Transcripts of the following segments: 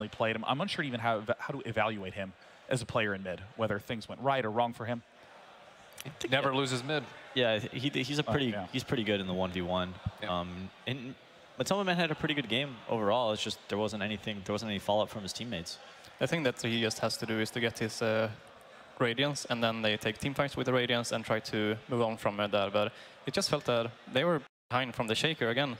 played him. I'm unsure even how to evaluate him as a player in mid, whether things went right or wrong for him. He never loses mid. Yeah, he's pretty good in the 1v1. Yeah. But Tomoman had a pretty good game overall. It's just there wasn't any follow-up from his teammates. I think that he just has to do is to get his Radiance, and then they take team fights with the Radiance and try to move on from that. But it just felt that they were behind from the Shaker again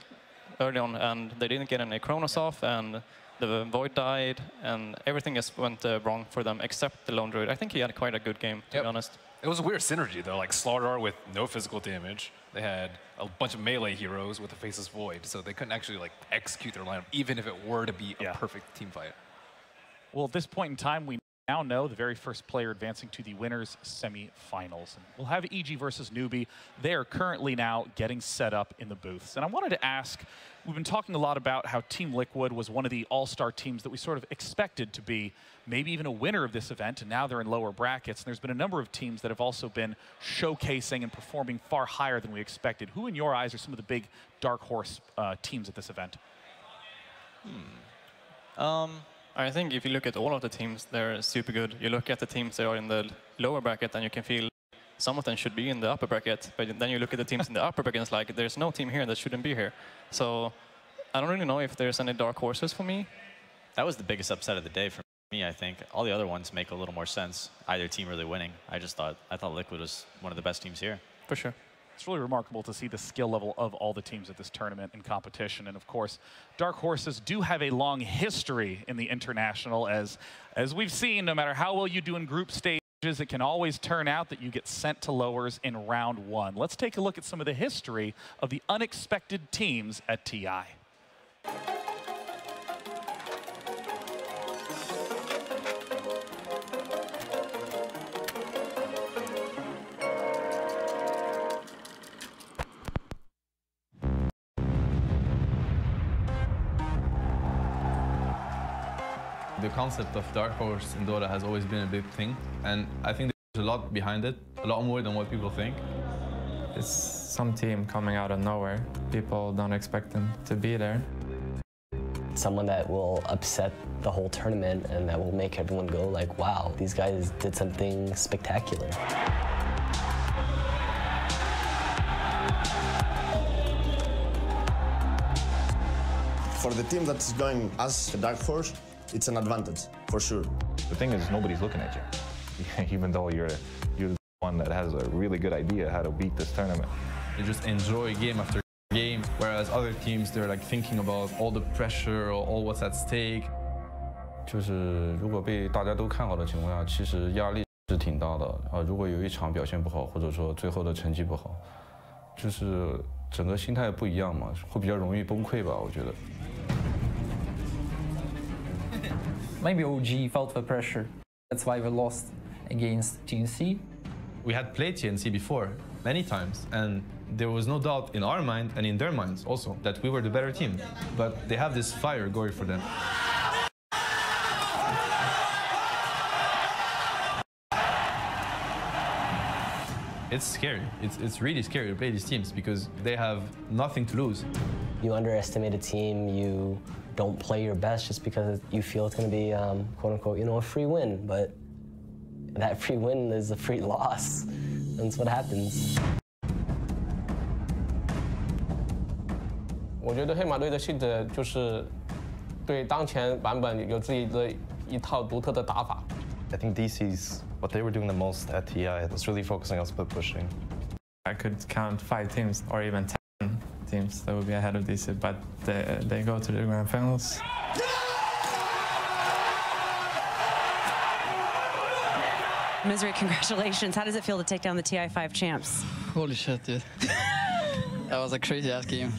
early on, and they didn't get any Chronos off, and the Void died, and everything just went wrong for them except the Lone Druid. I think he had quite a good game, to be honest. It was a weird synergy, though. Like Slardar with no physical damage. They had a bunch of melee heroes with the Faceless Void, so they couldn't actually like execute their lineup, even if it were to be a perfect team fight. Well, at this point in time, we now know the very first player advancing to the winners semi-finals. And we'll have EG versus Newbie. They are currently now getting set up in the booths. And I wanted to ask, we've been talking a lot about how Team Liquid was one of the all-star teams that we sort of expected to be maybe even a winner of this event, and now they're in lower brackets. And there's been a number of teams that have also been showcasing and performing far higher than we expected. Who, in your eyes, are some of the big dark horse teams at this event? I think if you look at all of the teams, they're super good. You look at the teams that are in the lower bracket, and you can feel some of them should be in the upper bracket. But then you look at the teams in the upper bracket, and it's like, there's no team here that shouldn't be here. So I don't really know if there's any dark horses for me. That was the biggest upset of the day for me, I think. All the other ones make a little more sense, either team really winning. I thought Liquid was one of the best teams here. For sure. It's really remarkable to see the skill level of all the teams at this tournament and competition. And of course, dark horses do have a long history in the international, as we've seen, no matter how well you do in group stages, it can always turn out that you get sent to lowers in round one. Let's take a look at some of the history of the unexpected teams at TI. The concept of Dark Horse in Dota has always been a big thing, and I think there's a lot behind it, a lot more than what people think. It's some team coming out of nowhere. People don't expect them to be there. Someone that will upset the whole tournament and that will make everyone go like, wow, these guys did something spectacular. For the team that's going as the Dark Horse, it's an advantage, for sure. The thing is, nobody's looking at you, even though you're the one that has a really good idea how to beat this tournament. They just enjoy game after game, whereas other teams, they're like thinking about all the pressure or all what's at stake. 就是如果被大家都看好的情况下，其实压力是挺大的。如果有一场表现不好，或者说最后的成绩不好，就是整个心态不一样嘛，会比较容易崩溃吧，我觉得。 Maybe OG felt the pressure. That's why we lost against TNC. We had played TNC before, many times, and there was no doubt in our mind and in their minds also that we were the better team. But they have this fire going for them. It's scary. It's really scary to play these teams because they have nothing to lose. You underestimate a team, you don't play your best just because you feel it's going to be, quote unquote, you know, a free win. But that free win is a free loss. That's what happens. 我觉得黑马队的性质就是对当前版本有自己的一套独特的打法。 I think DC's what they were doing the most at TI was really focusing on split pushing. I could count 5 teams or even 10 teams that would be ahead of DC, but they go to the grand finals. Misery, congratulations. How does it feel to take down the TI5 champs? Holy shit, dude. That was a crazy-ass game.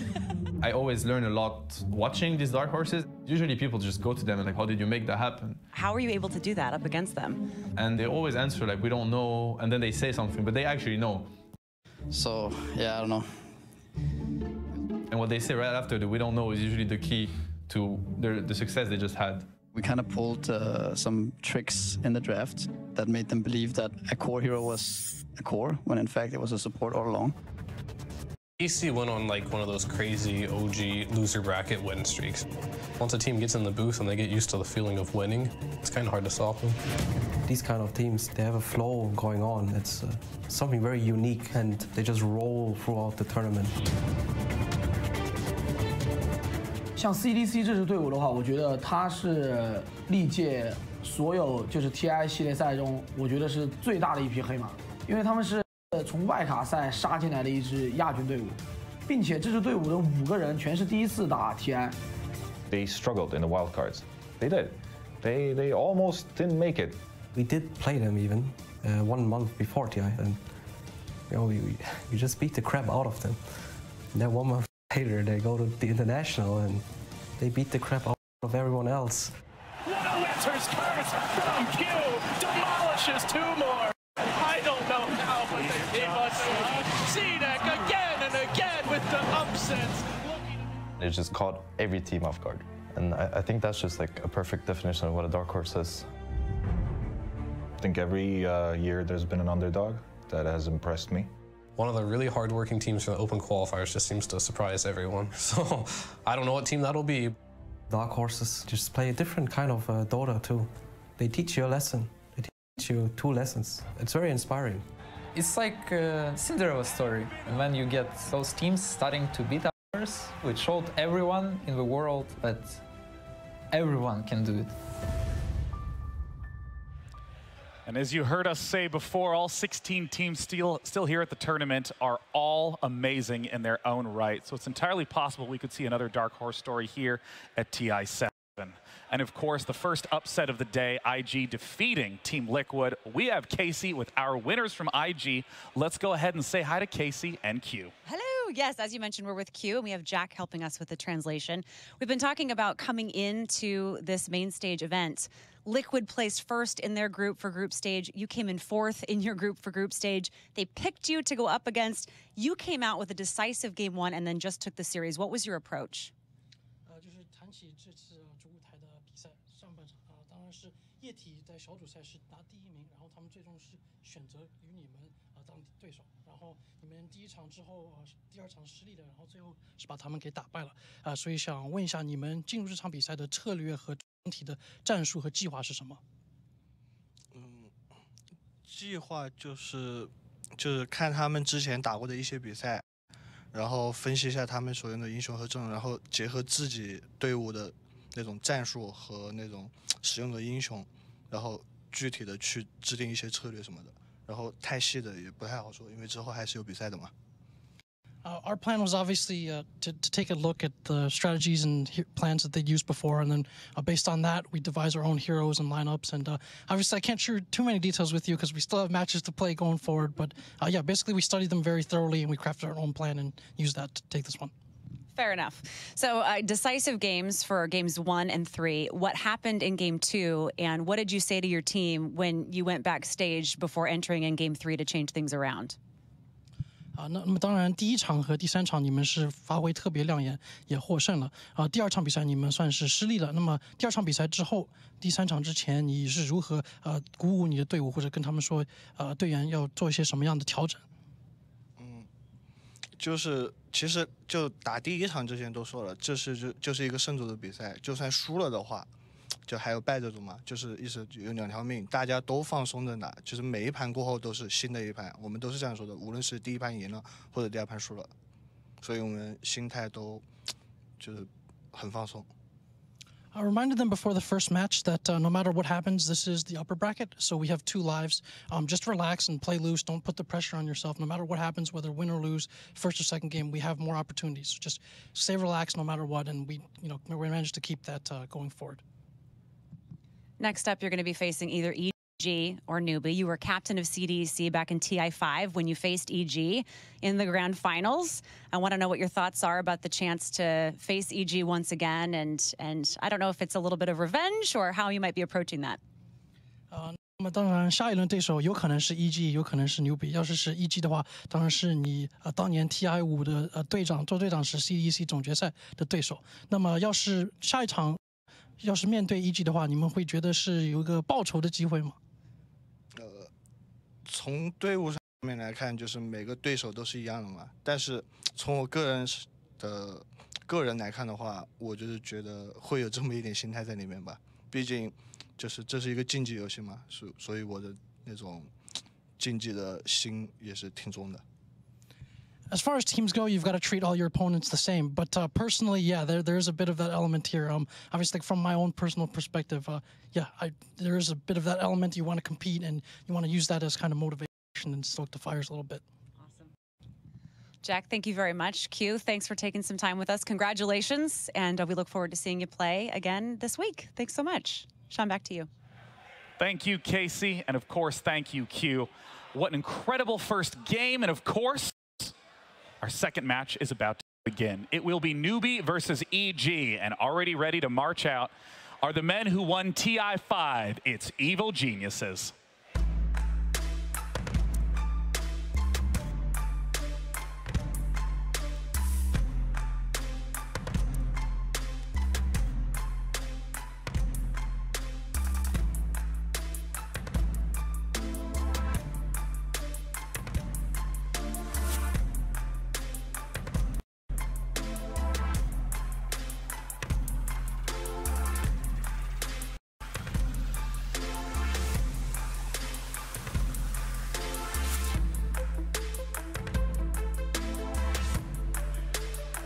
I always learn a lot watching these Dark Horses. Usually people just go to them and like, how did you make that happen? How were you able to do that up against them? And they always answer like, we don't know, and then they say something, but they actually know. So, yeah, I don't know. And what they say right after the we don't know is usually the key to the success they just had. We kind of pulled some tricks in the draft that made them believe that a core hero was a core, when in fact it was a support all along. AC went on like one of those crazy OG loser bracket win streaks. Once a team gets in the booth and they get used to the feeling of winning, it's kind of hard to stop them. These kind of teams, they have a flow going on. It's something very unique, and they just roll throughout the tournament. 像 CDC 这支队伍的话，我觉得它是历届所有就是 TI 系列赛中，我觉得是最大的一匹黑马，因为他们是从外卡赛杀进来的一支亚军队伍，并且这支队伍的5个人全是第一次打 TI。They struggled in the wild cards. They did. They almost didn't make it. We did play them even 1 month before TI, and we just beat the crap out of them. And then 1 month later, they go to the international and they beat the crap out of everyone else. What a winter's curse from Q demolishes 2 more. I don't know how, but they did. CDEC again and again with the upsets. It just caught every team off guard. And I think that's just like a perfect definition of what a dark horse is. I think every year there's been an underdog that has impressed me. One of the really hard-working teams from the open qualifiers just seems to surprise everyone. So I don't know what team that'll be. Dark horses just play a different kind of Dota too. They teach you a lesson. They teach you 2 lessons. It's very inspiring. It's like a Cinderella story. And when you get those teams starting to beat ours, we showed everyone in the world that everyone can do it. And as you heard us say before, all 16 teams still here at the tournament are all amazing in their own right. So it's entirely possible we could see another dark horse story here at TI7. And of course, the first upset of the day, IG defeating Team Liquid. We have Casey with our winners from IG. Let's go ahead and say hi to Casey and Q. Hello. Yes, as you mentioned, we're with Q, and we have Jack helping us with the translation. We've been talking about coming into this main stage event. Liquid placed first in their group for group stage. You came in 4th in your group for group stage. They picked you to go up against. You came out with a decisive game 1 and then just took the series. What was your approach? 就是谈起这次主舞台的比赛，上半场当然是液体在小组赛是拿第1名，然后他们最终是选择与你们当对手，然后你们第1场之后第2场失利了，然后最后是把他们给打败了所以想问一下你们进入这场比赛的策略和整体的战术和计划是什么？计划就是看他们之前打过的一些比赛。然后分析一下他们所用的英雄和阵容，然后结合自己队伍的那种战术和那种使用的英雄，然后具体的去制定一些策略什么的。然后太细的也不太好说，因为之后还是有比赛的嘛。Our plan was obviously to take a look at the strategies and plans that they'd used before, and then based on that, we devise our own heroes and lineups. And obviously, I can't share too many details with you because we still have matches to play going forward. But yeah, basically, we studied them very thoroughly, and we crafted our own plan and used that to take this one. Fair enough. So decisive games for games 1 and 3. What happened in game 2, and what did you say to your team when you went backstage before entering in game 3 to change things around? 那么当然，第1场和第3场你们是发挥特别亮眼，也获胜了。第2场比赛你们算是失利了。那么第2场比赛之后，第3场之前，你是如何鼓舞你的队伍，或者跟他们说，队员要做一些什么样的调整？就是其实就打第1场之前都说了，就是一个胜组的比赛，就算输了的话。就还有败这种嘛，就是意思有2条命，大家都放松的打，就是每一盘过后都是新的一盘，我们都是这样说的，无论是第1盘赢了或者第2盘输了，所以我们心态都就是很放松。I reminded them before the first match that no matter what happens, this is the upper bracket, so we have 2 lives. Just relax and play loose. Don't put the pressure on yourself. No matter what happens, whether win or lose, first or second game, we have more opportunities. So just stay relaxed no matter what, and we managed to keep that going forward. Next up, you're going to be facing either EG or Newbie. You were captain of CDEC back in TI5 when you faced EG in the grand finals. I want to know what your thoughts are about the chance to face EG once again, and I don't know if it's a little bit of revenge or how you might be approaching that. 那么当然，下一轮对手有可能是 EG， 有可能是 Newbie。要是 EG 的话，当然是你当年 TI5 的队长做队长时 CDEC 总决赛的对手。那么要是下一场。要是面对 EG 的话，你们会觉得是有一个报仇的机会吗？从队伍上面来看，就是每个对手都是一样的嘛。但是从我个人来看的话，我就是觉得会有这么一点心态在里面吧。毕竟就是这是一个竞技游戏嘛，所以我的那种竞技的心也是挺重的。As far as teams go, you've got to treat all your opponents the same. But personally, yeah, there's a bit of that element here. Obviously, from my own personal perspective, yeah, there is a bit of that element. You want to compete and you want to use that as kind of motivation and stoke the fires a little bit. Awesome. Jack, thank you very much. Q, thanks for taking some time with us. Congratulations, and we look forward to seeing you play again this week. Thanks so much. Sean, back to you. Thank you, Casey, and of course, thank you, Q. What an incredible first game, and of course, our second match is about to begin. It will be Newbie versus EG, and already ready to march out are the men who won TI5. It's Evil Geniuses.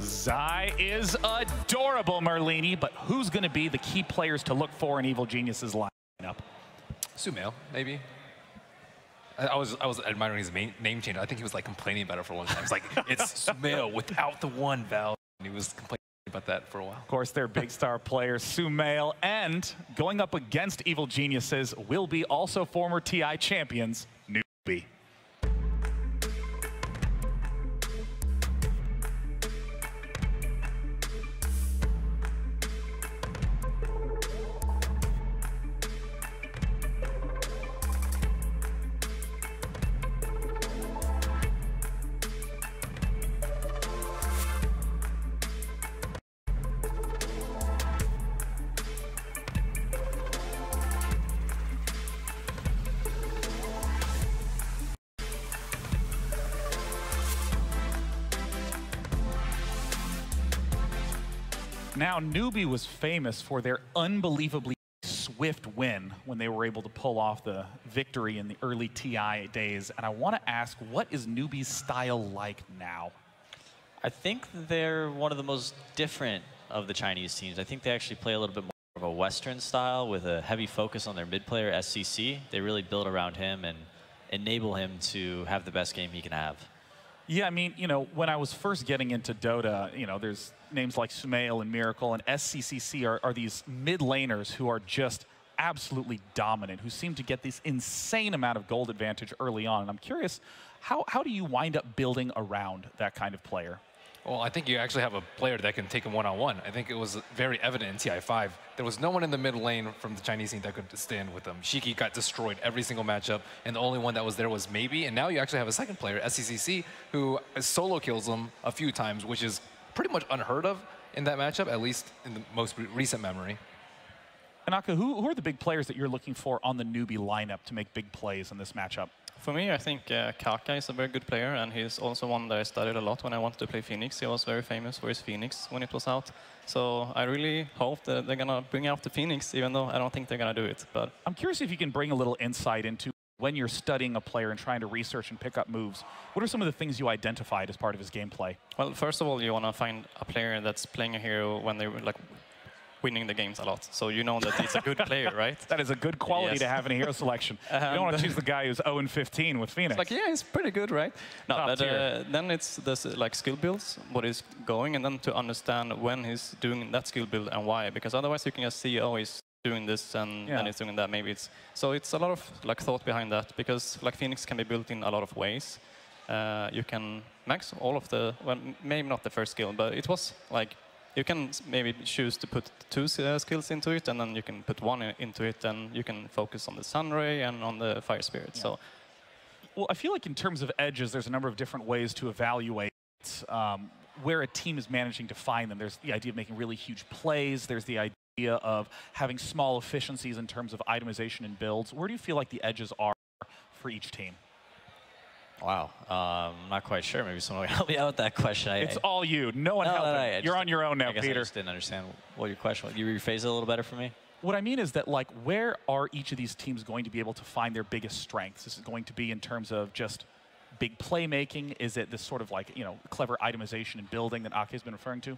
Zai is adorable, Merlini, but who's going to be the key players to look for in Evil Genius's lineup? Sumail, maybe. I was admiring his name change. I think he was like complaining about it for a long time. It's like, it's Sumail without the one vowel. And he was complaining about that for a while. Of course, their big star players, Sumail, and going up against Evil Geniuses will be also former TI champions, Newbie. Now, Newbie was famous for their unbelievably swift win when they were able to pull off the victory in the early TI days. And I want to ask, what is Newbie's style like now? I think they're one of the most different of the Chinese teams. I think they actually play a little bit more of a Western style with a heavy focus on their mid player, SCC. They really build around him and enable him to have the best game he can have. Yeah, I mean, when I was first getting into Dota, there's names like Sumail and Miracle, and SCCC are these mid laners who are just absolutely dominant, who seem to get this insane amount of gold advantage early on. And I'm curious, how do you wind up building around that kind of player? Well, I think you actually have a player that can take him one-on-one. I think it was very evident in TI5. There was no one in the mid lane from the Chinese team that could stand with them. Shiki got destroyed every single matchup, and the only one that was there was Maybe. And now you actually have a second player, SCCC, who solo kills them a few times, which is pretty much unheard of in that matchup, at least in the most recent memory. Anaka, who are the big players that you're looking for on the Newbie lineup to make big plays in this matchup? For me, I think Kaka is a very good player, and he's also one that I studied a lot when I wanted to play Phoenix. He was very famous for his Phoenix when it was out. So I really hope that they're going to bring out the Phoenix, even though I don't think they're going to do it. But I'm curious if you can bring a little insight into when you're studying a player and trying to research and pick up moves. What are some of the things you identified as part of his gameplay? Well, first of all, you want to find a player that's playing a hero when they're like winning the games a lot. So you know that he's a good player, right? That is a good quality to have in a hero selection. You don't want to choose the guy who's 0-15 with Phoenix. It's like, yeah, he's pretty good, right? No, but then it's this like skill builds, what is going, and then to understand when he's doing that skill build and why. Because otherwise you can just see, oh, he's doing this and then he's doing that. Maybe it's so it's a lot of like thought behind that, because like Phoenix can be built in a lot of ways. You can max all of the, well, maybe not the first skill, but it was like, you can maybe choose to put two skills into it, and then you can put one into it, and you can focus on the Sunray and on the Fire Spirit. Yeah. So, well, I feel like in terms of edges, there's a number of different ways to evaluate where a team is managing to find them. There's the idea of making really huge plays. There's the idea of having small efficiencies in terms of itemization and builds. Where do you feel like the edges are for each team? Wow, I'm not quite sure. Maybe someone will help me out with that question. It's all you. No one helping. You're on your own now, I guess Peter. I just didn't understand what your question was. You rephrase it a little better for me? What I mean is that, like, where are each of these teams going to be able to find their biggest strengths? Is it going to be in terms of just big playmaking? Is it this sort of, like, you know, clever itemization and building that Ake has been referring to?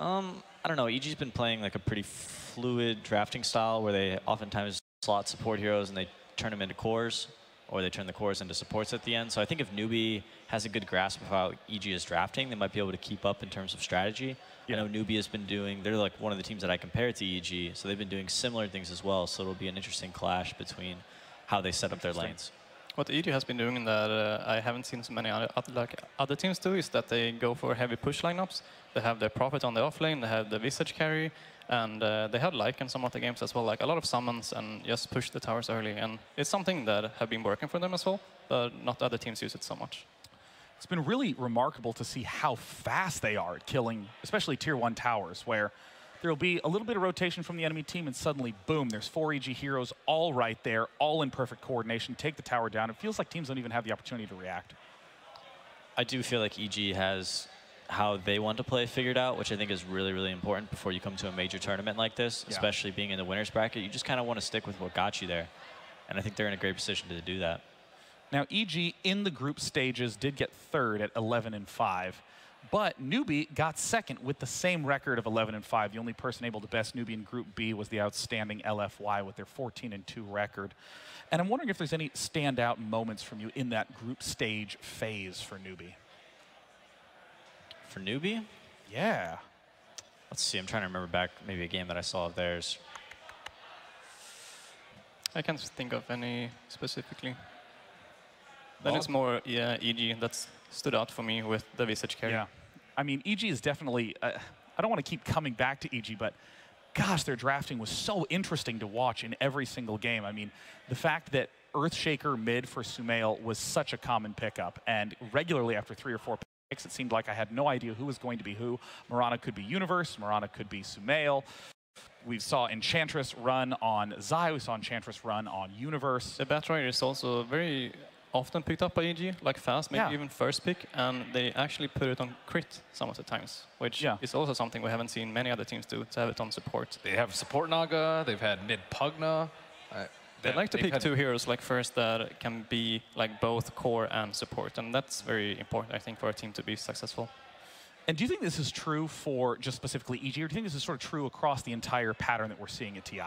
I don't know. EG's been playing like a pretty fluid drafting style where they oftentimes slot support heroes and they turn them into cores, or they turn the cores into supports at the end. So I think if Newbie has a good grasp of how EG is drafting, they might be able to keep up in terms of strategy. Yeah. I know Newbie has been doing, they're like one of the teams that I compare to EG, so they've been doing similar things as well. So it'll be an interesting clash between how they set up their lanes. What EG has been doing that I haven't seen so many other teams do is that they go for heavy push lineups. They have their Prophet on the off lane, they have the Visage carry, and they had like in some of the games as well, like a lot of summons and just push the towers early. And it's something that have been working for them as well, but not other teams use it so much. It's been really remarkable to see how fast they are at killing, especially tier 1 towers, where there will be a little bit of rotation from the enemy team, and suddenly, boom, there's 4 EG heroes all right there, all in perfect coordination, take the tower down. It feels like teams don't even have the opportunity to react. I do feel like EG has how they want to play figured out, which I think is really, really important before you come to a major tournament like this, especially being in the winner's bracket. You just kind of want to stick with what got you there. And I think they're in a great position to do that. Now, EG in the group stages did get 3rd at 11-5. But Newbie got 2nd with the same record of 11-5. The only person able to best Newbie in Group B was the outstanding LFY with their 14-2 record. And I'm wondering if there's any standout moments from you in that group stage phase for Newbie. For Newbie? Yeah. Let's see. I'm trying to remember back maybe a game that I saw of theirs. I can't think of any specifically. Then it's more EG that's stood out for me with the Visage carry. Yeah. I mean, EG is definitely, I don't want to keep coming back to EG, but gosh, their drafting was so interesting to watch in every single game. I mean, the fact that Earthshaker mid for Sumail was such a common pickup, and regularly after 3 or 4 picks, it seemed like I had no idea who was going to be who. Mirana could be Universe, Mirana could be Sumail. We saw Enchantress run on Zai, we saw Enchantress run on Universe. The Batrider is also very often picked up by EG, like fast, maybe even first pick, and they actually put it on crit some of the times, which is also something we haven't seen many other teams do, to have it on support. They have support Naga, they've had mid Pugna. They like to pick 2 heroes like first that can be like both core and support, and that's very important, I think, for a team to be successful. And do you think this is true for just specifically EG, or do you think this is sort of true across the entire pattern that we're seeing at TI?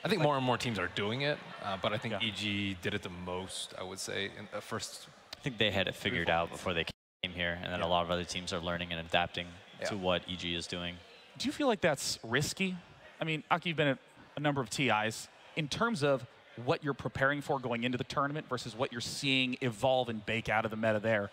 I think more and more teams are doing it, but I think EG did it the most, I would say, in the first. I think they had it figured out before they came here, and then a lot of other teams are learning and adapting to what EG is doing. Do you feel like that's risky? I mean, Aki, you've been at a number of TIs. In terms of what you're preparing for going into the tournament versus what you're seeing evolve and bake out of the meta there,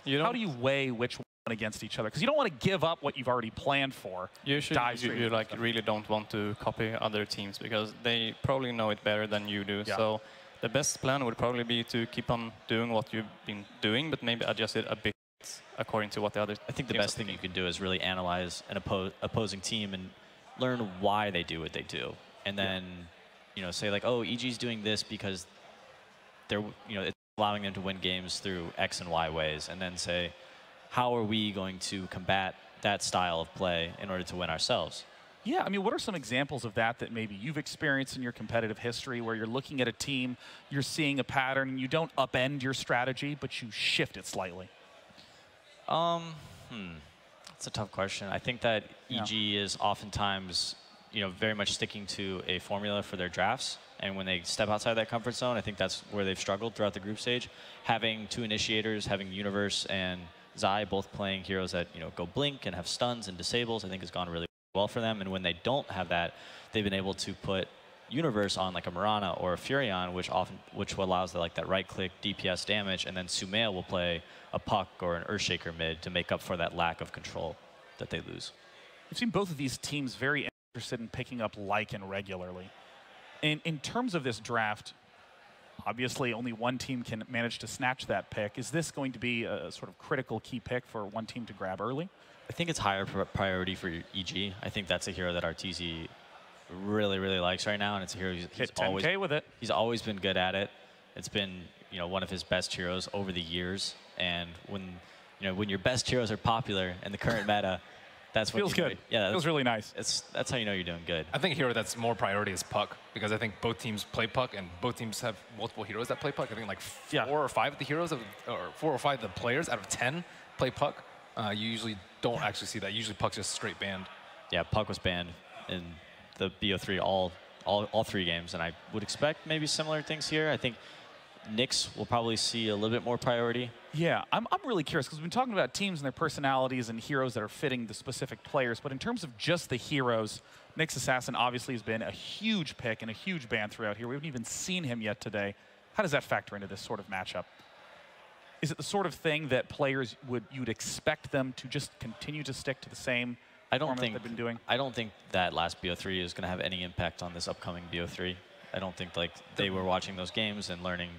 how do you weigh which one against each other? Because you don't want to give up what you've already planned for. Usually you like really don't want to copy other teams because they probably know it better than you do. So the best plan would probably be to keep on doing what you've been doing, but maybe adjust it a bit according to what the other I think the best thing you can do is really analyze an opposing team and learn why they do what they do. And then, you know, say like, oh, EG's doing this because they're, you know, it's allowing them to win games through X and Y ways. And then say, how are we going to combat that style of play in order to win ourselves? Yeah, I mean, what are some examples of that that maybe you've experienced in your competitive history where you're looking at a team, you're seeing a pattern, and you don't upend your strategy, but you shift it slightly? That's a tough question. I think that EG is oftentimes, you know, very much sticking to a formula for their drafts. And when they step outside that comfort zone, I think that's where they've struggled throughout the group stage. Having 2 initiators, having Universe and Zai both playing heroes that, you know, go blink and have stuns and disables, I think has gone really well for them. And when they don't have that, they've been able to put Universe on like a Mirana or a Furion, which allows like that right-click DPS damage, and then Sumail will play a Puck or an Earthshaker mid to make up for that lack of control that they lose. We've seen both of these teams very interested in picking up Lycan regularly. In terms of this draft, obviously only one team can manage to snatch that pick. Is this going to be a sort of critical key pick for one team to grab early? I think it's higher priority for EG. I think that's a hero that RTZ really, really likes right now, and it's a hero he's Hit 10K always with it. He's always been good at it. It's been one of his best heroes over the years. And when your best heroes are popular in the current meta, that's what feels good. Yeah, feels really nice. That's how you know you're doing good. I think a hero that's more priority is Puck, because I think both teams play Puck, and both teams have multiple heroes that play Puck. I think like 4 or 5 of the heroes, or 4 or 5 of the players out of 10 play Puck. You usually don't actually see that. Usually Puck's just straight banned. Yeah, Puck was banned in the BO3 all 3 games, and I would expect maybe similar things here. I think Nyx will probably see a little bit more priority. Yeah, I'm really curious, because we've been talking about teams and their personalities and heroes that are fitting the specific players, but in terms of just the heroes, Nyx Assassin obviously has been a huge pick and a huge ban throughout here. We haven't even seen him yet today. How does that factor into this sort of matchup? Is it the sort of thing that players you'd expect them to just continue to stick to the same format they've been doing? I don't think that last BO3 is going to have any impact on this upcoming BO3. I don't think they were watching those games and learning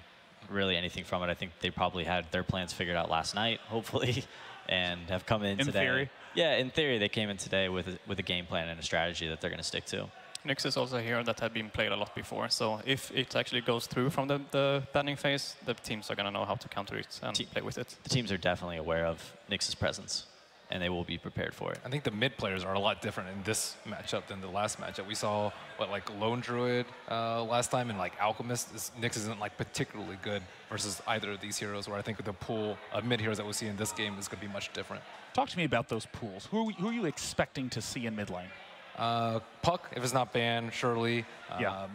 really anything from it. I think they probably had their plans figured out last night, hopefully, and have come in today. In theory? Yeah, in theory, they came in today with a game plan and a strategy that they're going to stick to. Nyx is also a hero that had been played a lot before, so if it actually goes through from the banning phase, the teams are going to know how to counter it and play with it. The teams are definitely aware of Nyx's presence, and they will be prepared for it. I think the mid players are a lot different in this matchup than the last matchup. We saw like Lone Druid last time, and like Alchemist. Nyx isn't like particularly good versus either of these heroes, where I think the pool of mid heroes that we'll see in this game is going to be much different. Talk to me about those pools. Who are you expecting to see in mid lane? Puck, if it's not banned, surely.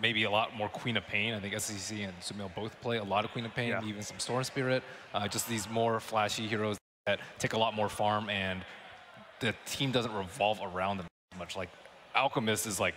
Maybe a lot more Queen of Pain. I think SCC and Sumail both play a lot of Queen of Pain, even some Storm Spirit. Just these more flashy heroes that take a lot more farm, and the team doesn't revolve around them much. Like Alchemist is like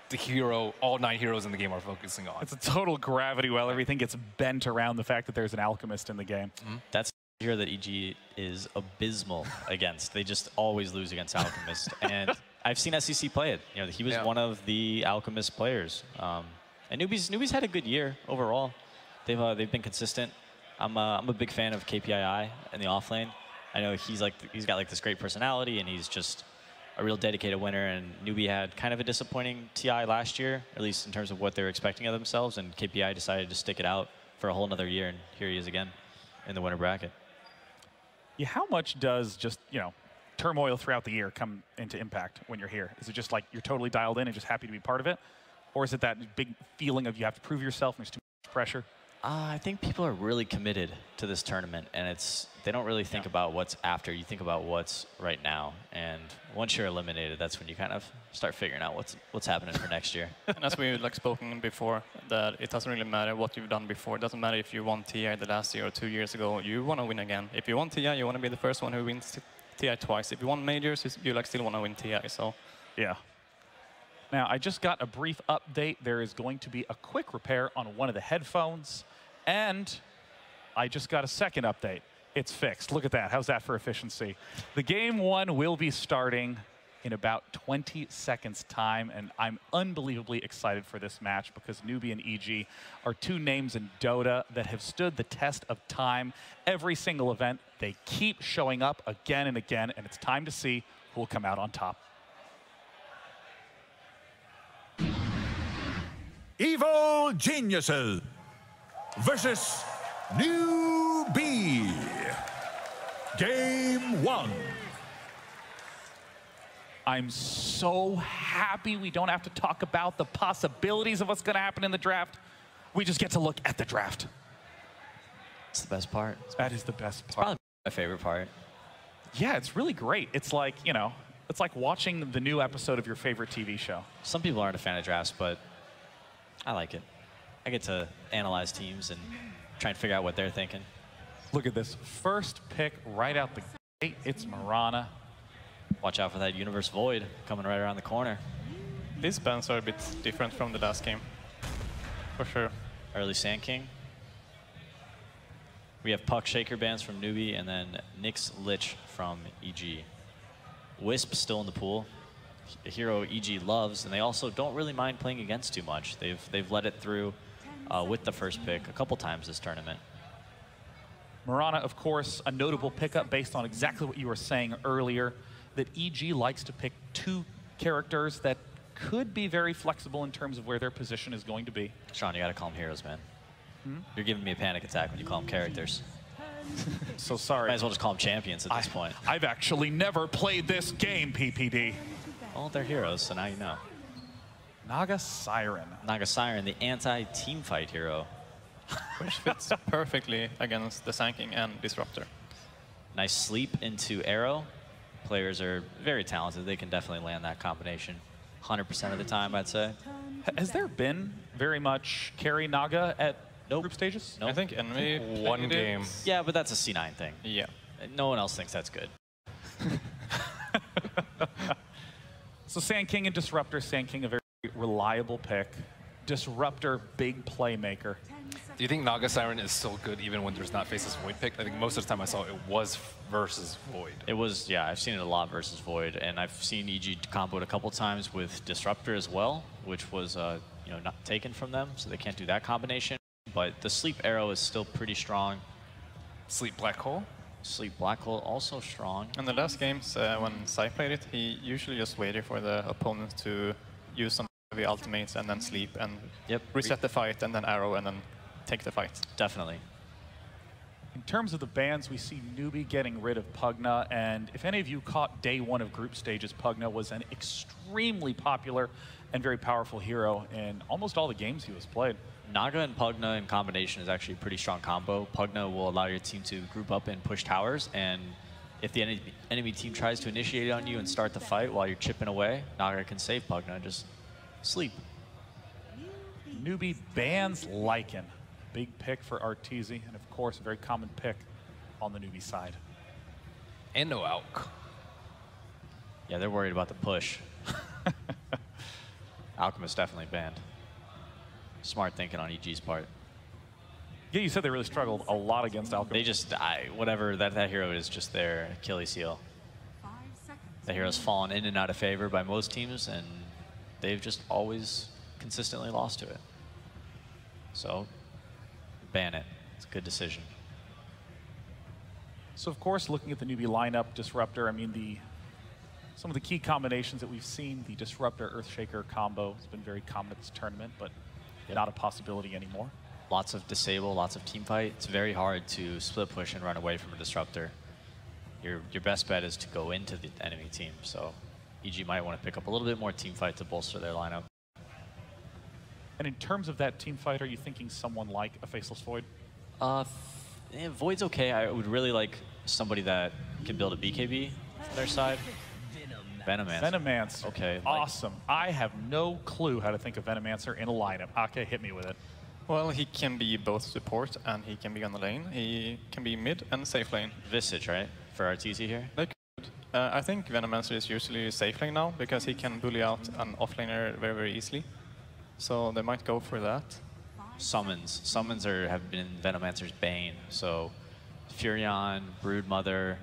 the hero all 9 heroes in the game are focusing on. It's a total gravity well. Everything gets bent around the fact that there's an Alchemist in the game. That's a hero that EG is abysmal against. They just always lose against Alchemist. And I've seen SCC play it. He was one of the Alchemist players. And Newbie's had a good year overall. They've been consistent. I'm a big fan of KPII in the off lane. I know he's got like this great personality, and he's just a real dedicated winner. And Newbie had kind of a disappointing TI last year, at least in terms of what they were expecting of themselves. And KPI decided to stick it out for a whole another year, and here he is again in the winner bracket. Yeah, how much does just turmoil throughout the year come into impact when you're here? Is it just like you're totally dialed in and just happy to be part of it, or is it that big feeling of you have to prove yourself and there's too much pressure? I think people are really committed to this tournament, and they don't really think about what's after. You think about what's right now, and once you're eliminated, that's when you kind of start figuring out what's happening for next year. And as we've spoken before, that it doesn't really matter what you've done before. It doesn't matter if you won TI the last year or 2 years ago. You want to win again. If you won TI, you want to be the first one who wins TI twice. If you won majors, you still want to win TI. So yeah. Now, I just got a brief update. There is going to be a quick repair on one of the headphones. And I just got a second update. It's fixed. Look at that. How's that for efficiency? The game 1 will be starting in about 20 seconds time, and I'm unbelievably excited for this match because Newbie and EG are 2 names in Dota that have stood the test of time. Every single event, they keep showing up again and again, and it's time to see who will come out on top. Evil Geniuses versus Newbie. Game 1. I'm so happy we don't have to talk about the possibilities of what's going to happen in the draft. We just get to look at the draft. It's the best part. That is the best part. It's probably my favorite part. Yeah, it's really great. It's like, it's like watching the new episode of your favorite TV show. Some people aren't a fan of drafts, but I like it. I get to analyze teams and try and figure out what they're thinking. Look at this. First pick right out the gate. It's Mirana. Watch out for that Universe Void coming right around the corner. These bans are a bit different from the last game, for sure. Early Sand King. We have Puck Shaker bans from Newbie, and then Nyx Lich from EG. Wisp still in the pool. A hero EG loves, and they also don't really mind playing against too much. They've let it through with the first pick a couple times this tournament. Mirana, of course, a notable pickup based on exactly what you were saying earlier, that EG likes to pick 2 characters that could be very flexible in terms of where their position is going to be. Sean, you got to call them heroes, man. You're giving me a panic attack when you call them characters. So sorry. Might as well just call them champions at this point. I've actually never played this game, PPD. Well, they're heroes, so now you know. Naga Siren. Naga Siren, the anti-team fight hero. Which fits perfectly against the Sanking and Disruptor. Nice sleep into Arrow. Players are very talented. They can definitely land that combination 100% of the time, I'd say. Has there been very much carry Naga at group stages? Nope. I think Envy one game. Yeah, but that's a C9 thing. Yeah. No one else thinks that's good. So Sand King and Disruptor. Sand King, a very reliable pick. Disruptor, big playmaker. Do you think Naga Siren is still good even when there's not Faceless Void picked? I think most of the time I saw it was versus Void. It was, yeah, I've seen it a lot versus Void, and I've seen EG comboed a couple times with Disruptor as well, which was, you know, not taken from them, so they can't do that combination. But the Sleep Arrow is still pretty strong. Sleep Black Hole? Sleep Black Hole also strong. In the last games, when Sai played it, he usually just waited for the opponent to use some heavy ultimates and then sleep and reset the fight and then arrow and then take the fight. Definitely. In terms of the bans, we see Newbie getting rid of Pugna, and if any of you caught day one of group stages, Pugna was an extremely popular and very powerful hero in almost all the games he was played. Naga and Pugna in combination is actually a pretty strong combo. Pugna will allow your team to group up and push towers, and if the enemy team tries to initiate on you and start the fight while you're chipping away, Naga can save Pugna and just sleep. Newbie bans Lycan. Big pick for Arteezy, and of course, a very common pick on the Newbie side. And no Alk. Yeah, they're worried about the push. Alchemist definitely banned. Smart thinking on EG's part. Yeah, you said they really struggled a lot against Alchemist. They just, whatever, that hero is just their Achilles heel. The hero's fallen in and out of favor by most teams, and they've just always consistently lost to it. So, ban it. It's a good decision. So, of course, looking at the Newbie lineup, Disruptor, I mean, some of the key combinations that we've seen, the Disruptor Earthshaker combo has been very common at this tournament, but not a possibility anymore. Lots of disable, lots of team fight. It's very hard to split push and run away from a Disruptor. Your best bet is to go into the enemy team, so EG might want to pick up a little bit more team fight to bolster their lineup. And in terms of that team fight, are you thinking someone like a Faceless Void? Void's okay. I would really like somebody that can build a BKB from their side. Venomancer. Venomancer. Okay. Awesome. I have no clue how to think of Venomancer in a lineup. Okay, hit me with it. Well, he can be both support and he can be on the lane. He can be mid and safe lane. Visage, right? For Arteezy here? They could. I think Venomancer is usually safe lane now because he can bully out an offlaner very, very easily. So they might go for that. Summons. Summons have been Venomancer's bane. So Furion, Broodmother,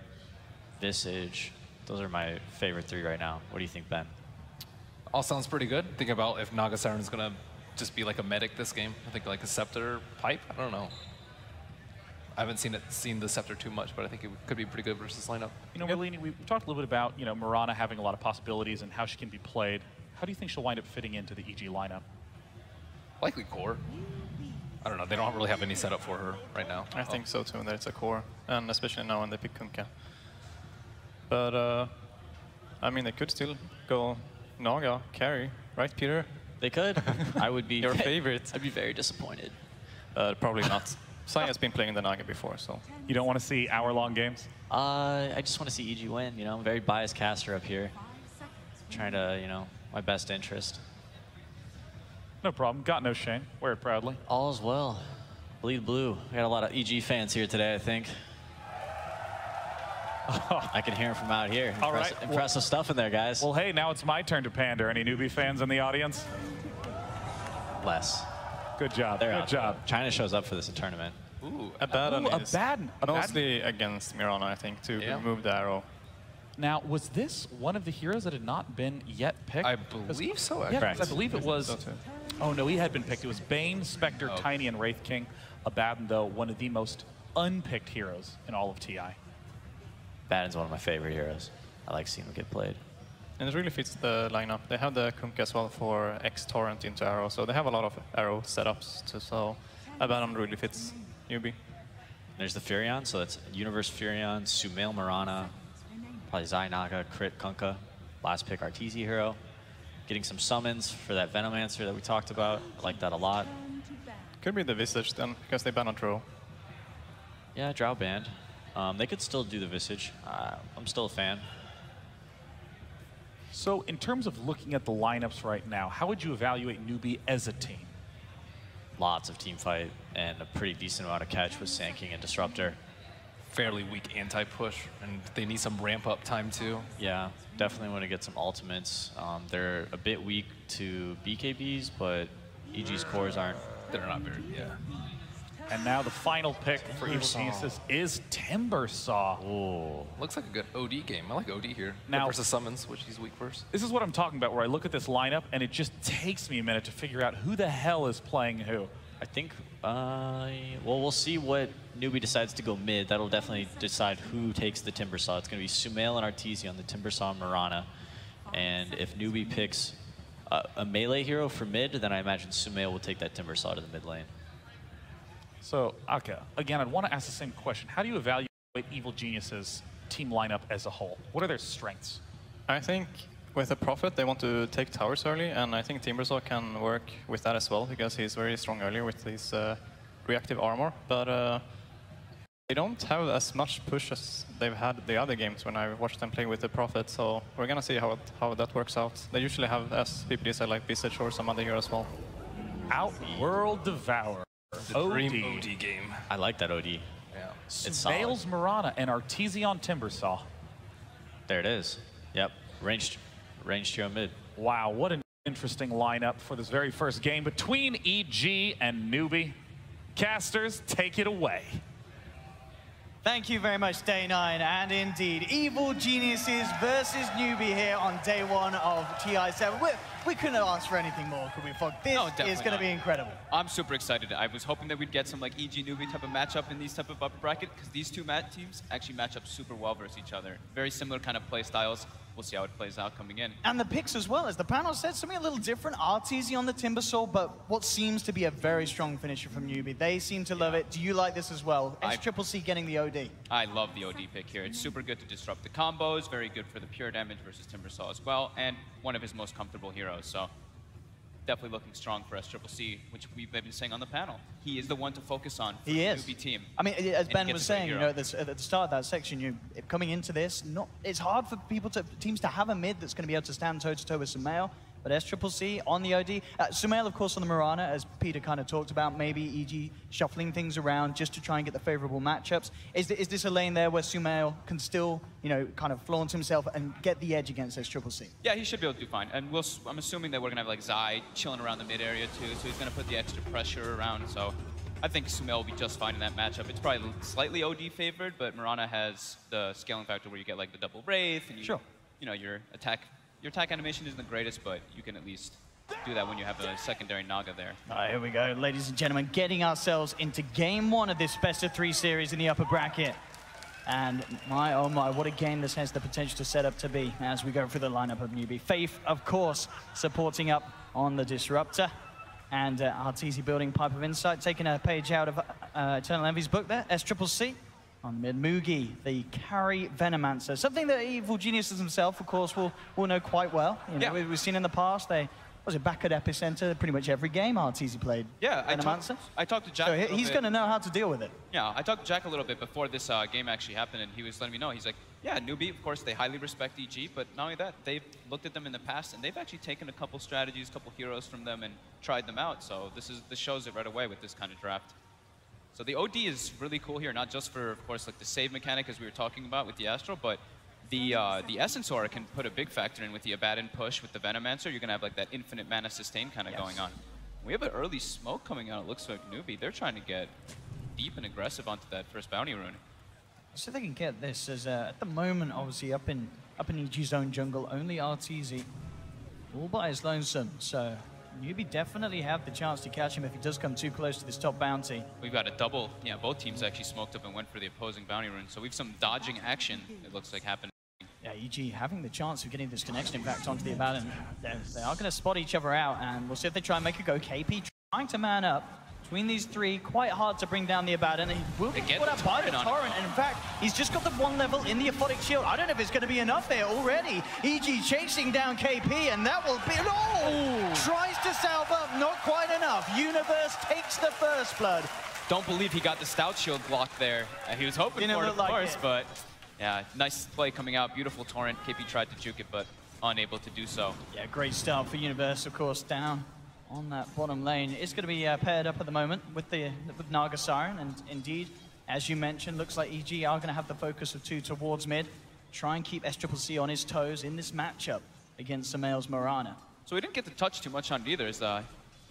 Visage. Those are my favorite three right now. What do you think, Ben? All sounds pretty good. Think about if Naga Siren is going to just be like a medic this game. I think like a Scepter pipe. I don't know. I haven't seen the Scepter too much, but I think it could be pretty good versus lineup. You know, Merlini, we talked a little bit about, you know, Mirana having a lot of possibilities and how she can be played. How do you think she'll wind up fitting into the EG lineup? Likely core. I don't know. They don't really have any setup for her right now. I think so too, that it's a core, and especially now when they pick Kunkka. But, I mean, they could still go Naga, carry, right, Peter? They could. I would be... Your favorite. I'd be very disappointed. Probably not. Sai has been playing the Naga before, so... You don't want to see hour-long games? I just want to see EG win, you know. I'm very biased caster up here. Trying to, you know, my best interest. No problem. Got no shame. Wear it proudly. All's well. Bleed blue. We got a lot of EG fans here today, I think. I can hear them from out here. All right. Impressive stuff in there, guys. Well, hey, now it's my turn to pander. Any Newbie fans in the audience? Less. Good job. Good job. China shows up for this tournament. Ooh, Abaddon is mostly against Mirana, I think, to remove the arrow. Now, was this one of the heroes that had not been yet picked? I believe so, actually. Yeah, I believe it was... Oh, no, he had been picked. It was Bane, Spectre, Tiny, and Wraith King. Abaddon, though, one of the most unpicked heroes in all of TI. Abaddon's one of my favorite heroes. I like seeing him get played. And it really fits the lineup. They have the Kunkka as well for X-Torrent into arrow, so they have a lot of arrow setups. So Abaddon really fits newbie. There's the Furion, so that's Universe Furion, Sumail Marana, probably Zai Naga, Crit Kunkka, last pick Arteezy Hero. Getting some summons for that Venomancer that we talked about. I like that a lot. Could be the Visage then, because they ban on Drow. Yeah, Drow banned. They could still do the Visage. I'm still a fan. So in terms of looking at the lineups right now, how would you evaluate newbie as a team? Lots of team fight and a pretty decent amount of catch with Sand King and Disruptor. Fairly weak anti-push, and they need some ramp-up time too. Yeah, definitely want to get some ultimates. They're a bit weak to BKBs, but EG's cores aren't. They're not very, yeah. And now the final pick for Evil Geniuses is Timbersaw. Ooh. Looks like a good OD game. I like OD here. Now, versus Summons, which he's weak versus. This is what I'm talking about, where I look at this lineup and it just takes me a minute to figure out who the hell is playing who. I think, well, we'll see what newbie decides to go mid. That'll definitely decide who takes the Timbersaw. It's going to be Sumail and Arteezy on the Timbersaw and Marana. And if newbie picks a melee hero for mid, then I imagine Sumail will take that Timbersaw to the mid lane. So, Aka, again, I'd want to ask the same question. How do you evaluate Evil Geniuses' team lineup as a whole? What are their strengths? I think with the Prophet, they want to take towers early, and I think Timbersaw can work with that as well, because he's very strong earlier with his reactive armor. But they don't have as much push as they've had the other games when I watched them play with the Prophet, so we're going to see how that works out. They usually have, as people say, like Visage or some other hero as well. Outworld Devour. The dream OD game. I like that OD. Yeah. It's Sumail's Marana and Arteezy on Timbersaw. There it is. Yep. Ranged hero mid. Wow, what an interesting lineup for this very first game between EG and newbie. Casters, take it away. Thank you very much, Day 9. And indeed, Evil Geniuses versus newbie here on day 1 of TI7. We couldn't have asked for anything more, could we, Fog? This is going to be incredible. I'm super excited. I was hoping that we'd get some like EG newbie type of matchup in these type of upper bracket, because these two teams actually match up super well versus each other. Very similar kind of play styles. We'll see how it plays out coming in. And the picks as well, as the panel said, something a little different. Arteezy on the Timbersaw, but what seems to be a very strong finisher from newbie. They seem to love it. Do you like this as well? S-Triple-C getting the OD. I love the OD pick here. It's super good to disrupt the combos, very good for the pure damage versus Timbersaw as well, and one of his most comfortable heroes. So definitely looking strong for S-Triple-C, which we've been saying on the panel. He is the one to focus on for the newbie team. I mean, as Ben was saying, you know, at the start of that section, coming into this, it's hard for teams to have a mid that's going to be able to stand toe-to-toe with Sumail. But S-Triple-C on the OD. Sumail, of course, on the Marana, as Peter kind of talked about, maybe EG shuffling things around just to try and get the favorable matchups. Is this a lane there where Sumail can still, you know, kind of flaunt himself and get the edge against S-Triple-C? Yeah, he should be able to do fine. And I'm assuming that we're going to have like Zai chilling around the mid area too, so he's going to put the extra pressure around. So I think Sumail will be just fine in that matchup. It's probably slightly OD favored, but Marana has the scaling factor where you get like the double Wraith, and you know, your attack animation isn't the greatest, but you can at least do that when you have a secondary Naga there. All right, here we go, ladies and gentlemen, getting ourselves into game 1 of this best of 3 series in the upper bracket. And my, oh my, what a game this has the potential to set up to be as we go through the lineup of newbie. Faith, of course, supporting up on the Disruptor. And Arteezy building Pipe of Insight, taking a page out of Eternal Envy's book there, S-Triple-C. On mid, Mugi, the carry Venomancer. Something that Evil Geniuses himself, of course, will know quite well. You know, we've seen in the past, back at Epicenter, pretty much every game Arteezy played. Yeah, Venomancer. I talked to Jack so he's going to know how to deal with it. Yeah, I talked to Jack a little bit before this game actually happened, and he was letting me know. He's like, yeah, newbie, of course, they highly respect EG, but not only that, they've looked at them in the past, and they've actually taken a couple strategies, a couple heroes from them, and tried them out. So this shows it right away with this kind of draft. So the OD is really cool here, not just for, of course, like the save mechanic as we were talking about with the Astral, but the Essence Aura can put a big factor in with the Abaddon push with the Venomancer. You're going to have like that infinite mana sustain kind of going on. We have an early smoke coming out, it looks like newbie. They're trying to get deep and aggressive onto that first bounty rune. So they can get this as, at the moment, obviously, up in EG's own jungle, only Arteezy all by his lonesome, so newbie definitely have the chance to catch him if he does come too close to this top bounty. We've got a double. Yeah, both teams actually smoked up and went for the opposing bounty rune. So we've some dodging action, it looks like, happening. Yeah, EG having the chance of getting this connection, in fact, onto the Abaddon. They are going to spot each other out, and we'll see if they try and make a go. KP trying to man up. between these three, quite hard to bring down the Abaddon. He will be put up by the Torrent, and in fact, he's just got the one level in the Aphotic Shield. I don't know if it's going to be enough there already. EG chasing down KP, and that will be... Oh! Tries to salve up, not quite enough. Universe takes the first blood. Don't believe he got the Stout Shield block there. He was hoping for it, of course, but yeah, nice play coming out. Beautiful Torrent. KP tried to juke it, but unable to do so. Yeah, great start for Universe, of course, down on that bottom lane. It's going to be paired up at the moment with Naga Siren, and indeed, as you mentioned, looks like EG are going to have the focus of 2 towards mid. Try and keep SCCC on his toes in this matchup against Samael's Mirana. So we didn't get to touch too much on it either. As,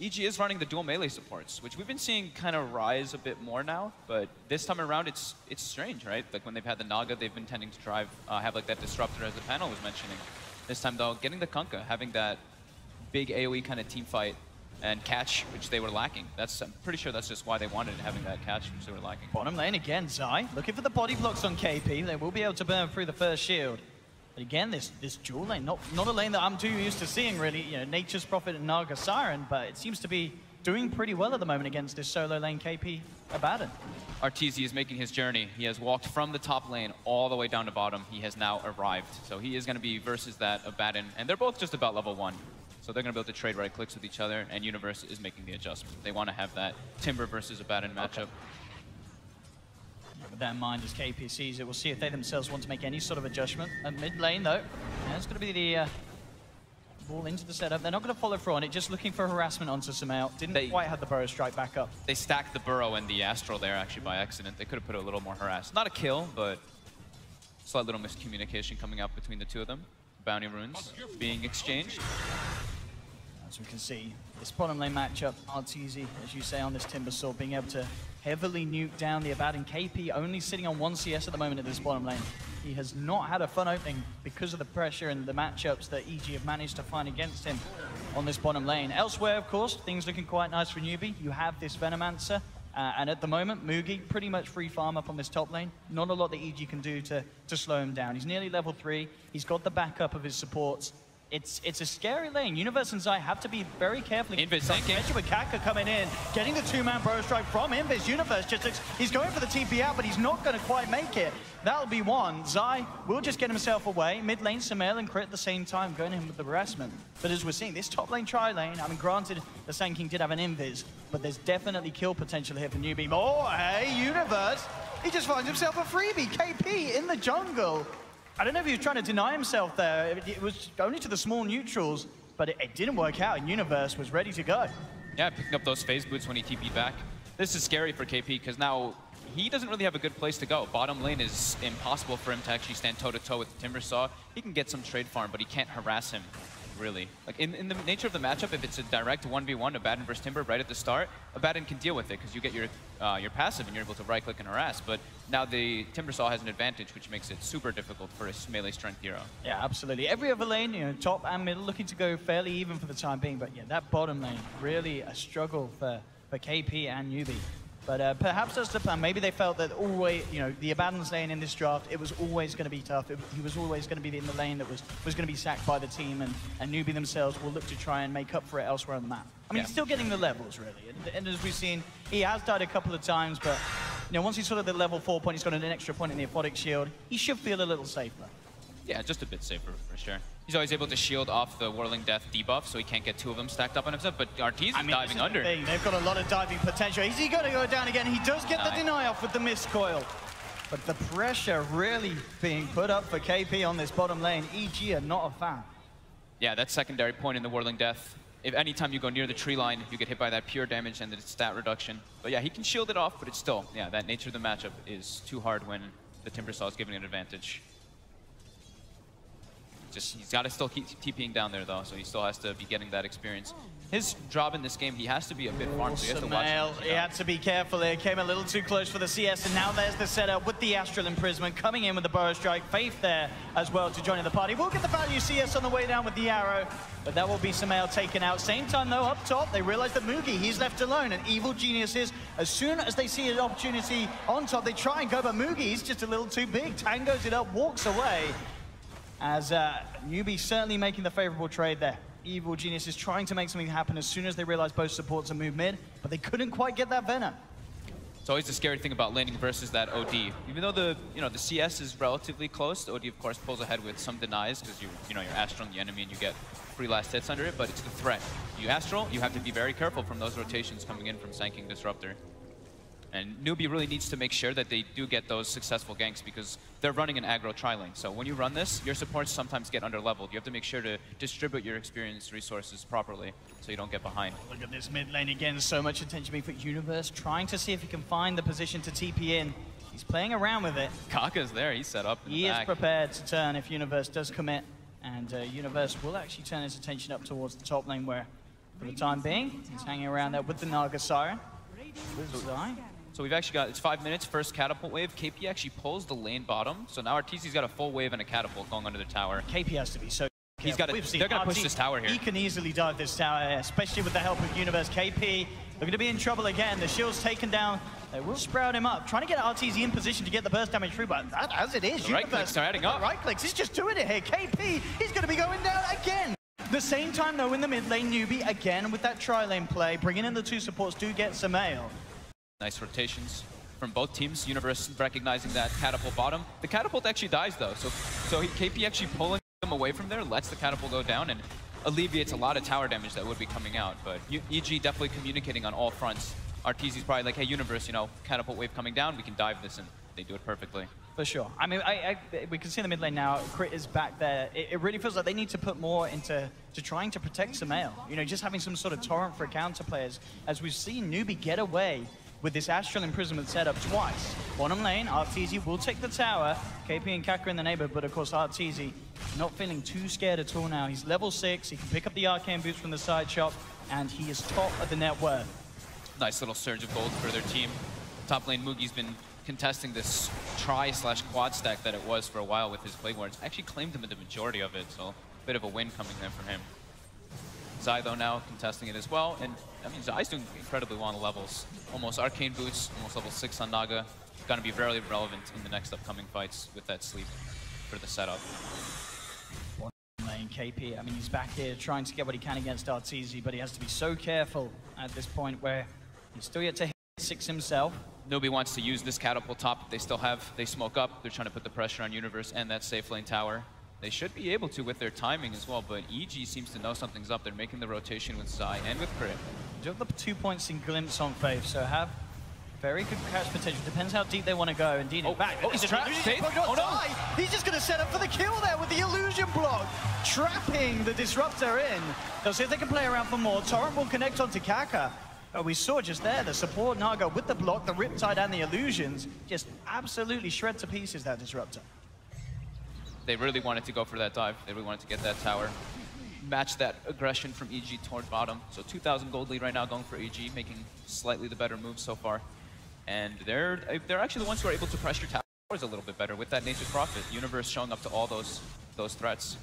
EG is running the dual melee supports, which we've been seeing kind of rise a bit more now, but this time around it's strange, right? Like when they've had the Naga, they've been tending to drive, have like that disruptor as the panel was mentioning. This time though, getting the Kunkka, having that big AoE kind of team fight and catch, which they were lacking. I'm pretty sure that's just why they wanted it, having that catch, which they were lacking. Bottom lane again, Zai, looking for the body blocks on KP. They will be able to burn through the first shield. But again, this dual lane, not a lane that I'm too used to seeing, really. You know, Nature's Prophet and Naga Siren, but it seems to be doing pretty well at the moment against this solo lane KP Abaddon. Arteezy is making his journey. He has walked from the top lane all the way down to bottom. He has now arrived. So he is going to be versus that Abaddon, and they're both just about level 1. So they're going to be able to trade right clicks with each other, and Universe is making the adjustment. They want to have that Timber versus Abaddon matchup. With that in mind, as KP sees it, we'll see if they themselves want to make any sort of adjustment. At mid lane, though, it's going to be the ball into the setup. They're not going to follow through on it, just looking for harassment onto Samael. Didn't quite have the Burrow Strike back up. They stacked the Burrow and the Astral there, actually, by accident. They could have put a little more harass. Not a kill, but slight little miscommunication coming out between the two of them. Bounty runes being exchanged. As we can see, this bottom lane matchup, Arteezy, as you say, on this Timber Sword, being able to heavily nuke down the Abaddon. KP only sitting on 1 CS at the moment at this bottom lane. He has not had a fun opening because of the pressure and the matchups that EG have managed to find against him on this bottom lane. Elsewhere, of course, things looking quite nice for Newbie. You have this Venomancer, and at the moment, Mugi pretty much free farm up on this top lane. Not a lot that EG can do to slow him down. He's nearly level 3. He's got the backup of his supports. It's a scary lane. Universe and Zai have to be very careful. Invis thinking. Especially with Kaka coming in, getting the 2-man Burrow Strike from Invis. Universe he's going for the TP out, but he's not going to quite make it. That'll be one. Zai will just get himself away. Mid lane, Samael and Crit at the same time, going in with the harassment. But as we're seeing, this top lane tri-lane, I mean, granted, the Sand King did have an Invis, but there's definitely kill potential here for Newbie. Oh, hey, Universe. He just finds himself a freebie. KP in the jungle. I don't know if he was trying to deny himself there. It was only to the small neutrals, but it didn't work out, and Universe was ready to go. Yeah, picking up those phase boots when he TP'd back. This is scary for KP, because now he doesn't really have a good place to go. Bottom lane is impossible for him to actually stand toe-to-toe with the Timbersaw. He can get some trade farm, but he can't harass him, really. Like, in the nature of the matchup, if it's a direct 1v1, Abaddon versus Timber right at the start, Abaddon can deal with it, because you get your passive and you're able to right-click and harass. But now the Timbersaw has an advantage, which makes it super difficult for a melee strength hero. Yeah, absolutely. Every other lane, you know, top and middle, looking to go fairly even for the time being. But yeah, that bottom lane, really a struggle for KP and Newbie. But perhaps that's the plan. Maybe they felt that always, you know, the Abaddon's lane in this draft, it was always going to be tough. He was always going to be in the lane that was going to be sacked by the team, and Newbie themselves will look to try and make up for it elsewhere on the map. I mean, he's still getting the levels, really. And as we've seen, he has died a couple of times, but you know, once he's sort of the level 4 point, he's got an extra point in the Aphotic Shield, he should feel a little safer. Yeah, just a bit safer, for sure. He's always able to shield off the Whirling Death debuff, so he can't get 2 of them stacked up on himself, but Arteezy is diving under. They've got a lot of diving potential. Is he going to go down again? He does get the deny off with the mist coil. But the pressure really being put up for KP on this bottom lane. EG are not a fan. Yeah, that secondary point in the Whirling Death. If anytime you go near the tree line, you get hit by that pure damage and the stat reduction. But yeah, he can shield it off, but it's still, yeah, that nature of the matchup is too hard when the Timbersaw is giving an advantage. He's got to still keep TPing down there, though, so he still has to be getting that experience. His job in this game, he has to be a bit farmed, so he has to watch. He had to be careful there. Came a little too close for the CS, and now there's the setup with the Astral Imprisonment coming in with the Burrow Strike. Faith there as well to join in the party. We'll get the value CS on the way down with the arrow, but that will be Samael taken out. Same time, though, up top, they realize that Mugi, he's left alone, and Evil Geniuses, as soon as they see an opportunity on top, they try and go, but Mugi, he's just a little too big. Tangos it up, walks away. As Newbie certainly making the favorable trade there. Evil Genius is trying to make something happen as soon as they realize both supports are moved mid, but they couldn't quite get that Venom. It's always the scary thing about laning versus that OD. Even though the CS is relatively close, the OD of course pulls ahead with some denies because you're Astraling the enemy and you get free last hits under it, but it's the threat. You Astral, you have to be very careful from those rotations coming in from Sanking Disruptor. And Newbie really needs to make sure that they do get those successful ganks because they're running an aggro tri-lane. So when you run this, your supports sometimes get under-leveled. You have to make sure to distribute your experience resources properly so you don't get behind. Look at this mid lane again, so much attention being put. Universe trying to see if he can find the position to TP in. He's playing around with it. Kaka's there, he's set up in He the is back. prepared to turn if Universe does commit. And Universe will actually turn his attention up towards the top lane where, for the time being, he's hanging around there with the Naga Siren. So we've actually got, it's 5 minutes, first catapult wave. KP actually pulls the lane bottom. So now Arteezy's got a full wave and a catapult going under the tower. KP has to be so He's got to, they're going to push this tower here. He can easily dive this tower, especially with the help of Universe. KP looking to be in trouble again. The shield's taken down. They will sprout him up, trying to get Arteezy in position to get the burst damage through, but as it is, The right clicks are adding up. Right clicks, he's just doing it here. KP, he's going to be going down again. The same time, though, in the mid lane, Newbie, again, with that tri-lane play, bringing in the two supports do get some ale. Nice rotations from both teams. Universe recognizing that catapult bottom. The catapult actually dies, though, so KP actually pulling them away from there, lets the catapult go down, and alleviates a lot of tower damage that would be coming out. But EG definitely communicating on all fronts. Arteezy's probably like, hey, Universe, catapult wave coming down, we can dive this, and they do it perfectly. For sure. I mean, we can see in the mid lane now, Crit is back there. It really feels like they need to put more into trying to protect Sumail. Just having some sort of torrent for counter players, as we've seen Newbie get away with this Astral Imprisonment setup twice. Bottom lane, Arteezy will take the tower. KP and Kaka in the neighborhood, but of course Arteezy not feeling too scared at all now. He's level 6, he can pick up the arcane boots from the side shop, and he is top of the net worth. Nice little surge of gold for their team. Top lane Mugi's been contesting this tri/quad stack that it was for a while with his Plague Wards. Actually claimed him in the majority of it, so a bit of a win coming there from him. Zai, though, now contesting it as well. And, I mean, Zai's doing incredibly well on the levels. Almost arcane boots, almost level 6 on Naga. Going to be very relevant in the next upcoming fights with that sleep for the setup. One lane, KP, I mean, he's back here trying to get what he can against Arteezy, but he has to be so careful at this point where he's still yet to hit 6 himself. Nobody wants to use this catapult top. They smoke up. They're trying to put the pressure on Universe and that safe lane tower. They should be able to with their timing as well, but EG seems to know something's up. They're making the rotation with Zai and with Crit. You have the 2 points in Glimpse on Faith, so have very good catch potential. Depends how deep they want to go. Indeed, in fact, he's trapped. Oh no! He's just going to set up for the kill there with the illusion block, trapping the Disruptor in. They'll see if they can play around for more. Torrent will connect onto Kaka. Oh, we saw just there the support Naga with the block, the Riptide and the illusions, just absolutely shred to pieces that Disruptor. They really wanted to go for that dive. They really wanted to get that tower. Match that aggression from EG toward bottom. So 2,000 gold lead right now going for EG, making slightly the better move so far. And they're actually the ones who are able to pressure towers a little bit better with that Nature's Prophet. Universe showing up to all those threats.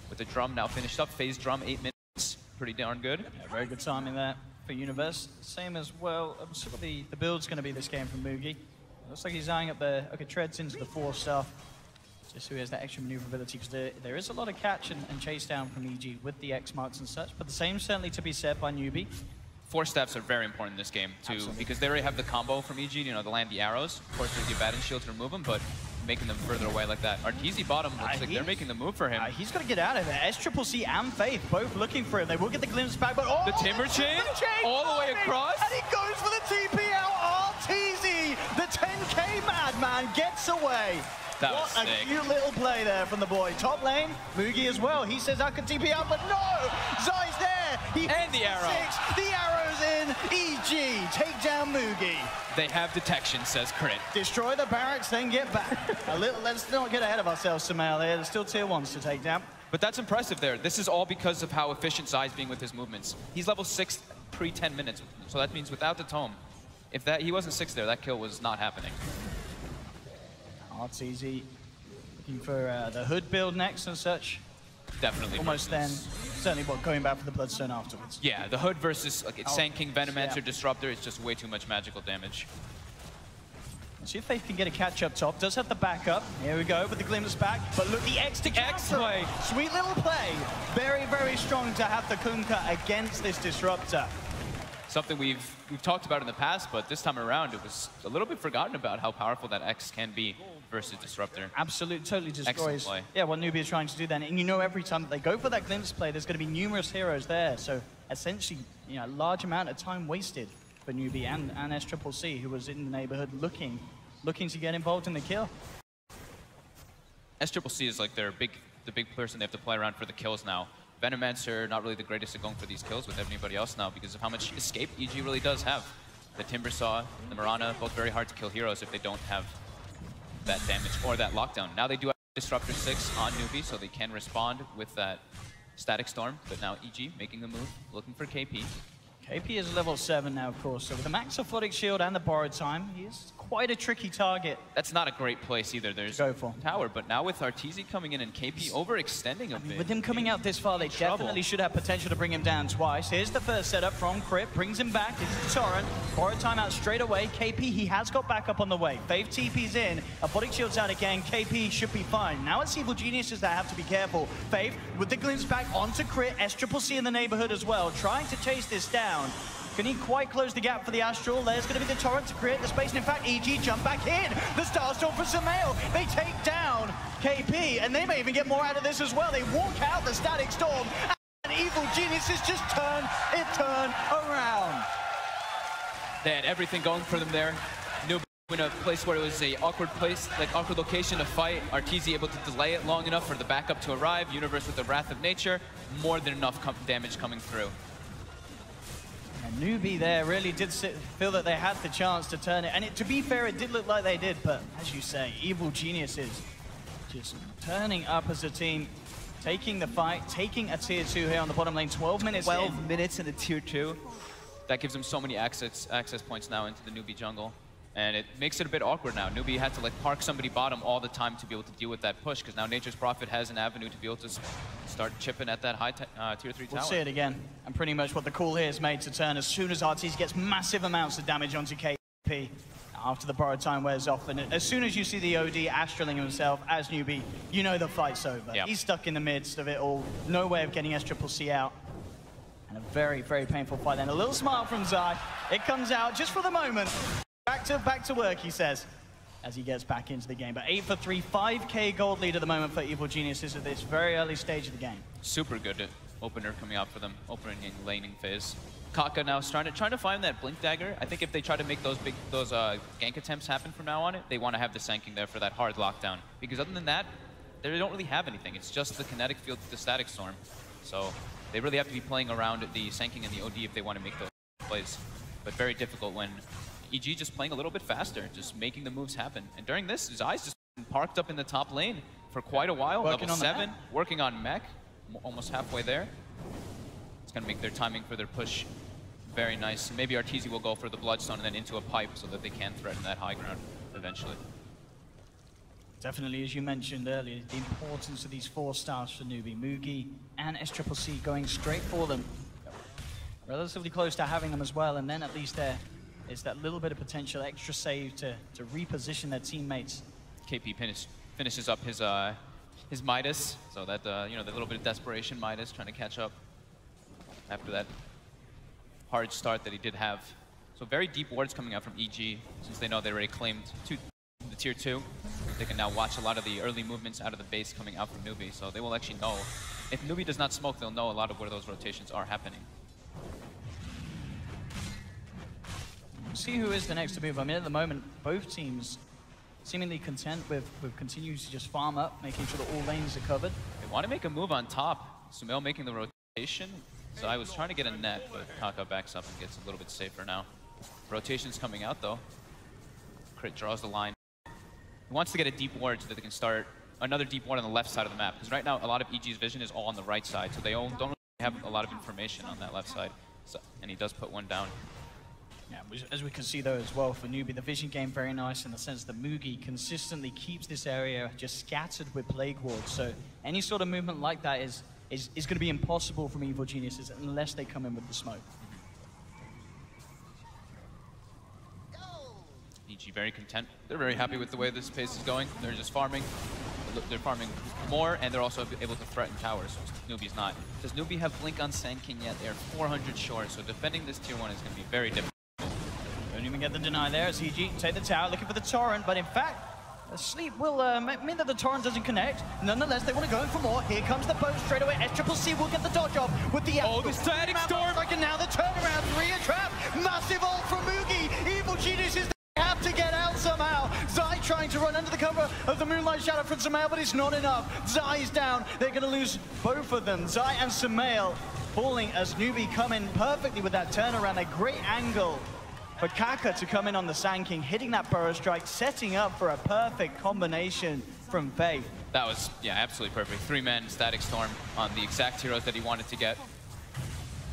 With the drum now finished up, phase drum, 8 minutes. Pretty darn good. Yeah, very good timing there for Universe. Same as well, sort of the build's going to be this game from Mugi. Looks like he's eyeing up the, okay, treads into the 4 stuff. Just so he has that extra maneuverability, because there is a lot of catch and chase down from EG with the X marks and such, but the same certainly to be said by Newbie. 4 steps are very important in this game, too, Absolutely. Because they already have the combo from EG, to land the arrows. Of course, there's the Abaddon Shield to remove them, but making them further away like that. Arteezy bottom looks like they're making the move for him. He's got to get out of there. SCCC and Faith both looking for him. They will get the glimpse back, but the Timber Chain all the way across. And he goes for the TP out. Arteezy, the 10K madman, gets away. What a cute little play there from the boy. Top lane, Mugi as well. He says I can TP out, but no! Zai's there! And the arrow. The arrow's in. EG, take down Mugi. They have detection, says Crit. Destroy the barracks, then get back. Let's not get ahead of ourselves, Sumail here. There's still tier 1s to take down. But that's impressive there. This is all because of how efficient Zai's being with his movements. He's level 6 pre-10 minutes, so that means without the tome, if he wasn't 6 there, that kill was not happening. Arteezy looking for the hood build next and such. Definitely. Almost then, certainly going back for the Bloodstone afterwards. Yeah, the hood versus Sand King, Venomancer, Disruptor, it's just way too much magical damage. See if they can get a catch up top. Does have the backup. Here we go with the glimpse back. But look, the X to play. Sweet little play. Very, very strong to have the Kunkka against this disruptor. Something we've talked about in the past, but this time around it was a little bit forgotten about how powerful that X can be versus Disruptor. Absolutely, totally destroys. Excellent play. Yeah, what Newbie is trying to do then. And you know every time that they go for that glimpse play, there's going to be numerous heroes there. So essentially, you know, a large amount of time wasted for Newbie and SCCC, who was in the neighborhood looking to get involved in the kill. SCCC is like the big person they have to play around for the kills now. Venomancer, not really the greatest at going for these kills with everybody else now because of how much escape EG really does have. The Timbersaw, the Mirana, both very hard to kill heroes if they don't have that damage or that lockdown. Now they do have Disruptor 6 on Newbie, so they can respond with that Static Storm, but now EG making the move, looking for KP. KP is level 7 now, of course, so with the Max Athletic Shield and the Borrowed Time, he is quite a tricky target. That's not a great place either. There's Tower, but now with Arteezy coming in and KP overextending a bit. With him coming out this far, they definitely should have potential to bring him down twice. Here's the first setup from Crypt, brings him back into the Torrent. Borrowed Time out straight away. KP, he has got backup on the way. Fave TP's in, Athletic Shield's out again. KP should be fine. Now it's Evil Geniuses that have to be careful. Fave with the glimpse back onto Crypt, SCCC in the neighborhood as well, trying to chase this down. Can he quite close the gap for the Astral? There's going to be the Torrent to create the space. And in fact, EG jump back in. The Starstorm for Sumail. They take down KP, and they may even get more out of this as well. They walk out the Static Storm, and Evil Geniuses just turn around. They had everything going for them there. Newbie in a place where it was a awkward place, like awkward location to fight. Arteezy able to delay it long enough for the backup to arrive. Universe with the Wrath of Nature. More than enough damage coming through. And Newbie there really did feel that they had the chance to turn it. And to be fair, it did look like they did. But as you say, Evil Geniuses just turning up as a team, taking the fight, taking a tier 2 here on the bottom lane. 12 minutes 12 minutes in the tier 2. That gives them so many access points now into the Newbie jungle. And it makes it a bit awkward now. Newbie had to like park somebody bottom all the time to be able to deal with that push, because now Nature's Prophet has an avenue to be able to start chipping at that high tier 3 tower. We'll see it again. And pretty much what the call here is made to turn as soon as Arteezy gets massive amounts of damage onto KP after the Borrowed Time wears off. And as soon as you see the OD astraling himself as Newbie, you know the fight's over. Yep. He's stuck in the midst of it all. No way of getting SCCC out. And a very, very painful fight then. A little smile from Zai. It comes out just for the moment. Back to work, he says, as he gets back into the game. But 8 for 3, 5k gold lead at the moment for Evil Geniuses at this very early stage of the game. Super good opener coming out for them, opening and laning phase. Kaka now trying to find that Blink Dagger. I think if they try to make those gank attempts happen from now on, they want to have the Sanking there for that hard lockdown. Because other than that, they don't really have anything. It's just the kinetic field with the Static Storm. So they really have to be playing around the Sanking and the OD if they want to make those plays. But very difficult when EG just playing a little bit faster, just making the moves happen. And during this, Zai's just been parked up in the top lane for quite a while. Working level on 7, working on mech, almost halfway there. It's going to make their timing for their push very nice. Maybe Arteezy will go for the Bloodstone and then into a pipe so that they can threaten that high ground eventually. Definitely, as you mentioned earlier, the importance of these 4 stars for Newbie. Mugi and SCCC going straight for them. Relatively close to having them as well, and then at least there is that little bit of potential extra save to reposition their teammates. KP finishes up his Midas, so that you know, the little bit of desperation Midas trying to catch up after that hard start that he did have. So very deep wards coming out from EG, since they know they already claimed the tier 2. They can now watch a lot of the early movements out of the base coming out from Newbie, so they will actually know. If Newbie does not smoke, they'll know a lot of where those rotations are happening. See who is the next to move. I mean, at the moment, both teams seemingly content with continuing to just farm up, making sure that all lanes are covered. They want to make a move on top. Sumail making the rotation. So I was trying to get a net, but Kaka backs up and gets a little bit safer now. Rotation's coming out, though. Crit draws the line. He wants to get a deep ward so that they can start another deep ward on the left side of the map. Because right now, a lot of EG's vision is all on the right side, so they don't really have a lot of information on that left side. So, and he does put one down. Yeah, as we can see though as well for Newbie, the vision game very nice in the sense that Mugi consistently keeps this area just scattered with plague wards. So any sort of movement like that is going to be impossible from Evil Geniuses unless they come in with the smoke. EG very content. They're very happy with the way this pace is going. They're just farming. They're farming more, and they're also able to threaten towers, which Newbie's not. Does Newbie have Blink on Sand King yet? They're 400 short, so defending this tier 1 is going to be very difficult. Don't even get the deny there as EG take the tower, looking for the torrent, but in fact, the sleep will mean that the torrent doesn't connect. Nonetheless, they want to go in for more. Here comes the boat straight away. SCCC will get the dodge off with the the static storm. And now the turnaround, 3 a trap. Massive ult from Mugi. Evil Geniuses have to get out somehow. Zai trying to run under the cover of the Moonlight Shadow from Sumail, but it's not enough. Zai is down. They're going to lose both of them. Zai and Sumail falling as Newbie come in perfectly with that turnaround. A great angle for Kaka to come in on the Sand King, hitting that burrow strike, setting up for a perfect combination from Faith. That was, yeah, absolutely perfect. 3-man static storm on the exact heroes that he wanted to get.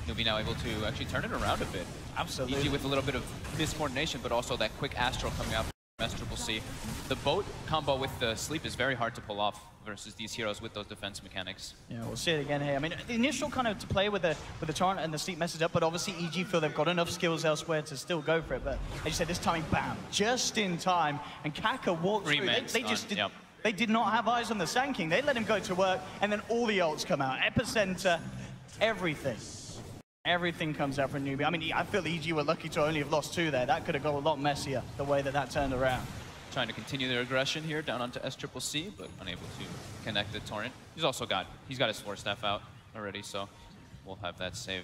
Newbie now able to actually turn it around a bit. Absolutely. EG with a little bit of miscoordination, but also that quick Astral coming out from SCCC. The boat combo with the sleep is very hard to pull off versus these heroes with those defense mechanics. Yeah, we'll see it again here. I mean, the initial kind of to play with the torrent and the sleep messes up, but obviously EG feel they've got enough skills elsewhere to still go for it. But as you said, this timing, bam, just in time, and Kaka walked through. They did not have eyes on the Sand King. They let him go to work, and then all the ults come out. Epicenter, everything. Everything comes out from Newbie. I mean, I feel EG were lucky to only have lost 2 there. That could have got a lot messier, the way that turned around. Trying to continue their aggression here down onto SCCC, but unable to connect the torrent. He's got his Force Staff out already, so we'll have that save.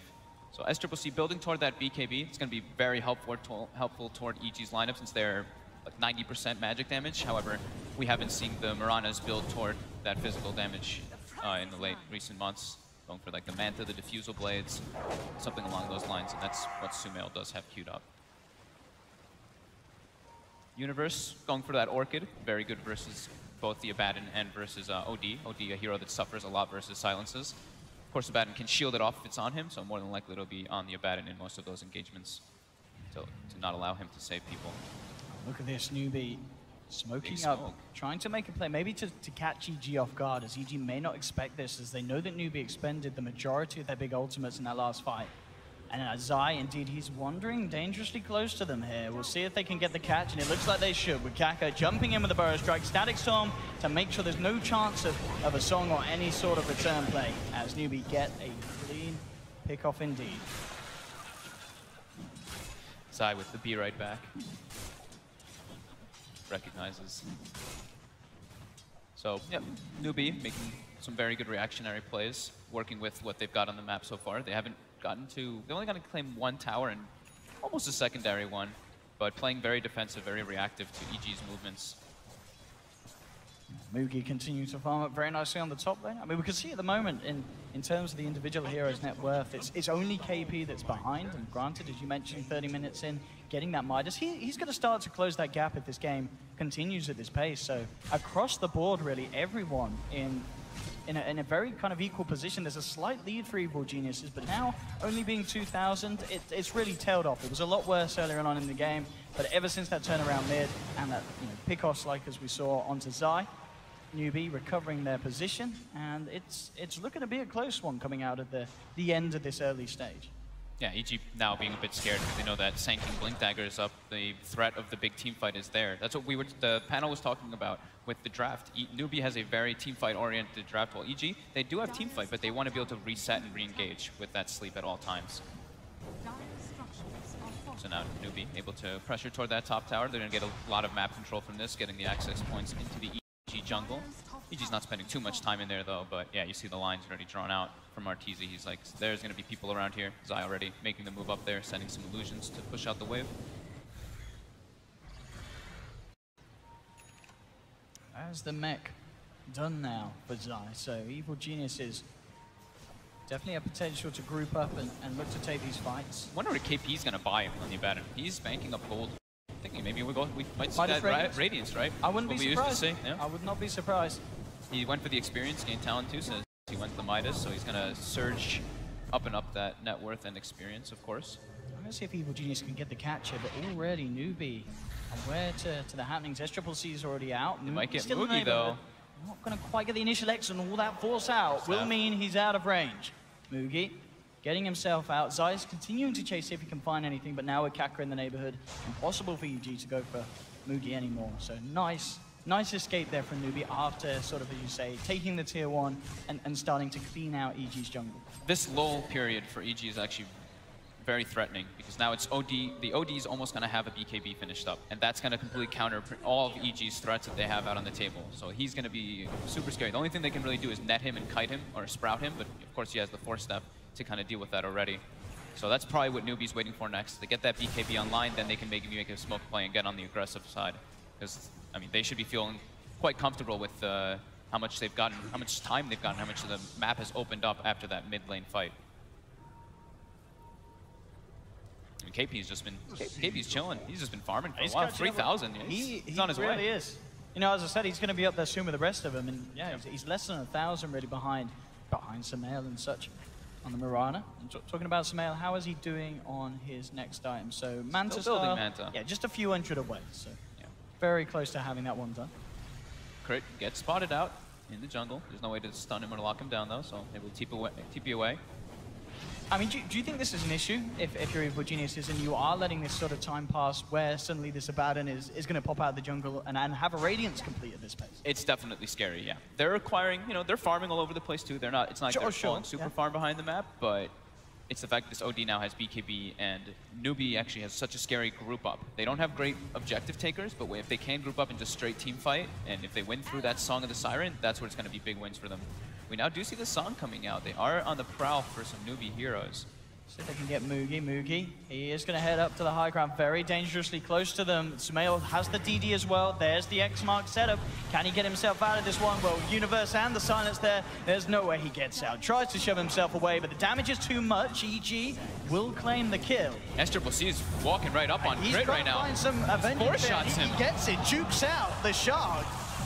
So SCCC building toward that BKB. It's going to be very helpful toward EG's lineup since they're like 90% magic damage. However, we haven't seen the Miranas build toward that physical damage in the late recent months. Going for like the Manta, the Diffusal Blades, something along those lines, and that's what Sumail does have queued up. Universe going for that Orchid, very good versus both the Abaddon and versus OD. OD, a hero that suffers a lot versus silences. Of course, Abaddon can shield it off if it's on him, so more than likely it'll be on the Abaddon in most of those engagements to not allow him to save people. Look at this, Newbie smoking up, trying to make a play, maybe to catch EG off guard, as EG may not expect this, as they know that Newbie expended the majority of their big ultimates in that last fight. And Zai, indeed, he's wandering dangerously close to them here. We'll see if they can get the catch, and it looks like they should, with Kaka jumping in with the Burrow Strike, Static Storm, to make sure there's no chance of a song or any sort of return play, as Newbie get a clean pick-off indeed. Zai with the B right back. Recognizes. So, yep, Newbie making some very good reactionary plays, working with what they've got on the map so far. They haven't gotten to, they only got to claim 1 tower and almost a secondary one, but playing very defensive, very reactive to EG's movements. Mugi continues to farm up very nicely on the top lane. I mean, we can see at the moment, in terms of the individual hero's net worth, it's only KP that's behind, and granted, as you mentioned, 30 minutes in, getting that Midas, he's going to start to close that gap if this game continues at this pace. So across the board, really, everyone in a very kind of equal position. There's a slight lead for Evil Geniuses, but now only being 2,000, it's really tailed off. It was a lot worse earlier on in the game, but ever since that turnaround mid and that pick-offs like as we saw onto Zai, Newbie recovering their position, and it's looking to be a close one coming out of the end of this early stage. Yeah, EG now being a bit scared because they know that Sand King Blink Dagger is up. The threat of the big team fight is there. That's what the panel was talking about with the draft. Newbie has a very team fight oriented draft. While EG, they do have team fight, but they want to be able to reset and re-engage with that sleep at all times. So now Newbie able to pressure toward that top tower. They're going to get a lot of map control from this, getting the access points into the EG jungle. EG's not spending too much time in there though, but yeah, you see the lines already drawn out from Arteezy. He's like, there's going to be people around here. Zai already making the move up there, sending some illusions to push out the wave. As the mech done now for Zai, so Evil Geniuses definitely have potential to group up and look to take these fights. I wonder what KP's going to buy on the Abaddon. He's banking up gold. Thinking maybe we might see Midas that Radiance, right? I wouldn't be surprised. Yeah. I would not be surprised. He went for the experience, gained talent too, so he went to the Midas, so he's going to surge up and up that net worth and experience, of course. I'm going to see if Evil Genius can get the catch here, but already Newbie aware to the happenings. SCCC is already out. They might get Mugi though. Not going to quite get the initial X, and all that force out will mean he's out of range. Mugi getting himself out. Zai's continuing to chase, see if he can find anything, but now with Kaka in the neighborhood, impossible for EG to go for Mugi anymore. So nice escape there from Nubi after sort of, as you say, taking the tier 1 and starting to clean out EG's jungle. This lull period for EG is actually very threatening because now it's OD. The OD is almost going to have a BKB finished up, and that's going to completely counter all of EG's threats that they have out on the table. So he's going to be super scary. The only thing they can really do is net him and kite him or sprout him, but of course he has the 4-step to kind of deal with that already. So that's probably what Nubi's waiting for next. To get that BKB online, then they can make a smoke play and get on the aggressive side. Because, I mean, they should be feeling quite comfortable with how much they've gotten, how much time they've gotten, how much of the map has opened up after that mid lane fight. I mean, KP's chilling. He's just been farming for a while. 3,000. He's on his way. He really is. You know, as I said, he's going to be up there soon with the rest of them. And yeah, he's less than 1,000 really behind Sumail and such on the Mirana. Talking about Sumail, how is he doing on his next item? So Manta Still building style, Manta. yeah, just a few hundred away. So very close to having that one done. Crit gets spotted out in the jungle. There's no way to stun him or lock him down though, so they will TP away. I mean, do you think this is an issue if you're Evil Geniuses and you are letting this sort of time pass where suddenly this Abaddon is going to pop out of the jungle and have a Radiance complete at this pace? It's definitely scary, yeah. They're acquiring, you know, they're farming all over the place too. They're not, it's not like they're falling super far behind the map, but it's the fact that this OD now has BKB and Nubi actually has such a scary group up. They don't have great objective takers, but if they can group up and just straight team fight, and if they win through that Song of the Siren, that's where it's going to be big wins for them. We now do see the Song coming out. They are on the prowl for some Nubi heroes. See if they can get Mugi. Mugi, he is going to head up to the high ground, very dangerously close to them. Sumail has the DD as well. There's the X-Mark setup. Can he get himself out of this one? Well, Universe and the silence there. There's no way he gets out. Tries to shove himself away, but the damage is too much. EG will claim the kill. SCCC is walking right up on Crit right now. He's trying to find some Four shots him. He gets it, jukes out the shard.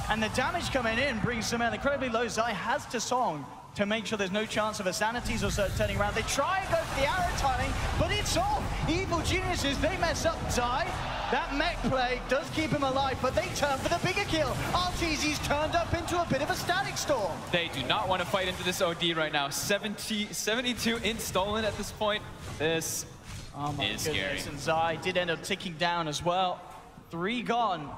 And the damage coming in brings Sumail incredibly low. Zai has to Song to make sure there's no chance of a Sanities or so turning around. They try and go for the arrow timing, but it's off. Evil Geniuses, they mess up Zai. That mech play does keep him alive, but they turn for the bigger kill. RTZ's turned up into a bit of a static storm. They do not want to fight into this OD right now. 72 int stolen at this point. This is scary. And Zai did end up ticking down as well. 3 gone.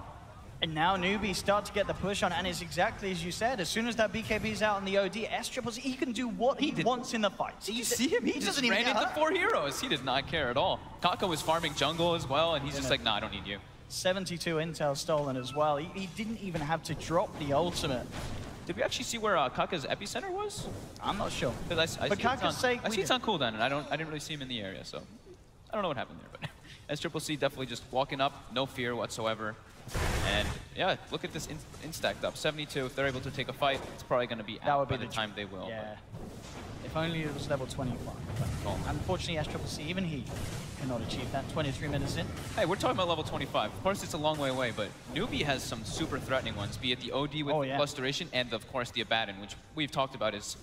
And now Nubi start to get the push on, and it's exactly as you said. As soon as that BKB is out on the OD, SCCC, he can do what he wants in the fight. Did you see him? He just ran into 4 heroes. He did not care at all. Kaka was farming jungle as well, and he's just like, nah, I don't need you. 72 intel stolen as well. He didn't even have to drop the ultimate. Did we actually see where Kaka's epicenter was? I'm not sure. I see it's on cooldown, and I didn't really see him in the area, so I don't know what happened there. But SCCC definitely just walking up, no fear whatsoever. And yeah, look at this instacked up. 72, if they're able to take a fight, it's probably going to be out by the time they will. Yeah. If only it was level 25. But unfortunately, SCCC, even he cannot achieve that. 23 minutes in. Hey, we're talking about level 25. Of course, it's a long way away, but Nubi has some super threatening ones, be it the OD with plus duration and, of course, the Abaddon, which we've talked about is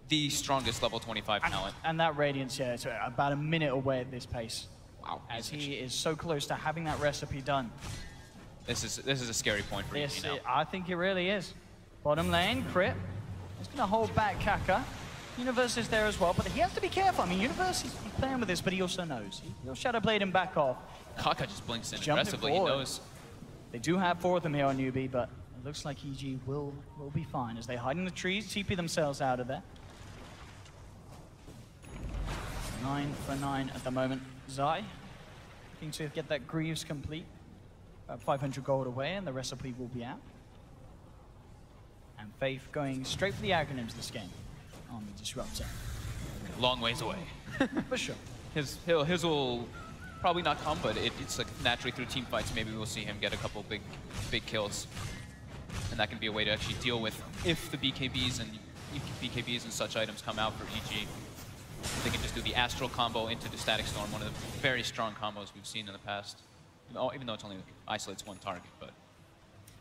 the strongest level 25 talent. And that Radiance, yeah, it's about a minute away at this pace. Wow. As he is so close to having that recipe done. This is a scary point for EG now. I think it really is. Bottom lane, Crit. He's going to hold back Kaka. Universe is there as well, but he has to be careful. I mean, Universe is playing with this, but he also knows. He'll Shadow Blade him back off. Kaka just blinks in aggressively. He knows. They do have 4 of them here on Newbie, but it looks like EG will be fine as they hide in the trees, TP themselves out of there. 9 for 9 at the moment. Zai looking to get that Greaves complete. 500 gold away, and the recipe will be out. And Faith going straight for the Agronyms this game on the Disruptor. Long ways away. For sure. His will probably not come, but it's like naturally through team fights, maybe we'll see him get a couple big kills. And that can be a way to actually deal with if the BKBs and such items come out for EG. They can just do the Astral combo into the Static Storm, one of the very strong combos we've seen in the past. Even though it's only isolates 1 target, but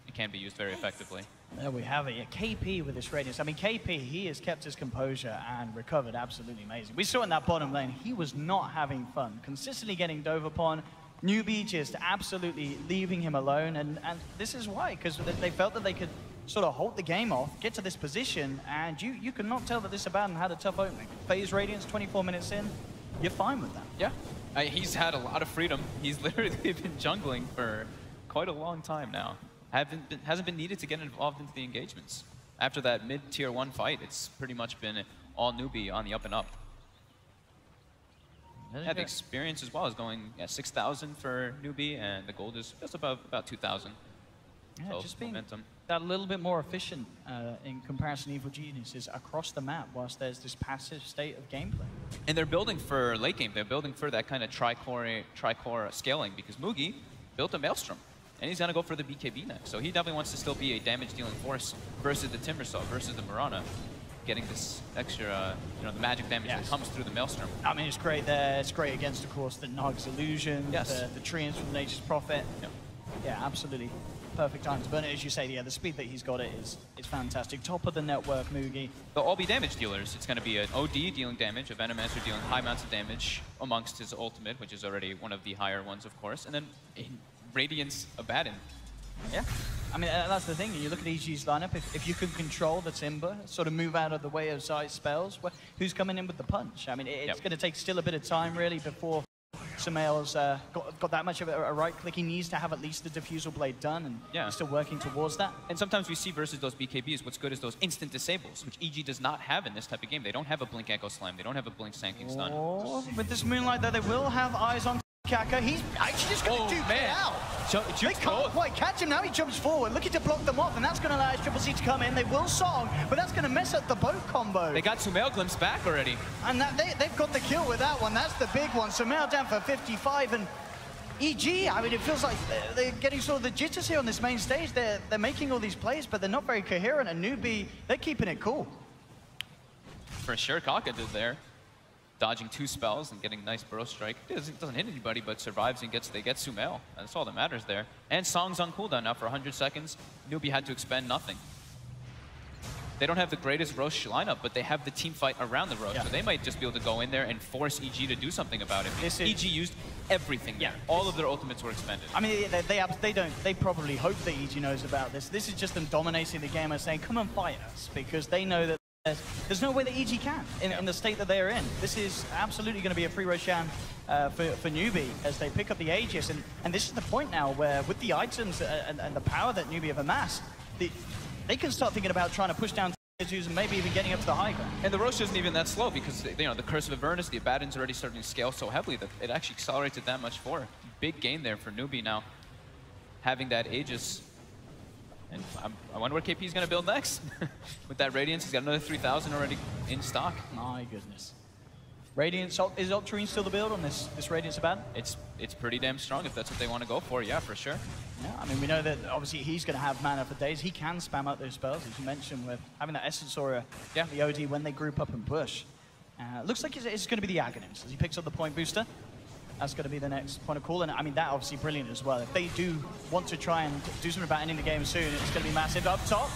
it can be used very effectively. There we have it. Yeah, KP with this Radiance. I mean, KP, he has kept his composure and recovered absolutely amazing. We saw in that bottom lane, he was not having fun. Consistently getting dove upon. Newbie just absolutely leaving him alone. And this is why, because they felt that they could sort of halt the game off, get to this position, and you cannot tell that this Abaddon had a tough opening. Phase Radiance, 24 minutes in, you're fine with that. Yeah, he's had a lot of freedom. He's literally been jungling for quite a long time now. Hasn't been needed to get involved into the engagements. After that mid-tier 1 fight, it's pretty much been all newbie on the up and up. Yeah, the experience as well is going at 6,000 for newbie, and the gold is just about 2,000. Yeah, so just being momentum. that little bit more efficient in comparison to Evil Geniuses across the map, whilst there's this passive state of gameplay. And they're building for late game. They're building for that kind of tri-core scaling, because Mugi built a Maelstrom, and he's going to go for the BKB next. So he definitely wants to still be a damage-dealing force versus the Timbersaw, versus the Mirana, getting this extra, the magic damage that comes through the Maelstrom. I mean, it's great there. It's great against, of course, the Nug's Illusion, the Treants from Nature's Prophet. Yep. Yeah, absolutely. Perfect time to burn it. As you say, yeah, the speed that he's got it is fantastic. Top of the network, Mugi. They'll all be damage dealers. It's going to be an OD dealing damage, a Venomancer dealing high amounts of damage amongst his ultimate, which is already one of the higher ones, of course. And then Radiance Abaddon. Yeah. I mean, that's the thing. You look at EG's lineup, if you can control the Timber, sort of move out of the way of Zai's spells, who's coming in with the punch? I mean, it's going to take still a bit of time, really, before Sumail's got that much of a right click. He needs to have at least the Diffusal Blade done, and he's still working towards that. And sometimes we see versus those BKBs, what's good is those instant disables, which EG does not have in this type of game. They don't have a Blink Echo Slam. They don't have a Blink Sanking Stun. With this Moonlight, though, they will have eyes on Kaka. He's actually just going to duke it out. They can't quite catch him now. He jumps forward, looking to block them off, and that's going to allow his Triple C to come in. They will song, but that's going to mess up the boat combo. They got Sumail glimpse back already. And they've got the kill with that one. That's the big one. Sumail down for 55, and EG, I mean, it feels like they're getting sort of the jitters here on this main stage. They're making all these plays, but they're not very coherent, and Newbie, they're keeping it cool. For sure, Kaka did there. Dodging 2 spells and getting nice burrow strike. It doesn't hit anybody, but survives and they get Sumail. That's all that matters there. And Song's on cooldown now for 100 seconds. Newbie had to expend nothing. They don't have the greatest Roche lineup, but they have the team fight around the Roche, so they might just be able to go in there and force EG to do something about it. EG used everything there. All of their ultimates were expended. I mean, they probably hope that EG knows about this. This is just them dominating the game and saying, come and fight us, because they know that there's no way that EG can in the state that they're in. This is absolutely going to be a free Roshan for Newbie as they pick up the Aegis. And this is the point now where with the items and the power that Newbie have amassed, they can start thinking about trying to push down tier 2s and maybe even getting up to the high ground. And the Roche isn't even that slow because the Curse of Avernus, the Abaddon's already starting to scale so heavily that it actually accelerates it that much forward. Big gain there for Newbie now, having that Aegis. And I wonder what KP's going to build next. With that Radiance, he's got another 3,000 already in stock. My goodness. Radiance, is Octarine still the build on this Radiance Abaddon? It's pretty damn strong if that's what they want to go for, yeah, for sure. Yeah, I mean, we know that obviously he's going to have mana for days. He can spam out those spells, as you mentioned, with having that Essence Aura, the OD when they group up and push. Looks like it's going to be the Aghanim's as he picks up the point booster. That's going to be the next point of call, and I mean, that obviously brilliant as well. If they do want to try and do something about ending the game soon, it's going to be massive. Up top,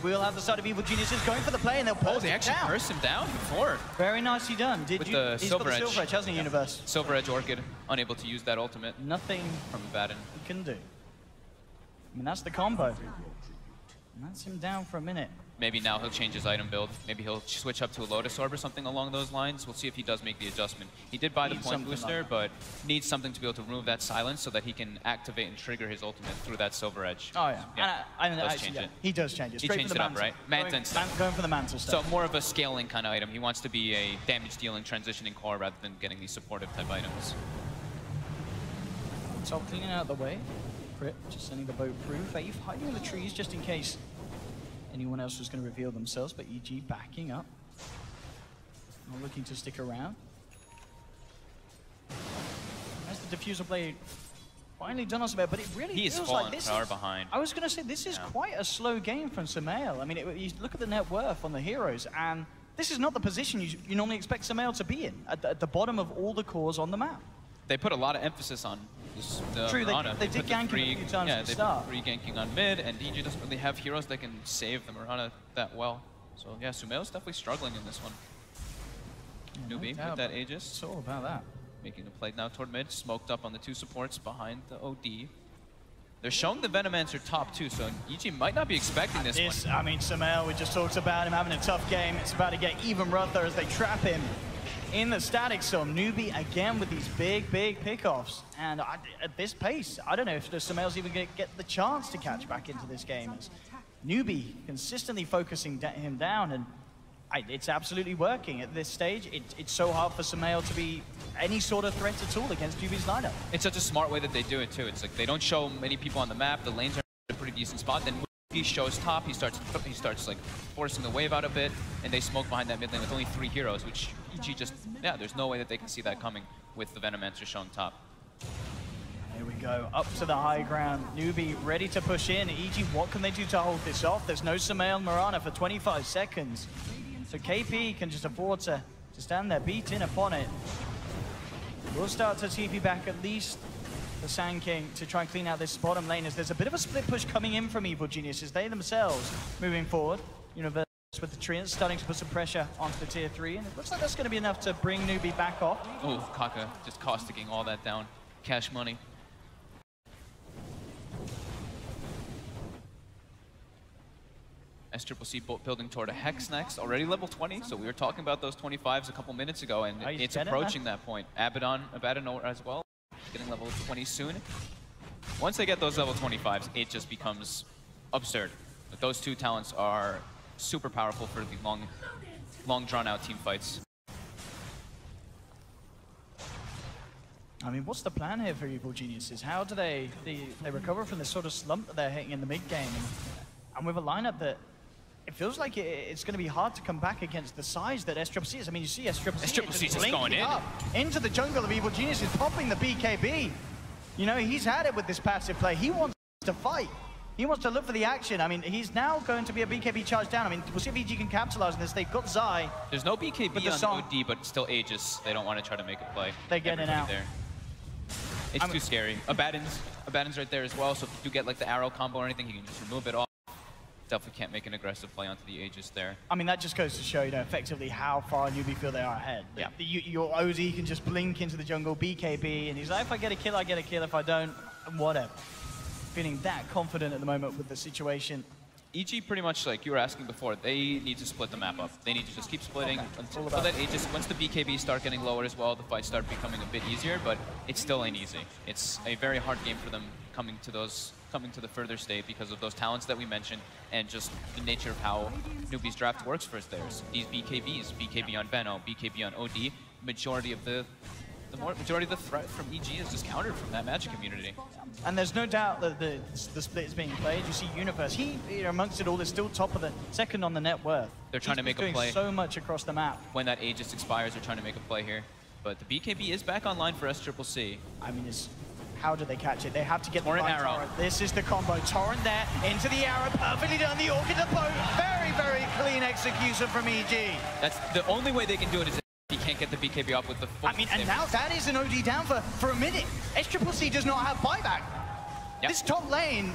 we will have the side of Evil Geniuses going for the play, and they'll purse they actually burst him down before. Very nicely done. With the he's Silver got Edge. the Silver Edge, hasn't he, Universe? Silver Edge Orchid, unable to use that ultimate. Nothing from Abaddon he can do. I mean, that's the combo. And that's him down for a minute. Maybe now he'll change his item build. Maybe he'll switch up to a Lotus Orb or something along those lines. We'll see if he does make the adjustment. He did buy the point booster, but needs something to be able to remove that silence so that he can activate and trigger his ultimate through that Silver Edge. Oh, yeah. Does change it. He does change it. He changed it up, right? Manta and stuff. Going for the Manta stuff. So more of a scaling kind of item. He wants to be a damage-dealing, transitioning core rather than getting these supportive type items. So cleaning out the way. Crit, just sending the boat through. Faith hiding in the trees just in case anyone else was going to reveal themselves, but EG backing up. Not looking to stick around. That's the Diffusal Blade finally done us a bit, but it really feels like this far behind. I was going to say, this is quite a slow game from Sumail. I mean, you look at the net worth on the heroes, and this is not the position you normally expect Sumail to be in, at the bottom of all the cores on the map. They put a lot of emphasis on the True, Mirana. they did gank a few times at the start. Put free ganking on mid, and EG doesn't really have heroes that can save the Mirana that well. So yeah, Sumail's definitely struggling in this one. Newbie with that Aegis. It's all about that. Making the play now toward mid, smoked up on the 2 supports behind the OD. They're showing the Venomancer top too, so EG might not be expecting this one. I mean, Sumail, we just talked about him having a tough game. It's about to get even rougher as they trap him in the static storm. Newbie again with these big pickoffs. And at this pace, I don't know if the Sumail's even going to get the chance to catch back into this game. As Newbie consistently focusing him down, and it's absolutely working at this stage. It's so hard for Sumail to be any sort of threat at all against Newbie's lineup. It's such a smart way that they do it too. It's like they don't show many people on the map. The lanes are in a pretty decent spot. Then when he shows top, he starts like forcing the wave out a bit, and they smoke behind that mid lane with only 3 heroes, which EG just, yeah, there's no way that they can see that coming with the Venomancer showing top. Here we go, up to the high ground. Newbie ready to push in. EG, what can they do to hold this off? There's no Sumail and Mirana for 25 seconds. So KP can just afford to stand there, beat in upon it. We'll start to TP back at least the Sand King to try and clean out this bottom lane, as there's a bit of a split push coming in from Evil Geniuses. They themselves moving forward. Universe with the Treants starting to put some pressure onto the tier 3, and it looks like that's going to be enough to bring Newbie back off. Oh, Kaka just causticing all that down. Cash money. SCCC building toward a Hex next, already level 20, so we were talking about those 25s a couple minutes ago, and it's approaching that point. Abaddon as well, getting level 20 soon. Once they get those level 25s, it just becomes absurd. But those two talents are super powerful for the long drawn-out team fights. I mean, what's the plan here for Evil Geniuses? How do they recover from this sort of slump that they're hitting in the mid game? And with a lineup that it feels like it's going to be hard to come back against the size that SCCC is. I mean, you see SCCC just going in. Into the jungle of Evil Geniuses, popping the BKB. You know, he's had it with this passive play. He wants to fight. He wants to look for the action. I mean, he's now going to be a BKB charge down. I mean, we'll see if EG can capitalize on this. They've got Zai. There's no BKB on OD, but still Aegis. They don't want to try to make a play. They get it out. There. It's too scary. Abaddon's right there as well, so if you do get like the arrow combo or anything, you can just remove it off. Definitely can't make an aggressive play onto the Aegis there. I mean, that just goes to show, you know, effectively how far Newbie feel they are ahead. Yeah. Your OD can just blink into the jungle, BKB, and he's like, if I get a kill, I get a kill. If I don't, whatever. Feeling that confident at the moment with the situation. EG pretty much, like you were asking before, they need to split the map up. They need to just keep splitting until that Aegis, once the BKB start getting lower as well, the fights start becoming a bit easier, but it still ain't easy. It's a very hard game for them coming to the further state because of those talents that we mentioned and just the nature of how Newbie's draft works for theirs. These BKBs, BKB on Veno, BKB on OD, majority of the threat from EG is just countered from that Magic community. And there's no doubt that the split is being played. You see Universe, he, amongst it all, is still top of the second on the net worth. They're trying to make a play. So much across the map. When that Aegis expires, they're trying to make a play here. But the BKB is back online for SCCC. I mean, how do they catch it? They have to get Torrent the right arrow. Torrent. This is the combo. Torrent there, into the arrow, perfectly done. The Orchid the boat. Very, very clean execution from EG. That's the only way they can do it is he can't get the BKB up with the full. I mean, and now that is an OD down for a minute. SCCC does not have buyback. Yep. This top lane,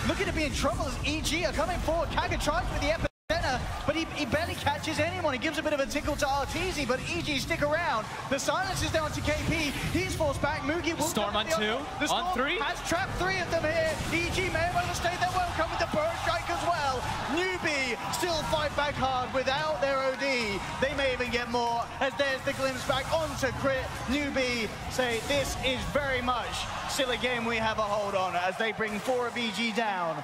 looking to be in trouble as EG are coming forward. Kaga tries with the epicenter, but he barely catches anyone. He gives a bit of a tickle to Arteezy, but EG stick around. The silence is down to KP. He's forced back. Mugi will Storm on 2, on 3. Has trapped 3 of them here. EG may have overstayed their welcome with the burst strike as well. Newbie still fight back hard without their OD. They may even get more as there's the glimpse back onto Crit. Newbie say this is very much still a game we have a hold on as they bring 4 of EG down.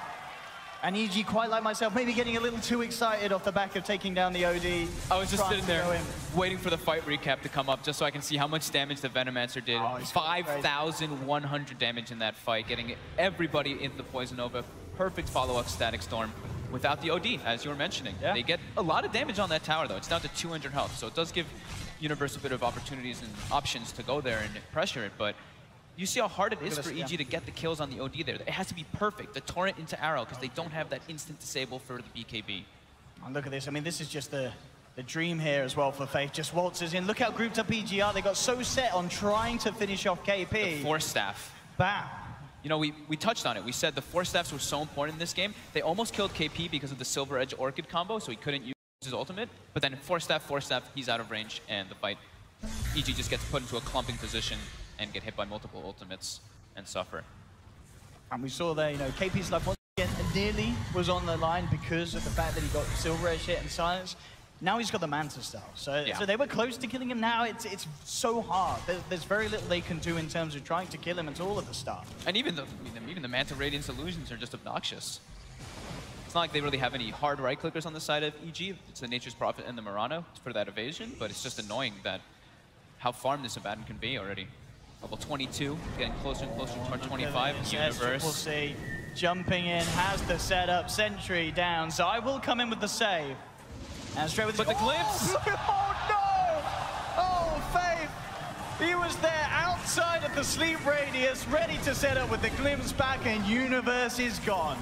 And EG, quite like myself, maybe getting a little too excited off the back of taking down the OD. I was just sitting there waiting for the fight recap to come up just so I can see how much damage the Venomancer did. 5,100 damage in that fight, getting everybody into the Poison Nova. Perfect follow-up Static Storm without the OD, as you were mentioning. Yeah. They get a lot of damage on that tower, though. It's down to 200 health, so it does give Universe a bit of opportunities and options to go there and pressure it, but you see how hard it is for EG to get the kills on the OD there. It has to be perfect. The torrent into arrow, because they don't have that instant disable for the BKB. And look at this. I mean, this is just the dream here as well for Faith. Just waltzes in. Look how grouped up EG are. They got so set on trying to finish off KP. The Force Staff. Bam. You know, we touched on it. We said the Force Staffs were so important in this game. They almost killed KP because of the Silver Edge Orchid combo, so he couldn't use his ultimate. But then Force Staff, he's out of range, and the fight, EG just gets put into a clumping position and get hit by multiple ultimates and suffer. And we saw there, you know, KP's life once again nearly was on the line because of the fact that he got Silver Edge hit and silence. Now he's got the Manta style. So they were close to killing him. Now it's so hard. There's very little they can do in terms of trying to kill him at all at the start. And even the Manta Radiance illusions are just obnoxious. It's not like they really have any hard right clickers on the side of EG. It's the Nature's Prophet and the Murano for that evasion, but it's just annoying that how farmed this Abaddon can be already. Level 22, getting closer and closer to our 25. Universe. We'll see. Jumping in, has the setup, Sentry down. So I will come in with the save. And straight with the glimpse. Oh no! Oh, Faith! He was there outside of the sleep radius, ready to set up with the glimpse back, and Universe is gone.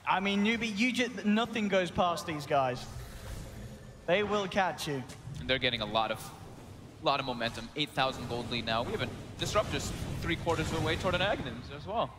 I mean, Newbie, nothing goes past these guys. They will catch you. And they're getting a lot of momentum. 8,000 gold lead now. We have a Disruptor's 3/4 of the way toward an Agnins as well.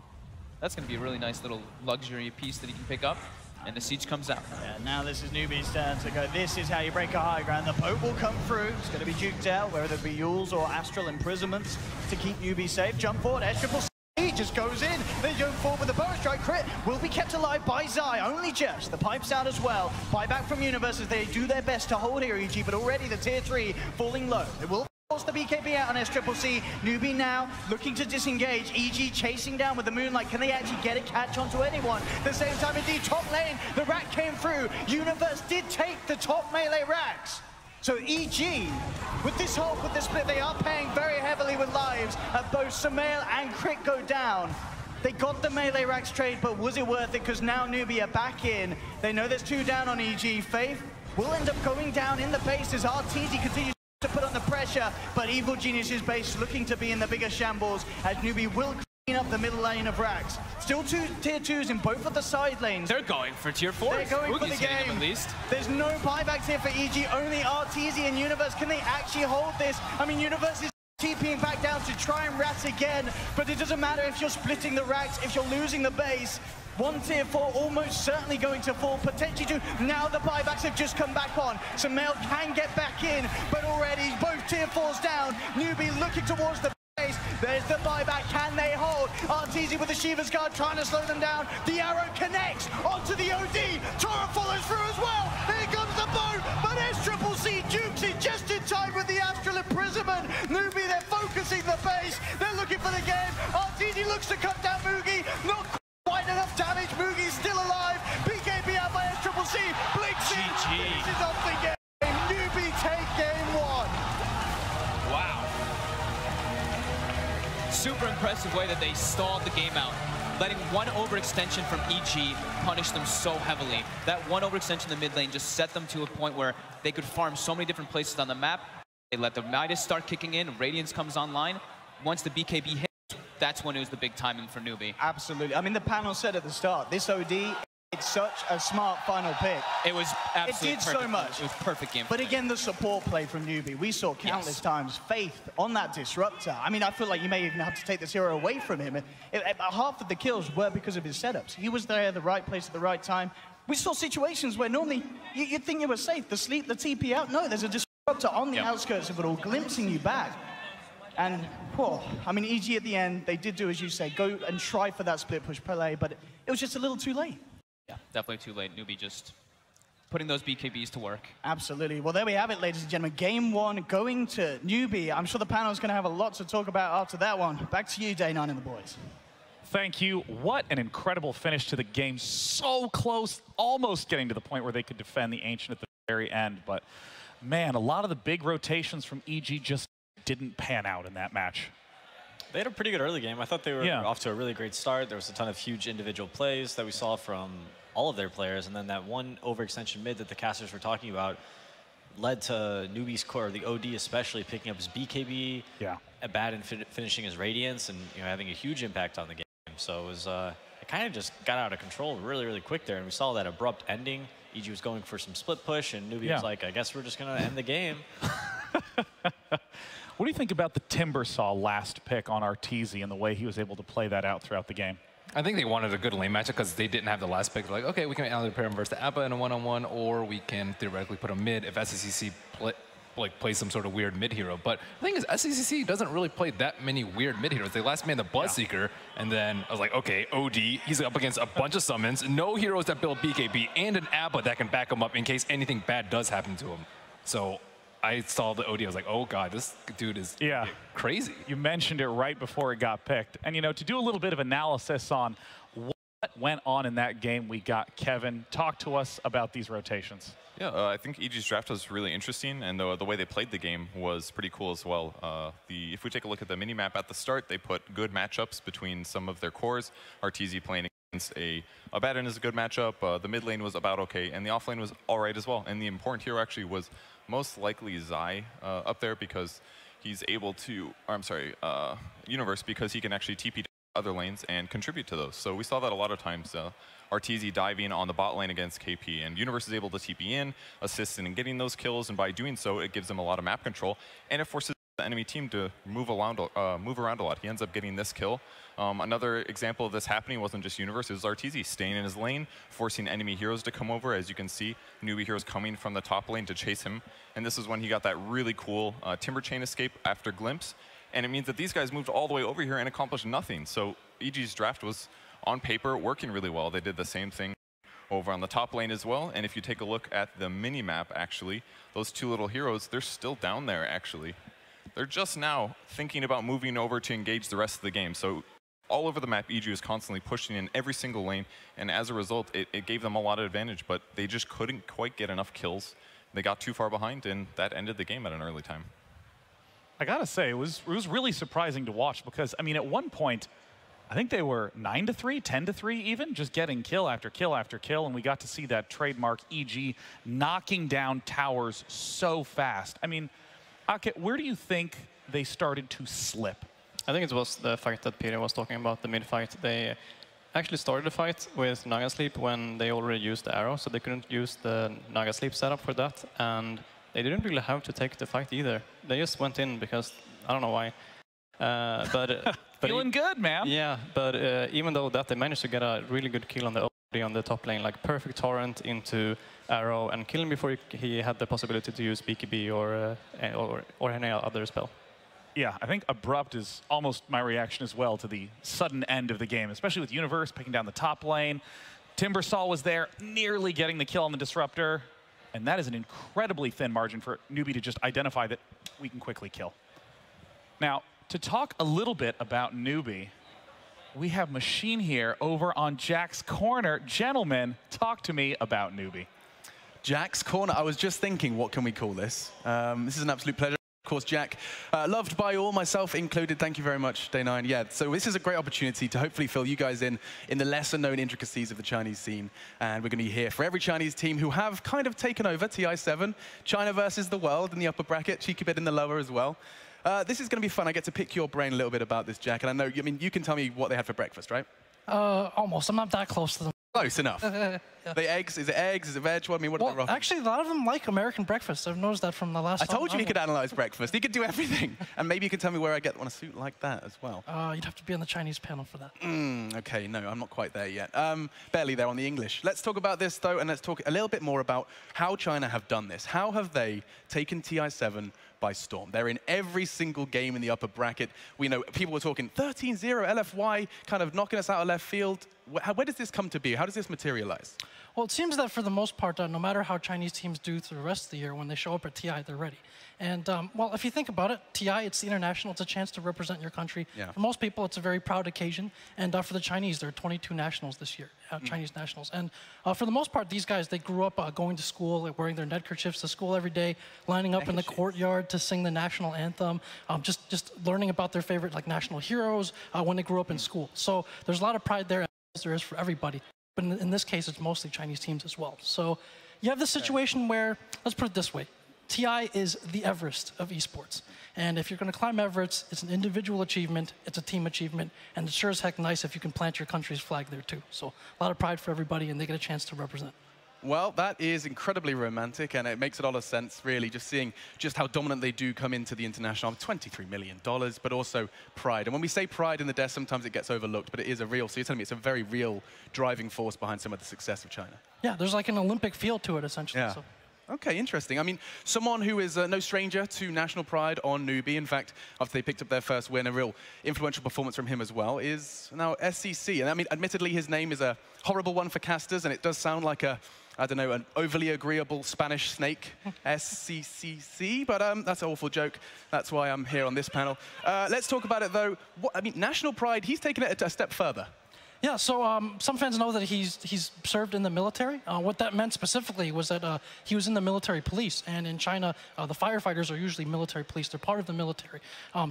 That's going to be a really nice little luxury piece that he can pick up. And the siege comes out. Yeah, now this is Newbie's turn to go. This is how you break a high ground. The boat will come through. It's going to be juked out, whether it be Yules or Astral Imprisonments to keep Newbie safe. Jump forward, S-Triple-C just goes in. They jump forward with the bow strike crit. Will be kept alive by Zai, only just. The pipe's out as well. Buyback from Universe as they do their best to hold here, EG, but already the tier 3 falling low. It will force the BKB out on S-Triple-C. Newbie now looking to disengage. EG chasing down with the Moonlight. Can they actually get a catch onto anyone? At the same time, indeed, top lane, the rack came through. Universe did take the top melee racks. So EG, with this hold, with this split, they are paying very heavily with lives. Both Sumail and Crit go down. They got the melee racks trade, but was it worth it? Because now Newbie are back in. They know there's 2 down on EG. Faith will end up going down in the base as RTZ continues to put on the pressure, but Evil Genius's base looking to be in the bigger shambles as Newbie will clean up the middle lane of racks. Still 2 tier 2s in both of the side lanes. They're going for tier 4. They're going for the game. At least. There's no buybacks here for EG, only RTZ and Universe. Can they actually hold this? I mean, Universe is TPing back down to try and rat again, but it doesn't matter if you're splitting the racks, if you're losing the base. 1 tier 4 almost certainly going to fall, potentially 2. Now the buybacks have just come back on. Sumail can get back in, but already both tier 4s down. Newbie looking towards the base. There's the buyback. Can they hold? RTZ with the Shiva's Guard trying to slow them down. The arrow connects onto the OD. Torrent follows through as well. Here comes the boat, but S-Triple-C dukes it just in time with the Astral Imprisonment. Newbie, they're focusing the base. They're looking for the game. RTZ looks to cut down Mugi. Not quite enough damage. Mugi's still alive. BKB out by S-Triple-C. Blinks in. Finishes off the game. Newbie take game 1. Wow. Super impressive way that they stalled the game out. Letting 1 overextension from EG punish them so heavily. That 1 overextension in the mid lane just set them to a point where they could farm so many different places on the map. They let the Midas start kicking in. Radiance comes online. Once the BKB hits, that's when it was the big timing for Newbie. Absolutely. I mean, the panel said at the start, this OD, it's such a smart final pick. It was absolutely perfect. It did so much. It was perfect game. But again, the support play from Newbie, we saw countless times. Faith on that Disruptor. I mean, I feel like you may even have to take this hero away from him. Half of the kills were because of his setups. He was there at the right place at the right time. We saw situations where normally you'd think you were safe. The sleep, the TP out. No, there's a Disruptor on the outskirts of it all, glimpsing you back. And, whoa, I mean, EG at the end, they did do, as you say, go and try for that split push play, but it was just a little too late. Yeah, definitely too late. Newbie just putting those BKBs to work. Absolutely. Well, there we have it, ladies and gentlemen. Game 1 going to Newbie. I'm sure the panel is going to have a lot to talk about after that one. Back to you, Day 9 and the boys. Thank you. What an incredible finish to the game. So close, almost getting to the point where they could defend the Ancient at the very end. But, man, a lot of the big rotations from EG just didn't pan out in that match. They had a pretty good early game. I thought they were off to a really great start. There was a ton of huge individual plays that we saw from all of their players, and then that 1 overextension mid that the casters were talking about led to Newbie's core, the OD especially, picking up his BKB, Abaddon finishing his Radiance, and having a huge impact on the game. So it was it kind of just got out of control really, really quick there, and we saw that abrupt ending. EG was going for some split push, and Newbie was like, I guess we're just going to end the game. What do you think about the Timbersaw last pick on Arteezy and the way he was able to play that out throughout the game? I think they wanted a good lane matchup because they didn't have the last pick. They're like, okay, we can either pair him versus the Appa in a one-on-one, or we can theoretically put him mid if SCCC like play some sort of weird mid hero. But the thing is, SCCC doesn't really play that many weird mid heroes. They last made the Bloodseeker, and then I was like, okay, OD, he's up against a bunch of summons, no heroes that build BKB, and an ABBA that can back him up in case anything bad does happen to him. So I saw the OD, I was like, oh god, this dude is crazy. You mentioned it right before it got picked. And you know, to do a little bit of analysis on what went on in that game, we got Kevin. Talk to us about these rotations. Yeah, I think EG's draft was really interesting, and the way they played the game was pretty cool as well. If we take a look at the mini-map at the start, they put good matchups between some of their cores. Arteezy playing against a Abaddon is a good matchup, the mid lane was about okay, and the off lane was alright as well. And the important hero actually was most likely Zai up there because he's able to, or I'm sorry, Universe, because he can actually TP other lanes and contribute to those. So we saw that a lot of times. Arteezy diving on the bot lane against KP, and Universe is able to TP in, assist in getting those kills, and by doing so, it gives them a lot of map control, and it forces the enemy team to move around a lot. He ends up getting this kill. Another example of this happening wasn't just Universe, it was Arteezy staying in his lane, forcing enemy heroes to come over. As you can see, newbie heroes coming from the top lane to chase him, and this is when he got that really cool Timber Chain escape after Glimpse, and it means that these guys moved all the way over here and accomplished nothing. So EG's draft was, on paper, working really well. They did the same thing over on the top lane as well. And if you take a look at the mini-map, actually, those two little heroes, they're still down there, actually. They're just now thinking about moving over to engage the rest of the game. So all over the map, EG was constantly pushing in every single lane. And as a result, it gave them a lot of advantage, but they just couldn't quite get enough kills. They got too far behind, and that ended the game at an early time. I gotta say, it was really surprising to watch because, I mean, at one point, I think they were 9-3, 10-3 even, just getting kill after kill after kill, and we got to see that trademark EG knocking down towers so fast. I mean, Ake, where do you think they started to slip? I think it was the fight that Peter was talking about, the mid-fight. They actually started the fight with Naga Sleep when they already used the arrow, so they couldn't use the Naga Sleep setup for that, and they didn't really have to take the fight either. They just went in because, I don't know why. But feeling good, man. Yeah, but even though that, they managed to get a really good kill on the OD on the top lane, like perfect torrent into arrow and kill him before he had the possibility to use BKB or any other spell. Yeah, I think abrupt is almost my reaction as well to the sudden end of the game, especially with Universe picking down the top lane. Timbersaw was there, nearly getting the kill on the Disruptor, and that is an incredibly thin margin for newbie to just identify that we can quickly kill. Now, to talk a little bit about newbie, we have Machine here over on Jack's Corner. Gentlemen, talk to me about newbie. Jack's Corner. I was just thinking, what can we call this? This is an absolute pleasure. Of course, Jack, loved by all, myself included. Thank you very much, Day9. Yeah, so this is a great opportunity to hopefully fill you guys in the lesser-known intricacies of the Chinese scene. And we're going to be here for every Chinese team who have kind of taken over TI7. China versus the world in the upper bracket, cheeky bit in the lower as well. This is going to be fun. I get to pick your brain a little bit about this, Jack. And I know, I mean, you can tell me what they had for breakfast, right? Almost. I'm not that close to them. Close enough. Yeah. The eggs? Is it eggs? Is it veg? What, I mean, what are they rocking? Actually, a lot of them like American breakfast. I've noticed that from the last I told you he could analyze breakfast. He could do everything. And maybe you can tell me where I get on a suit like that as well. You'd have to be on the Chinese panel for that. Okay, no, I'm not quite there yet. Barely there on the English. Let's talk about this, though, and let's talk a little bit more about how China have done this. How have they taken TI7 by storm? They're in every single game in the upper bracket. We know people were talking 13-0 LFY, kind of knocking us out of left field. Where does this come to be? How does this materialize? Well, it seems that for the most part, no matter how Chinese teams do through the rest of the year, when they show up at TI, they're ready. And, well, if you think about it, TI, it's the international. It's a chance to represent your country. Yeah. For most people, it's a very proud occasion. And for the Chinese, there are 22 nationals this year, Chinese nationals. And for the most part, these guys, they grew up going to school, like, wearing their neckerchiefs to school every day, lining up in the courtyard to sing the national anthem, just learning about their favorite, like, national heroes when they grew up in school. So there's a lot of pride there, as there is for everybody. But in this case, it's mostly Chinese teams as well. So you have this situation where, let's put it this way, TI is the Everest of esports. And if you're going to climb Everest, it's an individual achievement, it's a team achievement, and it's sure as heck nice if you can plant your country's flag there too. So a lot of pride for everybody, and they get a chance to represent. Well, that is incredibly romantic, and it makes a lot of sense, really, just seeing just how dominant they do come into the international. $23 million, but also pride. And when we say pride in the desk, sometimes it gets overlooked, but it is a real, so you're telling me it's a very real driving force behind some of the success of China. Yeah, there's like an Olympic feel to it, essentially. Yeah. So. Okay, interesting. I mean, someone who is no stranger to national pride on Newbie. In fact, after they picked up their first win, a real influential performance from him as well is now SCC. And I mean, admittedly, his name is a horrible one for casters, and it does sound like a, I don't know, an overly agreeable Spanish snake, SCCC, but that's an awful joke. That's why I'm here on this panel. Let's talk about it, though. I mean, national pride, he's taken it a step further. Yeah, so some fans know that he's served in the military. What that meant specifically was that he was in the military police, and in China, the firefighters are usually military police. They're part of the military.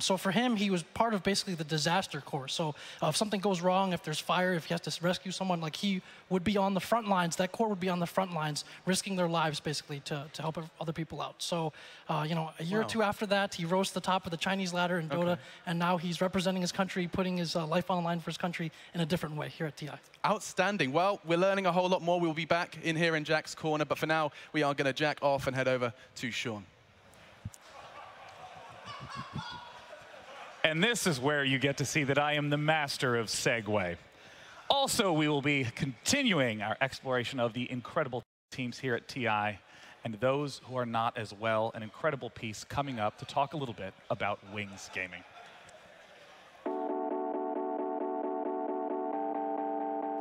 So for him, he was part of basically the disaster corps. So if something goes wrong, if there's fire, if he has to rescue someone, like he would be on the front lines. That corps would be on the front lines, risking their lives basically to help other people out. So you know, a year or two after that, he rose to the top of the Chinese ladder in Dota, and now he's representing his country, putting his life on the line for his country in a different way here at TI. Outstanding. Well, we're learning a whole lot more. We'll be back in here in Jack's corner, but for now, we are going to jack off and head over to Sean. And this is where you get to see that I am the master of segue. Also, we will be continuing our exploration of the incredible teams here at TI, and those who are not as well. An incredible piece coming up to talk a little bit about Wings Gaming.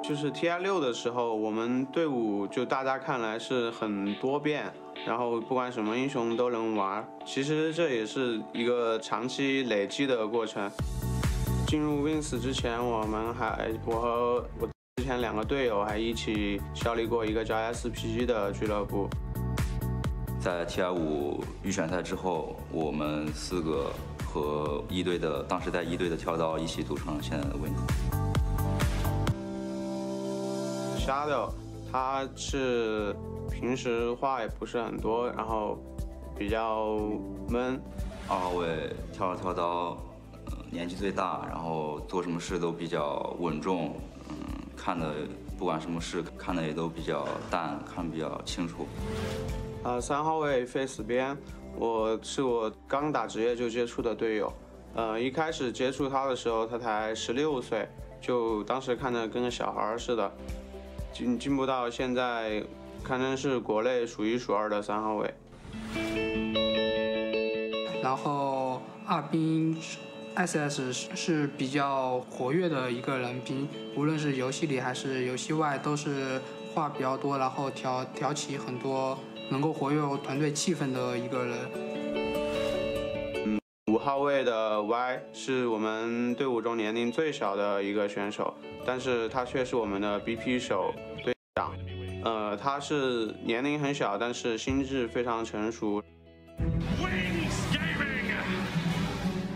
就是 TI6的时候，我们队伍就大家看来是很多变，然后不管什么英雄都能玩。其实这也是一个长期累积的过程。进入 Wings 之前，我和我之前2个队友还一起效力过一个叫 SPG 的俱乐部。在 TI5预选赛之后，我们4个和1队的当时在1队的跳刀一起组成了现在的 Wings。 Shadow， 他是平时话也不是很多，然后比较闷。2号位跳刀，年纪最大，然后做什么事都比较稳重，看的不管什么事看的也都比较淡，看得比较清楚。3号位 Face 边，我刚打职业就接触的队友，一开始接触他的时候他才16岁，就当时看着跟个小孩似的。 进步到现在，堪称是国内数1数2的3号位。然后二兵 SS 是比较活跃的一个人，无论是游戏里还是游戏外，都是话比较多，然后挑起很多能够活跃团队气氛的一个人。5号位的 Y 是我们队伍中年龄最小的一个选手，但是他却是我们的 BP 手队长。他是年龄很小，但是心智非常成熟。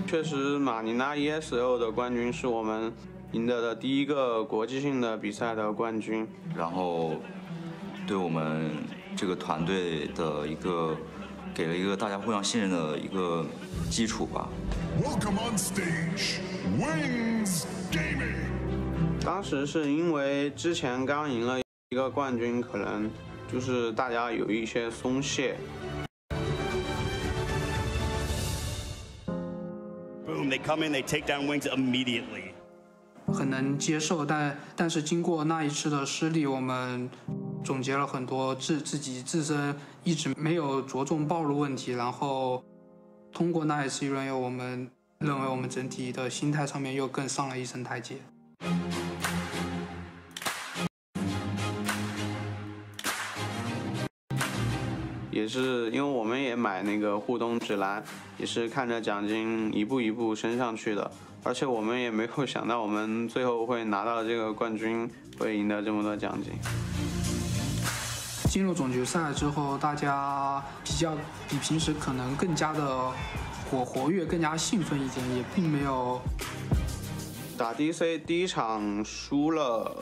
确实，马尼拉 ESL 的冠军是我们赢得的第1个国际性的比赛的冠军。然后，对我们这个团队的给了一个大家互相信任的一个基础吧。Welcome on stage, Wings Gaming。当时是因为之前刚赢了一个冠军，可能就是大家有一些松懈。Boom! They come in, they take down Wings immediately. 很能接受，但是经过那一次的失利，我们总结了很多自己自身一直没有着重暴露问题，然后通过那一次轮游，我们认为我们整体的心态上面又更上了一层台阶。也是因为我们也买那个互动指南，也是看着奖金一步一步升上去的，而且我们也没有想到我们最后会拿到这个冠军，会赢得这么多奖金。进入总决赛之后，大家比平时可能更加的活跃，更加兴奋一点，也并没有打 DC 第1场输了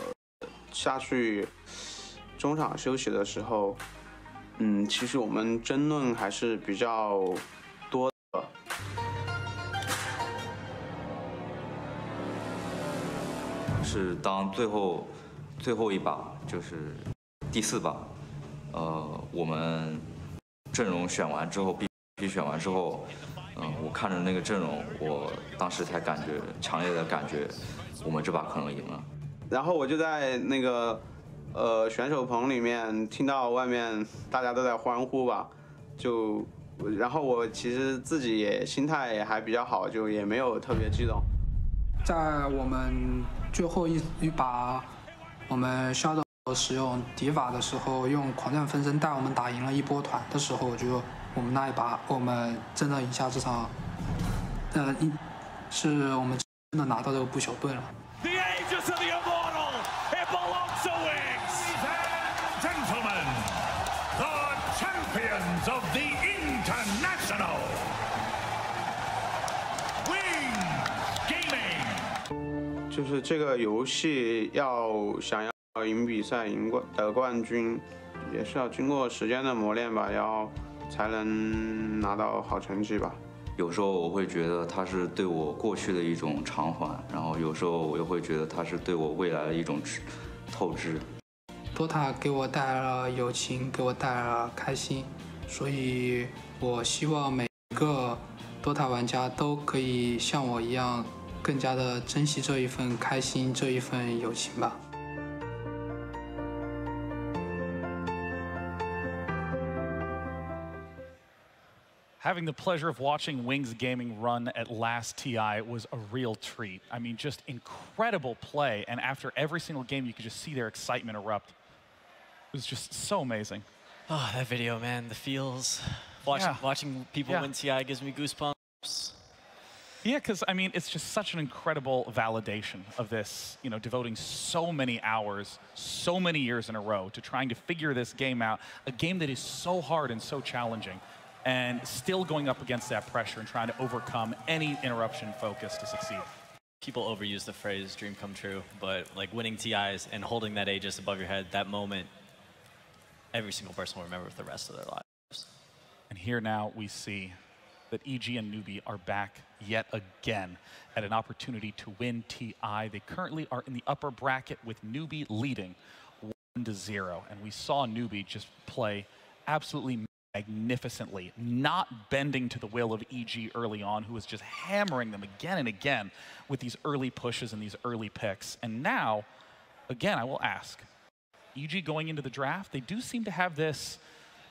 下去，中场休息的时候。其实我们争论还是比较多的。是当最后一把，就是第4把，我们阵容选完之后，必须选完之后，我看着那个阵容，我当时才强烈的感觉，我们这把可能赢了。然后我就在那个选手棚里面听到外面大家都在欢呼吧，然后我其实自己也心态也还比较好，就也没有特别激动。在我们最后一把，我们 Shadow 使用敌法的时候，用狂战分身带我们打赢了一波团的时候，我觉得我们那一把我们真的赢下这场，是我们真的拿到这个不朽盾了。The Aegis of the Immortal, it belongs to Wings! Ladies and gentlemen, the champions of the International Wings Gaming! 就是这个游戏想要赢比赛、得冠军，也是要经过时间的磨练吧，才能拿到好成绩吧。有时候我会觉得它是对我过去的一种偿还，然后有时候我又会觉得它是对我未来的一种透支。Dota 给我带来了友情，给我带来了开心，所以我希望每个 Dota 玩家都可以像我一样，更加的珍惜这一份开心，这一份友情吧。Having the pleasure of watching Wings Gaming run at last TI was a real treat. I mean, just incredible play, and after every single game, you could just see their excitement erupt. It was just so amazing. Oh, that video, man, the feels. Watching people win TI gives me goosebumps. Yeah, because, I mean, it's just such an incredible validation of this, you know, devoting so many hours, so many years in a row to trying to figure this game out, a game that is so hard and so challenging, and still going up against that pressure and trying to overcome any interruption focus to succeed. People overuse the phrase dream come true, but like winning TIs and holding that Aegis above your head, that moment, every single person will remember for the rest of their lives. And here now we see that EG and Newbie are back yet again at an opportunity to win TI. They currently are in the upper bracket with Newbie leading 1-0. And we saw Newbie just play absolutely magnificently, not bending to the will of EG early on, who was just hammering them again and again with these early pushes and these early picks. And now, again, I will ask, EG going into the draft, they do seem to have this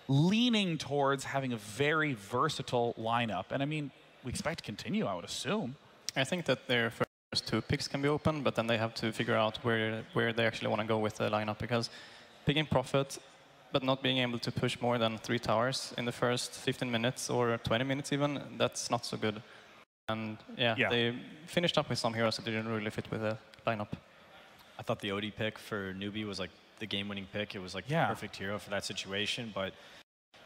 leaning towards having a very versatile lineup. And I mean, we expect to continue, I would assume. I think that their first 2 picks can be open, but then they have to figure out where they actually want to go with the lineup, because picking Prophet but not being able to push more than 3 towers in the first 15 minutes or 20 minutes even, that's not so good. And yeah, they finished up with some heroes that didn't really fit with the lineup. I thought the OD pick for Newbie was like the game-winning pick. It was like the perfect hero for that situation, but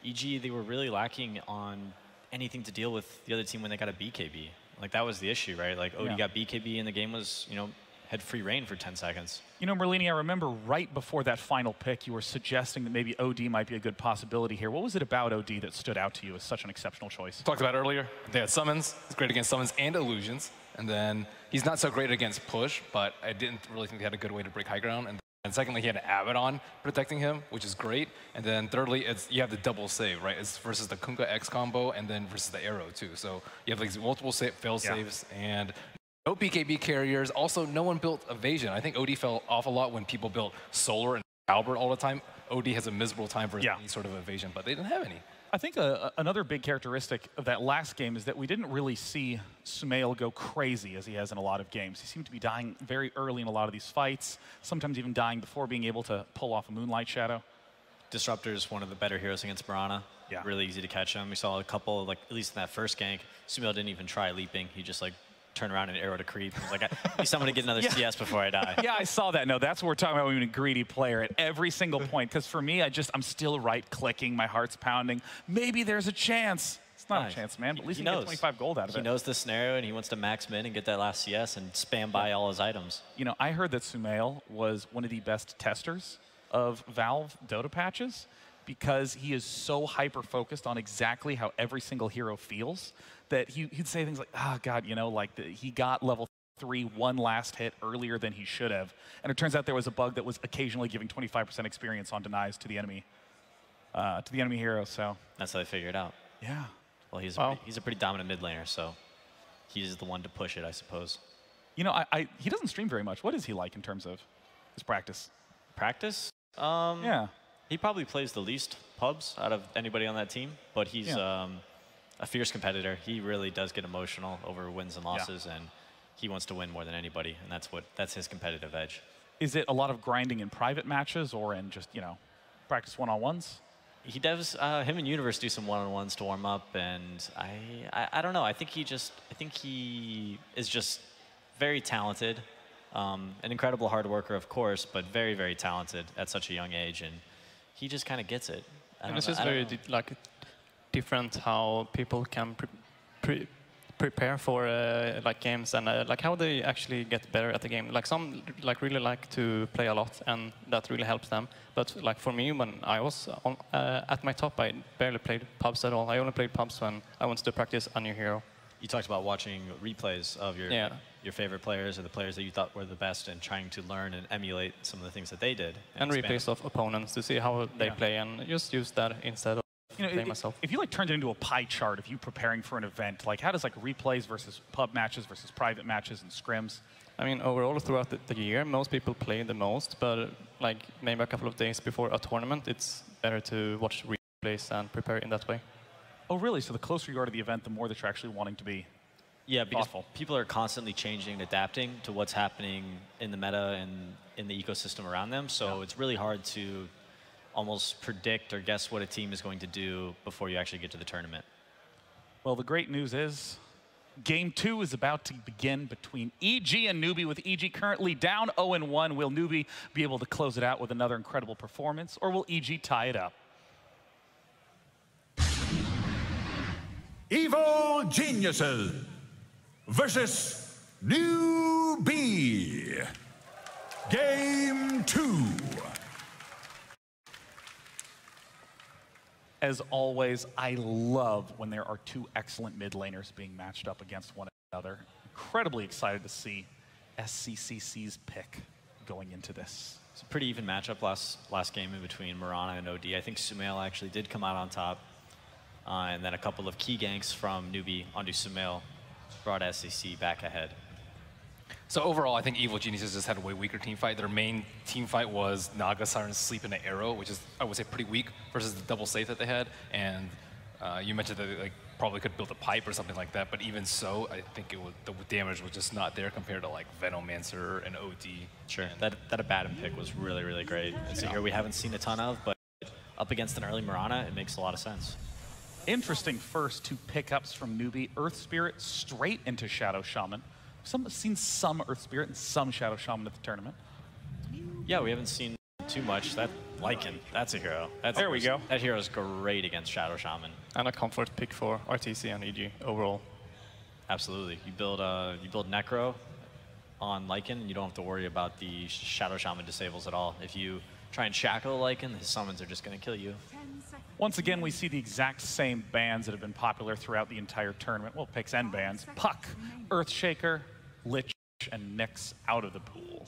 EG, they were really lacking on anything to deal with the other team when they got a BKB. Like, that was the issue, right? Like, OD got BKB and the game was, you know, had free reign for 10 seconds. You know, Merlini, I remember right before that final pick, you were suggesting that maybe OD might be a good possibility here. What was it about OD that stood out to you as such an exceptional choice? Talked about earlier, they had summons. He's great against summons and illusions. And then he's not so great against push, but I didn't really think they had a good way to break high ground. And secondly, he had an Abaddon protecting him, which is great. And then thirdly, you have the double save, right? It's versus the Kunkka X combo and then versus the arrow too. So you have like multiple fail saves and no BKB carriers. Also, no one built evasion. I think OD fell off a lot when people built Solar and Albert all the time. OD has a miserable time for any sort of evasion, but they didn't have any. I think another big characteristic of that last game is that we didn't really see Sumail go crazy as he has in a lot of games. He seemed to be dying very early in a lot of these fights, sometimes even dying before being able to pull off a Moonlight Shadow. Disruptor is one of the better heroes against Mirana. Really easy to catch him. We saw a couple, like at least in that first gank, Sumail didn't even try leaping. He just like turn around and arrow to creep. He's like, at least I'm going to get another CS before I die. Yeah, I saw that. No, that's what we're talking about when we're a greedy player at every single point. Because for me, I'm still right-clicking. My heart's pounding. Maybe there's a chance. It's not a chance, man. But at least he gets 25 gold out of it. He knows the scenario, and he wants to max min and get that last CS and spam by all his items. You know, I heard that Sumail was one of the best testers of Valve Dota patches because he is so hyper-focused on exactly how every single hero feels that he'd say things like, oh, God, you know, like he got level 3 one last hit earlier than he should have. And it turns out there was a bug that was occasionally giving 25% experience on denies to the enemy hero, so. That's how they figure it out. Yeah. Well, he's a pretty dominant mid laner, so he's the one to push it, I suppose. You know, he doesn't stream very much. What is he like in terms of his practice? Practice? Yeah. He probably plays the least pubs out of anybody on that team, but he's a fierce competitor. He really does get emotional over wins and losses, and he wants to win more than anybody, and that's his competitive edge. Is it a lot of grinding in private matches or in just, practice one-on-ones? He does. Him and Universe do some one-on-ones to warm up, and I don't know. I think he is just very talented, an incredible hard worker, of course, but very, very talented at such a young age, and he just kind of gets it. And it's just very different how people can prepare for games and how they actually get better at the game. Like some really like to play a lot, and that really helps them. But like for me, when I was at my top, I barely played pubs at all. I only played pubs when I wanted to practice a new hero. You talked about watching replays of your favorite players or the players that you thought were the best, and trying to learn and emulate some of the things that they did. And replays of opponents to see how they play, and just use that instead of playing myself. If you turned it into a pie chart of you preparing for an event, how does replays versus pub matches versus private matches and scrims? I mean, overall throughout the year, most people play the most, but maybe a couple of days before a tournament, it's better to watch replays and prepare in that way. Oh, really? So the closer you are to the event, the more that you're actually wanting to be because thoughtful. People are constantly changing and adapting to what's happening in the meta and in the ecosystem around them. So it's really hard to almost predict or guess what a team is going to do before you actually get to the tournament. Well, the great news is Game 2 is about to begin between EG and Newbie, with EG currently down 0-1. Will Newbie be able to close it out with another incredible performance, or will EG tie it up? Evil Geniuses versus Newbie. Game 2. As always, I love when there are two excellent mid laners being matched up against one another. Incredibly excited to see SCCC's pick going into this. It's a pretty even matchup last game in between Mirana and OD. I think Sumail actually did come out on top. And then a couple of key ganks from Newbie onto Sumail brought SCC back ahead. So overall, I think Evil Geniuses just had a way weaker team fight. Their main team fight was Naga, Siren, Sleep, and an Arrow, which is, I would say, pretty weak versus the double safe that they had. And you mentioned that they probably could build a pipe or something like that, but even so, I think the damage was just not there compared to Venomancer and OD. Sure, that Abaddon pick was really, really great. It's a hero we haven't seen a ton of, but up against an early Mirana, it makes a lot of sense. Interesting first two pickups from Newbie. Earth Spirit straight into Shadow Shaman. Seen some Earth Spirit and some Shadow Shaman at the tournament. Yeah, we haven't seen too much. That Lycan, that's a hero. There we go. That hero is great against Shadow Shaman. And a comfort pick for RTC and EG overall. Absolutely. You build Necro on Lycan, and you don't have to worry about the Shadow Shaman disables at all. If you try and shackle Lycan, his summons are just going to kill you. Once again, we see the exact same bans that have been popular throughout the entire tournament. Well, picks and bans. Puck, Earthshaker, Lich, and Nyx out of the pool.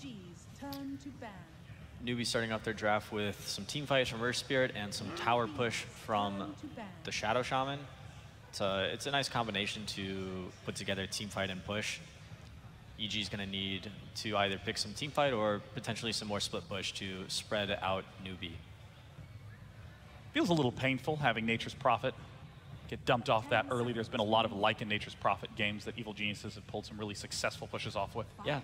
Newbie starting off their draft with some team fights from Earth Spirit and some tower push from the Shadow Shaman. It's a nice combination to put together a team fight and push. EG is going to need to either pick some team fight or potentially some more split push to spread out Newbie. Feels a little painful having Nature's Prophet get dumped off that early. There's been a lot of Lycan Nature's Prophet games that Evil Geniuses have pulled some really successful pushes off with. Yeah,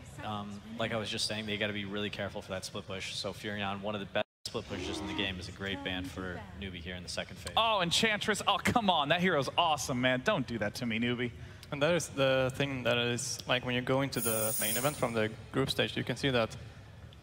like I was just saying, they got to be really careful for that split push. So Furion, one of the best split pushes in the game, is a great ban for Newbie here in the second phase. Oh, Enchantress, oh come on, that hero's awesome, man. Don't do that to me, Newbie. And that is the thing that is, when you go into the main event from the group stage, you can see that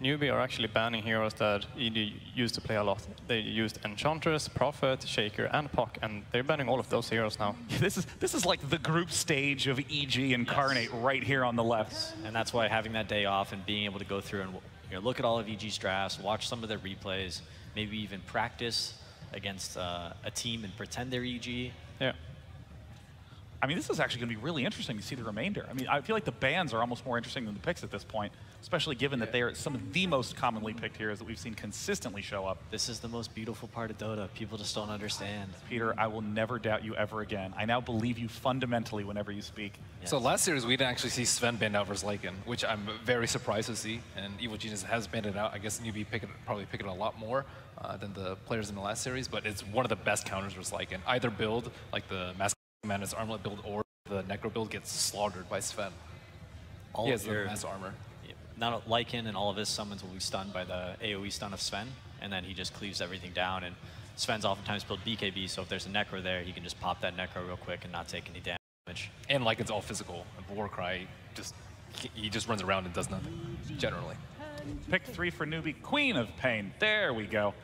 Newbie are actually banning heroes that EG used to play a lot. They used Enchantress, Prophet, Shaker, and Puck, and they're banning all of those heroes now. This is like the group stage of EG Incarnate right here on the left. And that's why having that day off and being able to go through and look at all of EG's drafts, watch some of their replays, maybe even practice against a team and pretend they're EG. Yeah. I mean, this is actually going to be really interesting to see the remainder. I mean, I feel like the bans are almost more interesting than the picks at this point. especially given that they are some of the most commonly picked heroes that we've seen consistently show up. This is the most beautiful part of Dota. People just don't understand. Peter, I will never doubt you ever again. I now believe you fundamentally whenever you speak. Yes. So last series, we didn't actually see Sven banned out versus Lycan, which I'm very surprised to see. And Evil Genius has banned it out. I guess Newbie probably picking a lot more than the players in the last series, but it's one of the best counters versus Lycan. Either build, like the Mask Madness Armlet build, or the Necro build gets slaughtered by Sven. He has the mass armor. Not Lycan and all of his summons will be stunned by the AoE stun of Sven, and then he just cleaves everything down. And Sven's oftentimes build BKB, so if there's a Necro there, he can just pop that Necro real quick and not take any damage. And Lycan's all physical. And Warcry, he just runs around and does nothing, generally. Pick 3 for Newbie, Queen of Pain. There we go.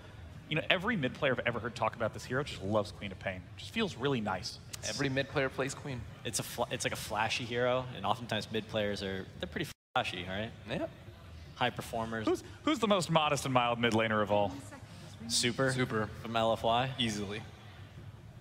You know, every mid player I've ever heard talk about this hero just loves Queen of Pain. Just feels really nice. Every mid player plays Queen. It's like a flashy hero, and oftentimes mid players they're pretty flashy, right? Yeah. High performers. Who's the most modest and mild mid laner of all? Super. Super. From LFY. Easily.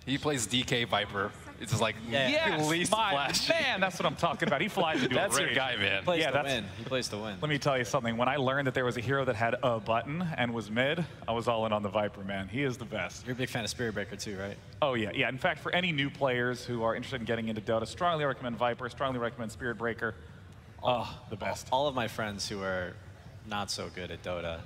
He plays DK Viper. It's just like yes, man, that's what I'm talking about. He flies into That's a your rage. guy, man. He plays to win. He plays to win. Let me tell you something. When I learned that there was a hero that had a button and was mid, I was all in on the Viper, man. He is the best. You're a big fan of Spirit Breaker too, right? Oh, yeah. Yeah, in fact, for any new players who are interested in getting into Dota, strongly recommend Viper, strongly recommend Spirit Breaker. Oh, the best. All of my friends who are not so good at Dota,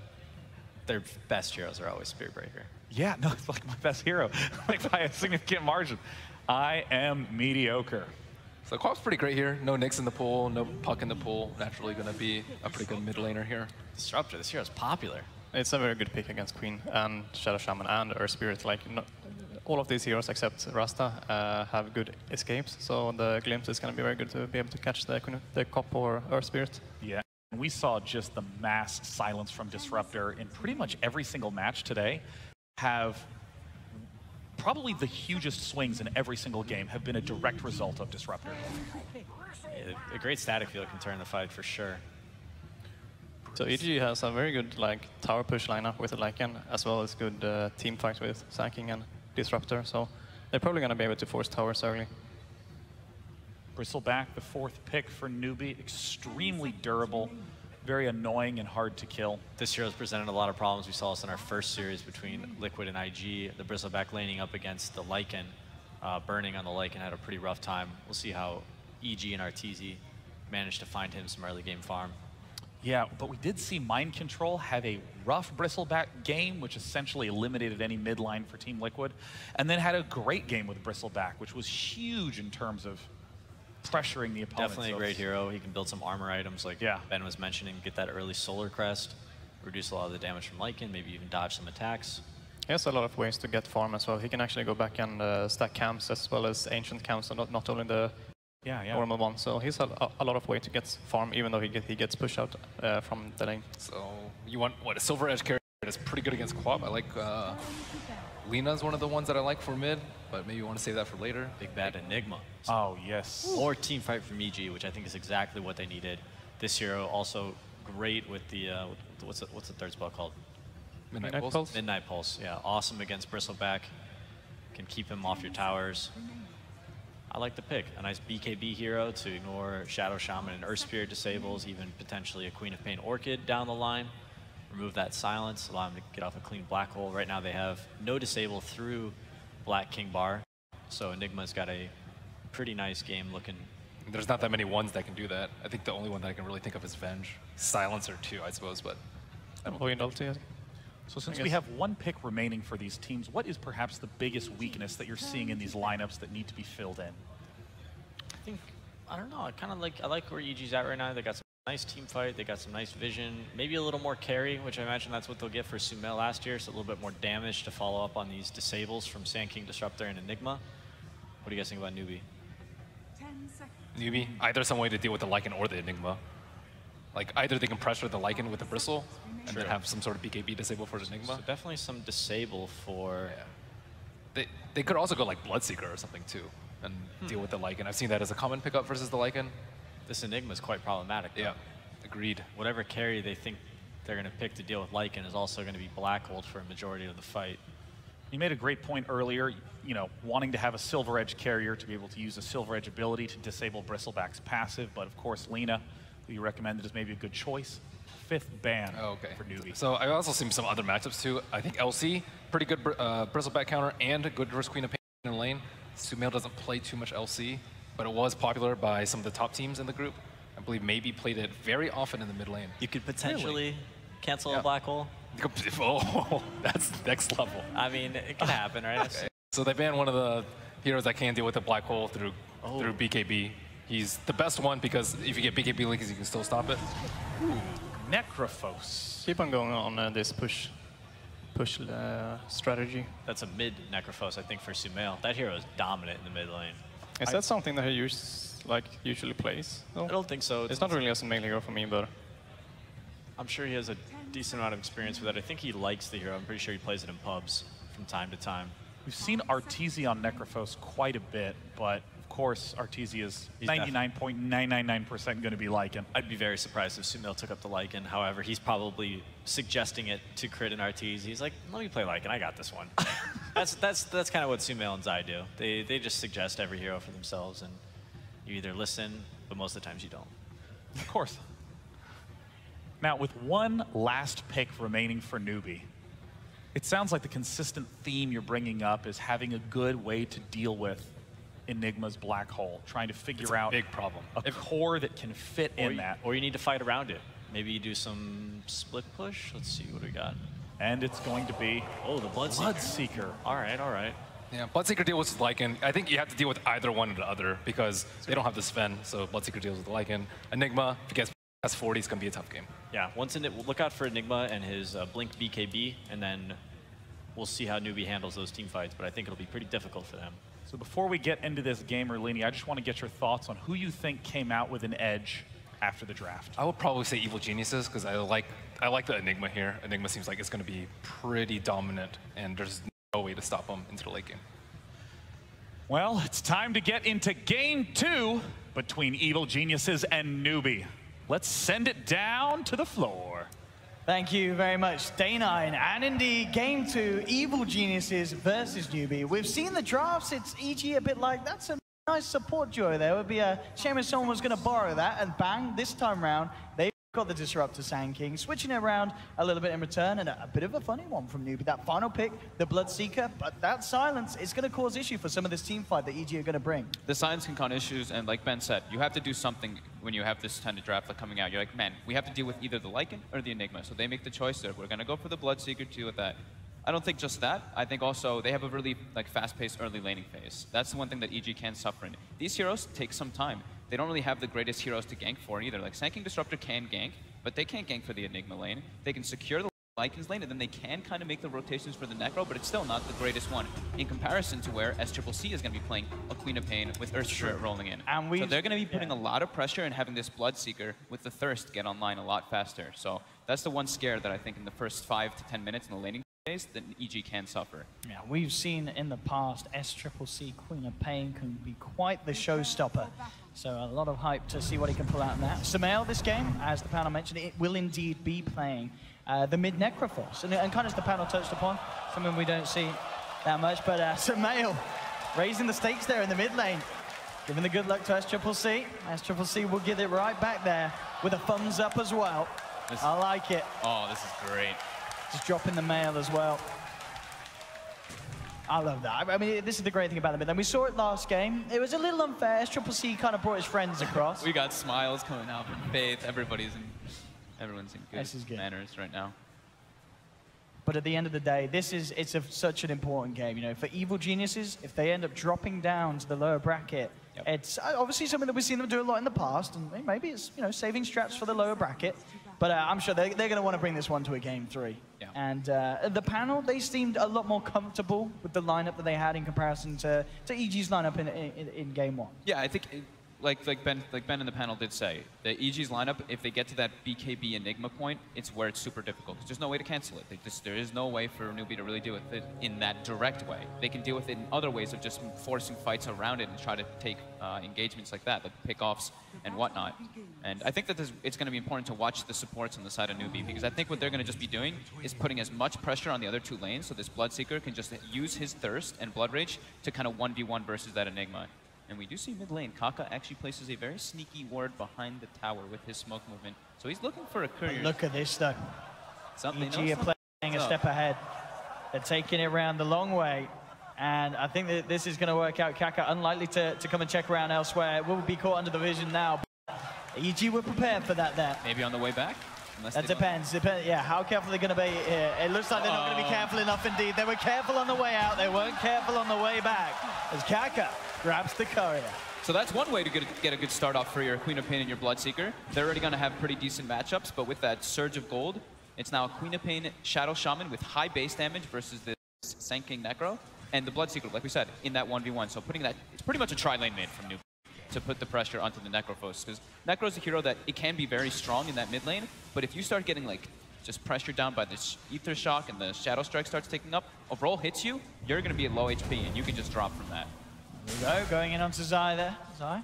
their best heroes are always Spirit Breaker. Yeah, no, it's like my best hero, like by a significant margin. I am mediocre. So Quap's pretty great here. No Nyx in the pool, no Puck in the pool. Naturally going to be a pretty good mid laner here. Disruptor, this hero's popular. It's a very good pick against Queen and Shadow Shaman and Earth Spirit. Like all of these heroes except Rasta have good escapes. So the Glimpse is going to be very good to be able to catch the Cop or Earth Spirit. Yeah. We saw just the mass silence from Disruptor in pretty much every single match today. Have probably the hugest swings in every single game have been a direct result of Disruptor. A great static field can turn the fight for sure. So EG has a very good tower push lineup with the Lycan, as well as good team fight with Sacking and Disruptor. So they're probably going to be able to force towers early. Bristleback, the 4th pick for Newbie, extremely durable, very annoying and hard to kill. This hero's presented a lot of problems. We saw this in our first series between Liquid and IG. The Bristleback laning up against the Lycan, burning on the Lycan, had a pretty rough time. We'll see how EG and Arteezy managed to find him some early game farm. Yeah, but we did see Mind Control have a rough Bristleback game, which essentially eliminated any mid line for Team Liquid, and then had a great game with Bristleback, which was huge in terms of pressuring the opponent. Definitely a great hero. He can build some armor items like Ben was mentioning, get that early Solar Crest, reduce a lot of the damage from Lycan, maybe even dodge some attacks. He has a lot of ways to get farm as well. He can actually go back and stack camps as well as ancient camps, and not only the normal one. So he's a lot of way to get farm, even though he gets pushed out from the lane. So you want, what, a Silver Edge carry that's pretty good against Quap? I like Lina's one of the ones that I like for mid, but maybe you want to save that for later. Big bad Enigma. Oh, yes. Or team fight from EG, which I think is exactly what they needed. This hero also great with the, what's the third spell called? Midnight Pulse? Midnight Pulse, yeah. Awesome against Bristleback. Can keep him off your towers. I like the pick. A nice BKB hero to ignore Shadow Shaman and Earth Spirit disables, even potentially a Queen of Pain Orchid down the line. Remove that silence, allow him to get off a clean black hole. Right now they have no disable through Black King Bar, so Enigma's got a pretty nice game looking. There's not that many ones that can do that. I think the only one that I can really think of is Venge. Silencer too, I suppose, but I don't know. So since we have 1 pick remaining for these teams, what is perhaps the biggest weakness that you're seeing in these lineups that need to be filled in? I don't know. I like where EG's at right now. They got some nice team fight. They got some nice vision. Maybe a little more carry, which I imagine that's what they'll get for Sumail last year. So a little bit more damage to follow up on these disables from Sand King, Disruptor, and Enigma. What do you guys think about Newbie? Newbie, either some way to deal with the Lycan or the Enigma. Like either they can pressure the Lycan with the Bristle and then have some sort of BKB disable for the Enigma. So definitely some disable for... They could also go like Bloodseeker or something too and deal with the Lycan. I've seen that as a common pickup versus the Lycan. This Enigma is quite problematic, though. Yeah, agreed. Whatever carry they think they're going to pick to deal with Lycan is also going to be black-holed for a majority of the fight. You made a great point earlier, you know, wanting to have a Silver Edge carrier to be able to use a Silver Edge ability to disable Bristleback's passive, but of course Lina, who you recommended as maybe a good choice. 5th ban for Newbie. So I also seen some other matchups too. I think LC, pretty good bristleback counter and a good versus Queen of Pain in the lane. Sumail doesn't play too much LC, but it was popular by some of the top teams in the group. I believe maybe played it very often in the mid lane. You could potentially cancel a black hole. Oh, that's next level. I mean, it can happen, right? Okay. So they banned one of the heroes that can deal with the black hole through BKB. He's the best one because if you get BKB leaks, you can still stop it. Ooh, Necrophos. Keep on going on this push strategy. That's a mid Necrophos, I think, for Sumail. That hero is dominant in the mid lane. Is that something that he usually plays? No? I don't think so. It's not really as a main hero for me, but I'm sure he has a decent amount of experience with it. I think he likes the hero. I'm pretty sure he plays it in pubs from time to time. We've seen Arteezy on Necrophos quite a bit, but of course, Arteezy is 99.999% going to be Lycan. I'd be very surprised if Sumail took up the Lycan. However, he's probably suggesting it to crit and Arteezy. He's like, let me play Lycan. I got this one. that's kind of what Sumail and Zai do. They just suggest every hero for themselves, and you either listen, but most of the times you don't. Of course. Now, with one last pick remaining for Newbie, it sounds like the consistent theme you're bringing up is having a good way to deal with Enigma's black hole, trying to figure out big problem. A core that can fit in that. Or you need to fight around it. Maybe you do some split push. Let's see what we got. And it's going to be the Bloodseeker. All right. Yeah, Bloodseeker deals with Lycan. I think you have to deal with either one or the other because they don't have the Sven, so Bloodseeker deals with Lycan. Enigma, if he gets S40, it's going to be a tough game. Yeah, look out for Enigma and his Blink BKB, and then we'll see how Newbie handles those team fights, but I think it'll be pretty difficult for them. So before we get into this game, Erlini, I just want to get your thoughts on who you think came out with an edge after the draft. I would probably say Evil Geniuses because I like the Enigma here. Enigma seems like it's going to be pretty dominant, and there's no way to stop him into the late game. Well, it's time to get into game 2 between Evil Geniuses and Newbie. Let's send it down to the floor. Thank you very much, Day9. And indeed, game 2, Evil Geniuses versus Newbie. We've seen the drafts. It's EG a bit like, that's a nice support duo there. It would be a shame if someone was going to borrow that. And bang, this time round, they got the Disruptor Sand King, switching it around a little bit in return, and a bit of a funny one from Newbie. That final pick, the Bloodseeker, but that silence is going to cause issue for some of this team fight that EG are going to bring. The silence can cause issues, and like Ben said, you have to do something when you have this kind of draft coming out. You're like, man, we have to deal with either the Lycan or the Enigma. So they make the choice that we're going to go for the Bloodseeker to deal with that. I don't think just that. I think also they have a really fast-paced early laning phase. That's the one thing that EG can suffer in. These heroes take some time. They don't really have the greatest heroes to gank for either. Like Sand King Disruptor can gank, but they can't gank for the Enigma lane. They can secure the Lycan's lane, and then they can kind of make the rotations for the Necro, but it's still not the greatest one in comparison to where SCCC is going to be playing a Queen of Pain with Earth Spirit rolling in. And so they're going to be putting a lot of pressure and having this Bloodseeker with the Thirst get online a lot faster. So that's the one scare that I think in the first 5 to 10 minutes in the laning phase that EG can suffer. Yeah, we've seen in the past SCCC Queen of Pain can be quite the showstopper. So a lot of hype to see what he can pull out in that. Sumail, this game, as the panel mentioned, it will indeed be playing the mid Necrophos. And kind of as the panel touched upon, something we don't see that much, but Sumail raising the stakes there in the mid lane. Giving the good luck to SCCC. SCCC will get it right back there with a thumbs up as well. I like it. Oh, this is great. Just dropping the mail as well. I love that. I mean, this is the great thing about the mid lane. We saw it last game. It was a little unfair. SCCC kind of brought his friends across. We got smiles coming out from Faith. Everyone's in good manners right now. But at the end of the day, it's such an important game. You know, for Evil Geniuses, if they end up dropping down to the lower bracket, it's obviously something that we've seen them do a lot in the past, and maybe it's saving straps for the lower bracket. But I'm sure they're going to want to bring this one to a game 3. Yeah. And the panel, they seemed a lot more comfortable with the lineup that they had in comparison to EG's lineup in game 1. Yeah, I think like Ben in the panel did say, the EG's lineup, if they get to that BKB Enigma point, it's where it's super difficult. There's no way to cancel it. There is no way for Newbie to really deal with it in that direct way. They can deal with it in other ways of just forcing fights around it and try to take engagements like that, like pickoffs and whatnot. And I think that it's going to be important to watch the supports on the side of Newbie, because I think what they're going to just be doing is putting as much pressure on the other 2 lanes, so this Bloodseeker can just use his Thirst and Blood Rage to kind of 1v1 versus that Enigma. And we do see mid lane, Kaka actually places a very sneaky ward behind the tower with his smoke movement. So he's looking for a courier. Look at this though. Something EG are playing a step ahead. They're taking it around the long way. And I think that this is going to work out. Kaka unlikely to come and check around elsewhere. Will be caught under the vision now. EG were prepared for that there. Maybe on the way back? That depends. Yeah, how careful they're going to be here. It looks like they're not going to be careful enough indeed. They were careful on the way out. They weren't careful on the way back. As Kaka grabs the courier. So that's one way to get a good start off for your Queen of Pain and your Bloodseeker. They're already going to have pretty decent matchups, but with that surge of gold, it's now a Queen of Pain Shadow Shaman with high base damage versus the Sand King Necro. And the Bloodseeker, like we said, in that 1v1. So putting that, it's pretty much a tri-lane mid from Noob to put the pressure onto the Necrophos. Because Necro's a hero that it can be very strong in that mid lane, but if you start getting like just pressured down by this Ether Shock and the Shadow Strike starts taking up, a roll hits you, you're going to be at low HP and you can just drop from that. There we go, going in onto Zai there. Zai,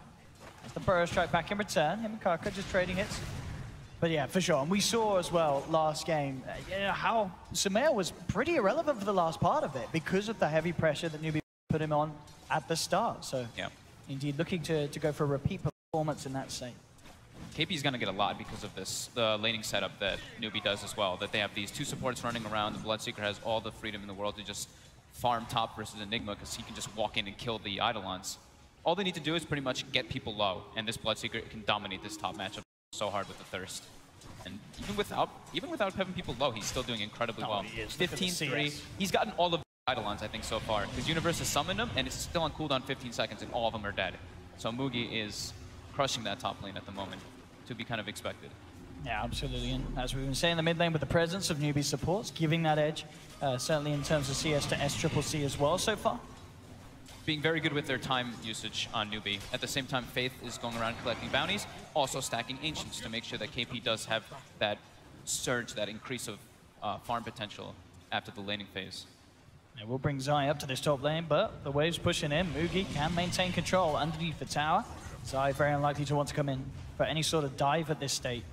that's the Burrow Strike back in return. Him and Kaka just trading hits. But yeah, for sure. And we saw as well last game how Sumail was pretty irrelevant for the last part of it because of the heavy pressure that Newbie put him on at the start. So yeah, indeed looking to go for a repeat performance in that state. KP's going to get a lot because of this, the laning setup that Newbie does as well, that they have these two supports running around. The Bloodseeker has all the freedom in the world to just farm top versus Enigma because he can just walk in and kill the Eidolons. All they need to do is pretty much get people low, and this Bloodseeker can dominate this top matchup so hard with the Thirst. And even without having people low, he's still doing incredibly well. 15-3. He's gotten all of the Eidolons, I think, so far. Because Universe has summoned him, and it's still on cooldown 15 seconds, and all of them are dead. So Mugi is crushing that top lane at the moment, to be kind of expected. Yeah, absolutely. And as we've been saying, the mid lane with the presence of newbie supports, giving that edge, certainly in terms of CS to SCCC as well so far. Being very good with their time usage on Newbie. At the same time, Faith is going around collecting bounties, also stacking Ancients to make sure that KP does have that surge, that increase of farm potential after the laning phase. Yeah, we'll bring Zai up to this top lane, but the wave's pushing in. Mugi can maintain control underneath the tower. Zai very unlikely to want to come in for any sort of dive at this state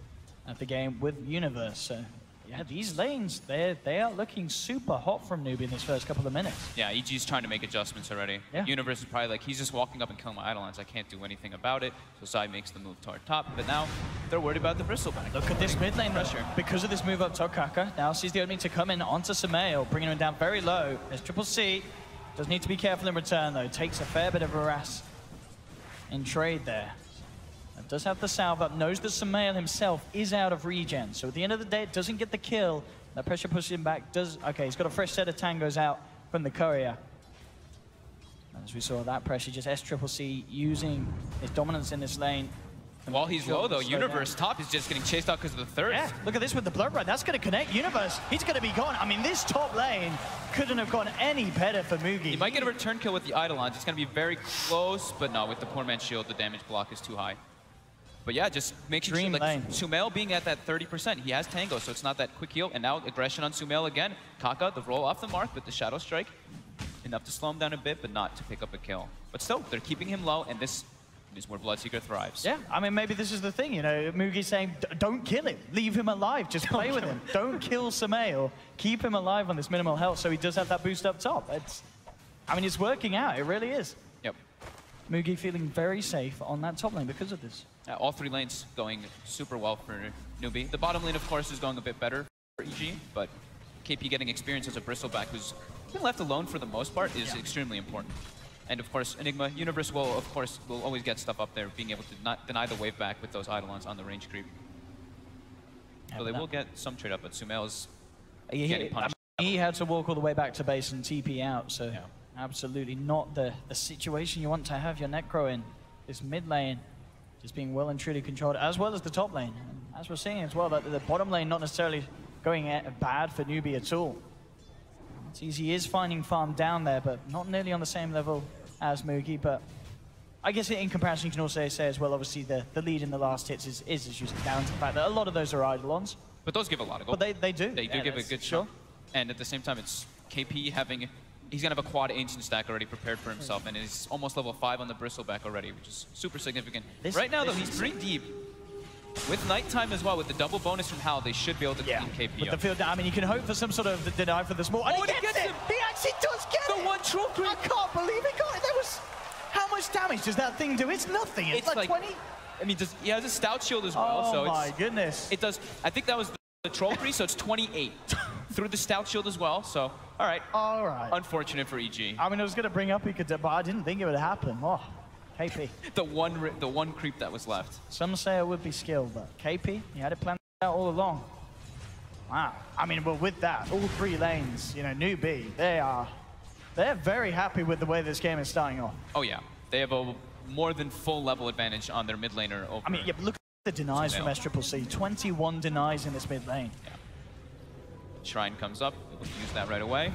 of the game with Universe. So yeah, these lanes, they are looking super hot from Newbie in this first couple of minutes. Yeah, EG's trying to make adjustments already. Yeah. Universe is probably like, he's just walking up and killing my Eidolons. I can't do anything about it. So Zai makes the move toward top, but now they're worried about the Bristleback. Look at this mid lane pressure. Because of this move up top, Kaka now sees the opening to come in onto Sumail, bringing him down very low. There's CCC. Does need to be careful in return, though. Takes a fair bit of harass in trade there. Does have the salve up, knows that Sumail himself is out of regen. So at the end of the day, it doesn't get the kill. That pressure pushes him back. Okay, he's got a fresh set of tangos out from the courier. As we saw, that pressure, just SCCC using his dominance in this lane. While he's low, though, Universe top is just getting chased out because of the third. Yeah, look at this with the Blood Ride. That's going to connect Universe. He's going to be gone. I mean, this top lane couldn't have gone any better for Mugi. He might get a return kill with the Eidolons. It's going to be very close, but no, with the poor man's shield, the damage block is too high. But yeah, just make sure, like, Sumail being at that 30%, he has Tango, so it's not that quick heal. And now aggression on Sumail again. Kaka, the roll off the mark with the Shadow Strike. Enough to slow him down a bit, but not to pick up a kill. But still, they're keeping him low, and this is where Bloodseeker thrives. Yeah, I mean, maybe this is the thing, you know, Mugi's saying, don't kill him, leave him alive, just play with him. Don't kill Sumail, keep him alive on this minimal health so he does have that boost up top. I mean, it's working out, it really is. Yep. Mugi feeling very safe on that top lane because of this. All three lanes going super well for Newbie. The bottom lane, of course, is going a bit better for EG, but KP getting experience as a Bristleback who's been left alone for the most part is extremely important. And of course, Enigma, Universe will, of course, will always get stuff up there, being able to not deny the wave back with those Eidolons on the range creep. So they will get some trade up, but Sumail is getting punished. He had to walk all the way back to base and TP out, so absolutely not the situation you want to have your Necro in. This mid lane just being well and truly controlled, as well as the top lane. And as we're seeing as well, that the bottom lane not necessarily going bad for Newbie at all. It's easy, he is finding farm down there, but not nearly on the same level as Mugi. But I guess in comparison, you can also say as well, obviously the lead in the last hits is as usually down to the fact that a lot of those are Eidolons. But those give a lot of gold. But they do. They do give a good shot. And at the same time, it's KP having... He's going to have a quad Ancient stack already prepared for himself, and he's almost level 5 on the Bristleback already, which is super significant. Right now, though, he's pretty deep. With Nighttime as well, with the double bonus from Hal, they should be able to clean KP With up. the field, I mean, you can hope for some sort of deny for the small. And he gets it! He actually does get it! The one troll creep! I can't believe he got it! There was... How much damage does that thing do? It's nothing. It's like 20? I mean, he has a stout shield as well. Oh so my goodness. It does. I think that was the troll priest, so it's 28. Through the stout shield as well, so all right. All right. Unfortunate for EG. I mean, I was going to bring up he could, but I didn't think it would happen. Oh, KP. the one creep that was left. Some say it would be skill, but KP, he had it planned out all along. Wow. I mean, well, with that, all 3 lanes, you know, New B, they're very happy with the way this game is starting off. Oh yeah, they have a more than full level advantage on their mid laner over. I mean, yeah, look at the denies from SCCC. 21 denies in this mid lane. Yeah. Shrine comes up, able to use that right away.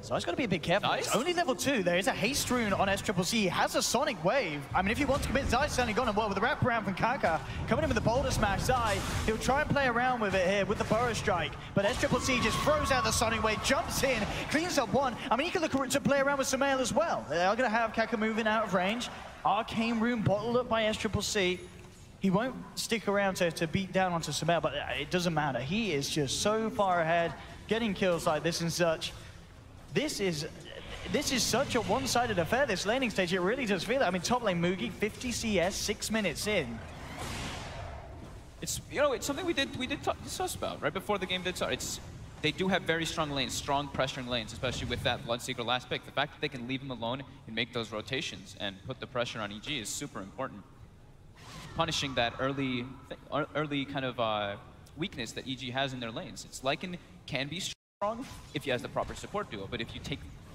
So he's got to be a bit careful. Nice. It's only level 2. There is a haste rune on SCCC. He has a Sonic Wave. I mean, if he wants to commit, Zai's certainly gone. And well, with the wraparound from Kaka, coming in with the Boulder Smash, Zai, he'll try and play around with it here with the Burrow Strike. But SCCC just throws out the Sonic Wave, jumps in, cleans up one. I mean, he can look to play around with Sumail as well. They are going to have Kaka moving out of range. Arcane Rune bottled up by SCCC. He won't stick around to beat down onto Sumail, but it doesn't matter. He is just so far ahead, getting kills like this and such. This is such a one-sided affair, this laning stage. It really does feel it. I mean, top lane Mugi, 50 CS, 6 minutes in. It's, you know, it's something we did discuss about right before the game did start. They do have very strong lanes, strong pressuring lanes, especially with that Bloodseeker last pick. The fact that they can leave him alone and make those rotations and put the pressure on EG is super important. Punishing that early kind of weakness that EG has in their lanes. It's Lycan can be strong if he has the proper support duo, but if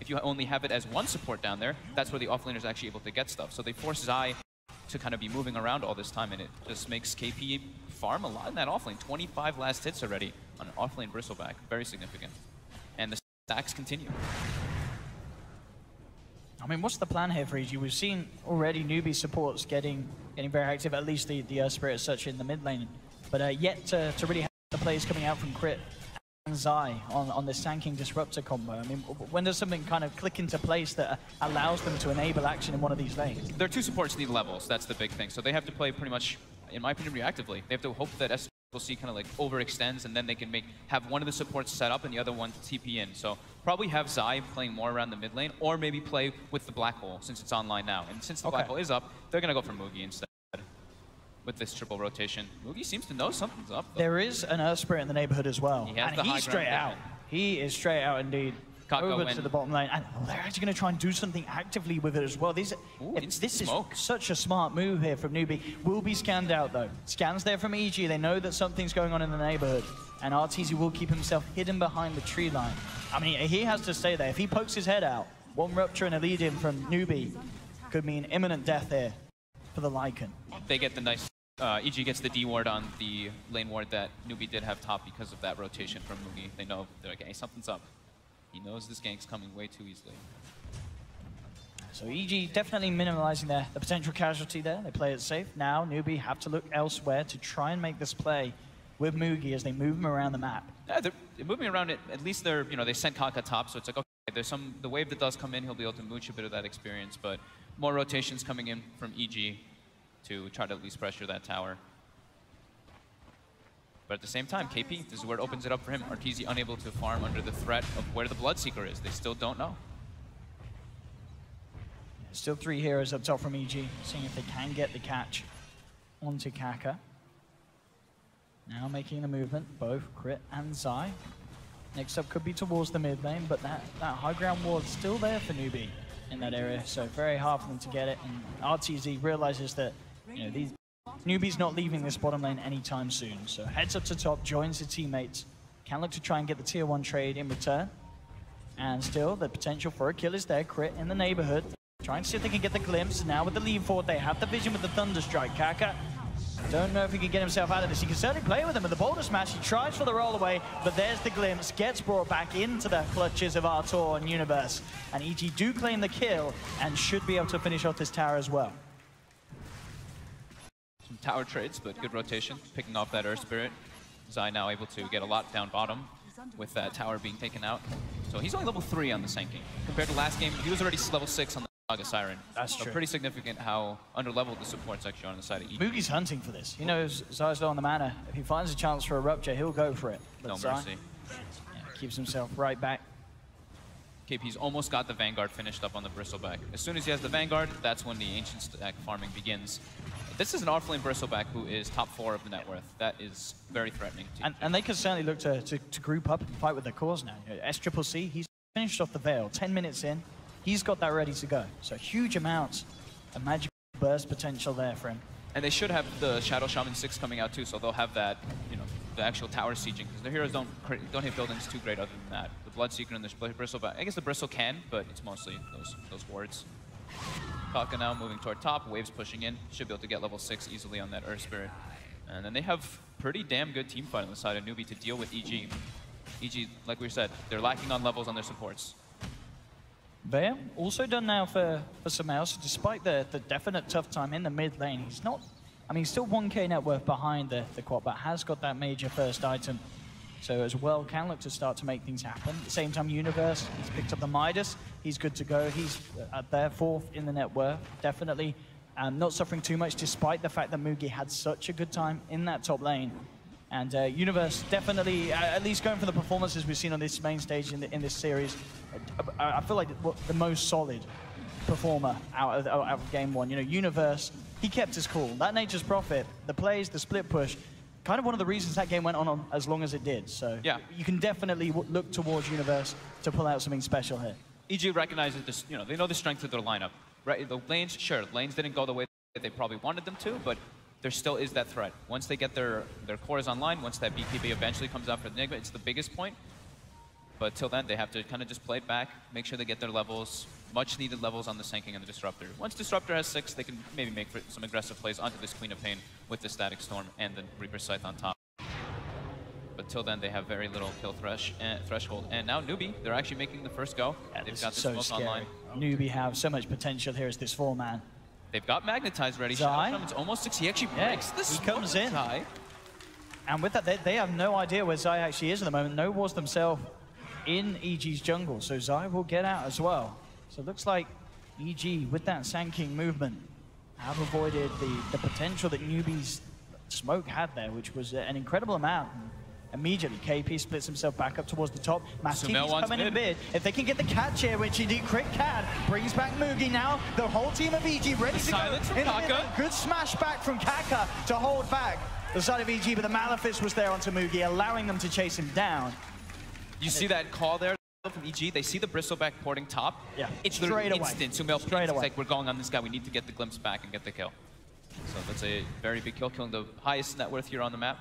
you only have it as one support down there, that's where the offlaner is actually able to get stuff. So they force Zai to kind of be moving around all this time, and it just makes KP farm a lot in that offlane. 25 last hits already on an offlane bristleback, very significant. And the stacks continue. I mean, what's the plan here for EG? We've seen already newbie supports getting very active, at least the Spirit as such in the mid lane, but yet to really have the plays coming out from Crit and Zai on this tanking disruptor combo. I mean, when does something kind of click into place that allows them to enable action in one of these lanes? Their 2 supports need levels, that's the big thing. So they have to play pretty much, in my opinion, reactively. They have to hope that SCCC kind of like overextends, and then they can have one of the supports set up and the other one TP in. So probably have Zai playing more around the mid lane, or maybe play with the Black Hole since it's online now. And since the Black Hole is up, they're going to go for Mugi instead with this triple rotation. Mugi seems to know something's up, though. There is an Earth Spirit in the neighborhood as well. He's straight out. He is straight out indeed. Over to the bottom lane. And they're actually going to try and do something actively with it as well. This is such a smart move here from Newbie. Will be scanned out, though. Scans there from EG. They know that something's going on in the neighborhood. And RTZ will keep himself hidden behind the tree line. I mean, he has to stay there. If he pokes his head out, one rupture and a lead in from Newbie could mean imminent death here for the Lycan. They get the nice... EG gets the D ward on the lane ward that Newbie did have top because of that rotation from Mugi. They know, they're like, hey, something's up. He knows this gank's coming way too easily. So EG definitely minimalizing the potential casualty there. They play it safe. Now Newbie have to look elsewhere to try and make this play with Mugi as they move him around the map. Yeah, they're moving around it. At least they're, you know, they sent Kaka top, so it's like, okay, there's the wave that does come in, he'll be able to mooch a bit of that experience, but more rotations coming in from EG to try to at least pressure that tower. But at the same time, KP, this is where it opens it up for him. Arteezy unable to farm under the threat of where the Bloodseeker is. They still don't know. Still 3 heroes up top from EG, seeing if they can get the catch onto Kaka. Now making the movement, both Crit and Zai. Next up could be towards the mid lane, but that high ground ward's still there for Newbie in that area, so very hard for them to get it. And RTZ realizes that, you know, Newbie's not leaving this bottom lane anytime soon. So heads up to top, joins his teammates. Can look to try and get the tier 1 trade in return. And still, the potential for a kill is there. Crit in the neighborhood. Trying to see if they can get the glimpse. Now with the lead forward, they have the vision with the Thunder Strike. Kaka, don't know if he can get himself out of this. He can certainly play with him with the Boulder Smash. He tries for the roll away, but there's the glimpse. Gets brought back into the clutches of Artur and Universe. And EG do claim the kill and should be able to finish off this tower as well. Some tower trades, but good rotation, picking off that Earth Spirit. Zai now able to get a lot down bottom with that tower being taken out. So he's only level 3 on the Sanking. Compared to last game, he was already level 6 on the Saga Siren. That's so true. Pretty significant how under-leveled the support's actually on the side of EG. Mugi's hunting for this. He knows Zai's low on the mana. If he finds a chance for a rupture, he'll go for it. But No Zai, mercy. yeah, keeps himself right back. KP's almost got the Vanguard finished up on the Bristleback. As soon as he has the Vanguard, that's when the Ancient Stack farming begins. This is an offlane Bristleback who is top 4 of the net worth. That is very threatening. And they can certainly look to group up and fight with their cores now. You know, SCCC, he's finished off the Veil, 10 minutes in. He's got that ready to go. So huge amounts of magical burst potential there for him. And they should have the Shadow Shaman 6 coming out too, so they'll have that, you know, the actual tower sieging, because their heroes don't hit buildings too great other than that. The Bloodseeker and the Bristleback, I guess the Bristle can, but it's mostly those wards. Kaka now moving toward top, Waves pushing in, should be able to get level 6 easily on that Earth Spirit. And then they have pretty damn good team fight on the side of Newbie to deal with EG. EG, like we said, they're lacking on levels on their supports. They're also done now for Sameos, despite the definite tough time in the mid lane. He's not, I mean, he's still 1k net worth behind the quad, but has got that major first item. So as well, can look to start to make things happen. At the same time, Universe, he's picked up the Midas. He's good to go. He's at their 4th in the net worth, definitely. Not suffering too much, despite the fact that Mugi had such a good time in that top lane. And Universe definitely, at least going for the performances we've seen on this main stage in this series, I feel like the most solid performer out of game 1. You know, Universe, he kept his cool. That Nature's Prophet, the plays, the split push, kind of one of the reasons that game went on as long as it did. So yeah, you can definitely look towards Universe to pull out something special here. EG recognizes this, you know, they know the strength of their lineup. Right, the lanes, sure, lanes didn't go the way that they probably wanted them to, but there still is that threat. Once they get their cores online, once that BKB eventually comes out for the Enigma, it's the biggest point. But till then, they have to kind of just play it back, make sure they get their levels, much needed levels on the Sanking and the Disruptor. Once Disruptor has 6, they can maybe make some aggressive plays onto this Queen of Pain with the Static Storm and the Reaper Scythe on top. But till then, they have very little kill threshold. And now Newbie, they're actually making the first go. Yeah, they've got the so smoke scary. online. Newbie have so much potential here as this 4-man. They've got Magnetized ready. Zai. Shadow Shaman's almost 6. He actually breaks the smoke. He comes in. Zai. And with that, they have no idea where Zai actually is at the moment. No wards themselves in EG's jungle, so Zai will get out as well. So it looks like EG, with that Sand King movement, have avoided the potential that Newbie's smoke had there, which was an incredible amount. Immediately, KP splits himself back up towards the top. Masti's coming in mid. If they can get the catch here, which indeed Crit can, brings back Mugi now. The whole team of EG ready to Silence go. from Kaka. Good smash back from Kaka to hold back the side of EG, but the Malefice was there onto Mugi, allowing them to chase him down. You see that call there from EG? They see the Bristleback porting top. Yeah, it's straight away. instant. Sumail it's like, we're going on this guy. We need to get the glimpse back and get the kill. So that's a very big kill, killing the highest net worth here on the map.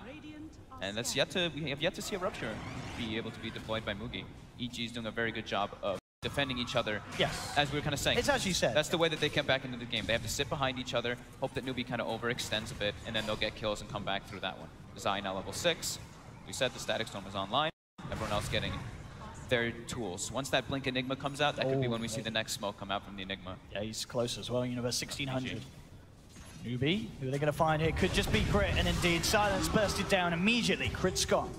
And that's we have yet to see a Rupture be able to be deployed by Mugi. EG is doing a very good job of defending each other. Yes. As we were kind of saying. It's as you said. That's the way that they get back into the game. They have to sit behind each other, hope that Newbie kind of overextends a bit, and then they'll get kills and come back through that one. Zai now level 6. We said the Static Storm is online. Everyone else getting their tools. Once that Blink Enigma comes out, that could be when we see the next smoke come out from the Enigma. Yeah, he's close as well. Universe 1600. Newbie, who are they going to find here? Could just be Crit, and indeed, Silence bursted down immediately. Crit's gone.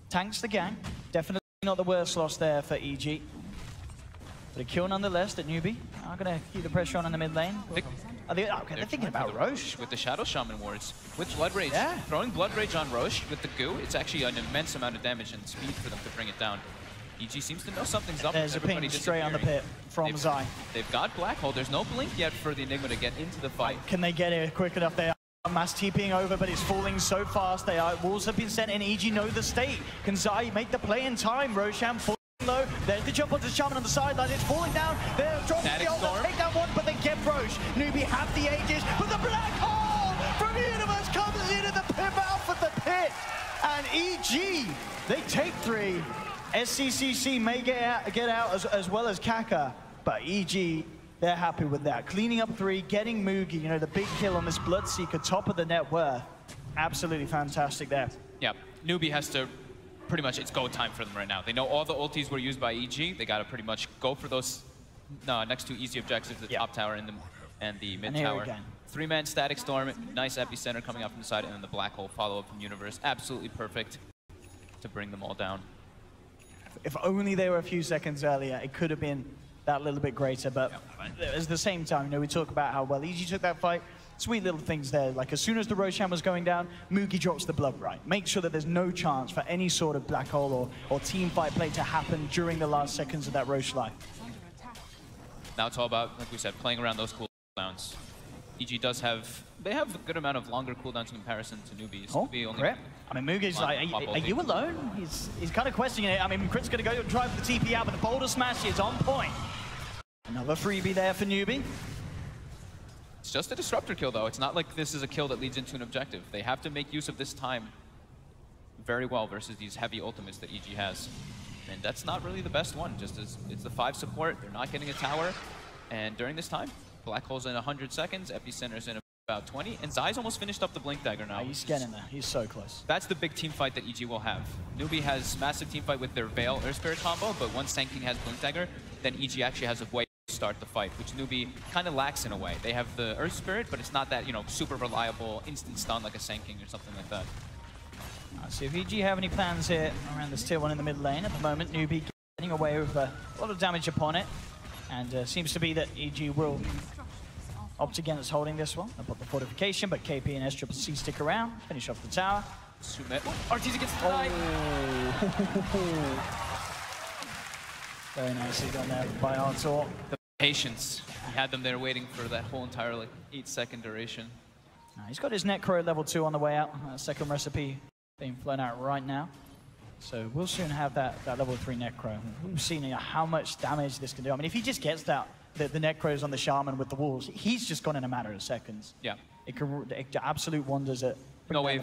Tanks the gang. Definitely not the worst loss there for EG. But a kill nonetheless that Newbie are going to keep the pressure on in the mid lane. They're thinking about Roche. With the Shadow Shaman wards. With Blood Rage. Yeah. Throwing Blood Rage on Roche with the goo, it's actually an immense amount of damage and speed for them to bring it down. EG seems to know something's up. There's a ping straight on the pit from Zai. They've got Black Hole. There's no blink yet for the Enigma to get into the fight. Can they get it quick enough? They are mass TPing over, but it's falling so fast. Walls have been sent in. EG know the state. Can Zai make the play in time? Roshan falling low. There's the jump onto Shaman on the sideline. It's falling down. They're dropping the ult. They'll take that one, but they get Roche. Newbie have the Aegis, but the Black Hole from Universe comes in at the pip out for the pit. And EG, they take 3. SCCC may get out as well as Kaka, but EG, they're happy with that. Cleaning up 3, getting Mugi, you know, the big kill on this Bloodseeker, top of the net worth. Absolutely fantastic there. Yeah, Newbie has to pretty much, it's go time for them right now. They know all the ultis were used by EG. They got to pretty much go for those next 2 easy objectives, the top tower and the mid tower. 3-man Static Storm, nice epicenter coming out from the side, and then the Black Hole follow-up from Universe. Absolutely perfect to bring them all down. If only they were a few seconds earlier, it could have been that little bit greater. But at the same time, you know, we talk about how well EG took that fight. sweet little things there. Like as soon as the Roshan was going down, Mugi drops the blood right. Make sure that there's no chance for any sort of black hole or team fight play to happen during the last seconds of that Rosh life. Now it's all about, like we said, playing around those cooldowns. EG does have, they have a good amount of longer cooldowns in comparison to newbies. Oh, Newbie only Crit. I mean, Mugi's like, are you alone? He's kind of questioning it. I mean, Crit's going to go drive the TP out, but the boulder smash is on point. Another freebie there for Newbie. It's just a disruptor kill, though. It's not like this is a kill that leads into an objective. They have to make use of this time very well versus these heavy ultimates that EG has. And that's not really the best one, just as it's the 5 support. They're not getting a tower. And during this time, Black Hole's in 100 seconds, Epicenter's in about 20, and Zai's almost finished up the Blink Dagger now. He's getting there. He's so close. That's the big team fight that EG will have. Newbie has massive team fight with their Veil Earth Spirit combo, but once Sand King has Blink Dagger, then EG actually has a way to start the fight, which Newbie kind of lacks in a way. They have the Earth Spirit, but it's not that, you know, super reliable instant stun like a Sand King or something like that. Let's see if EG have any plans here around this tier 1 in the mid lane. At the moment, Newbie getting away with a lot of damage upon it, and seems to be that EG will opt against holding this one. They'll put the fortification, but KP and SCCC stick around, finish off the tower. Arteezy gets the knife. Very nicely done there by Artur. The patience. He had them there waiting for that whole entire like 8-second duration. He's got his Necro level 2 on the way out. Second recipe being flown out right now. So we'll soon have that level 3 Necro. We've seen how much damage this can do. I mean, if he just gets that, the Necros on the Shaman with the walls, he's just gone in a matter of seconds. Yeah. It can do absolute wonders at no way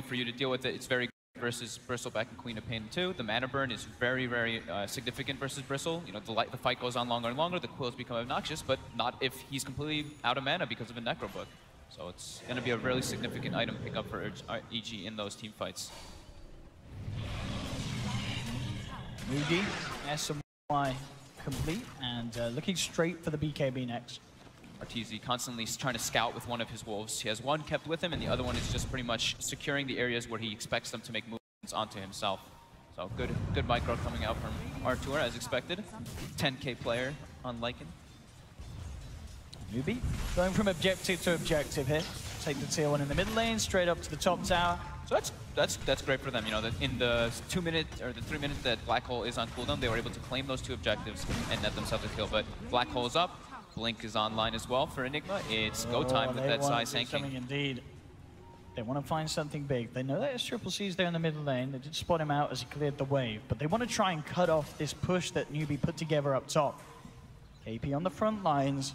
for you to deal with it. It's very good versus Bristle back in Queen of Pain 2. The mana burn is very, very significant versus Bristle. You know, the fight goes on longer and longer, the quills become obnoxious, but not if he's completely out of mana because of a Necro book. So it's going to be a really significant item pickup for EG in those team fights. Mugi, SMY complete, and looking straight for the BKB next. Arteezy constantly trying to scout with one of his wolves. He has one kept with him, and the other one is just pretty much securing the areas where he expects them to make movements onto himself. So good micro coming out from Artur as expected. 10K player on Lycan. Newbie going from objective to objective here. Take the tier 1 in the mid lane, straight up to the top tower. So that's great for them. You know, that in the 2 minutes or the 3 minutes that Black Hole is on cooldown, they were able to claim those 2 objectives and net themselves a kill. But Black Hole is up. Blink is online as well for Enigma. It's go time with that Zai Sand King. Indeed. They want to find something big. They know that SCCC is there in the middle lane. They did spot him out as he cleared the wave, but they want to try and cut off this push that Newbie put together up top. KP on the front lines.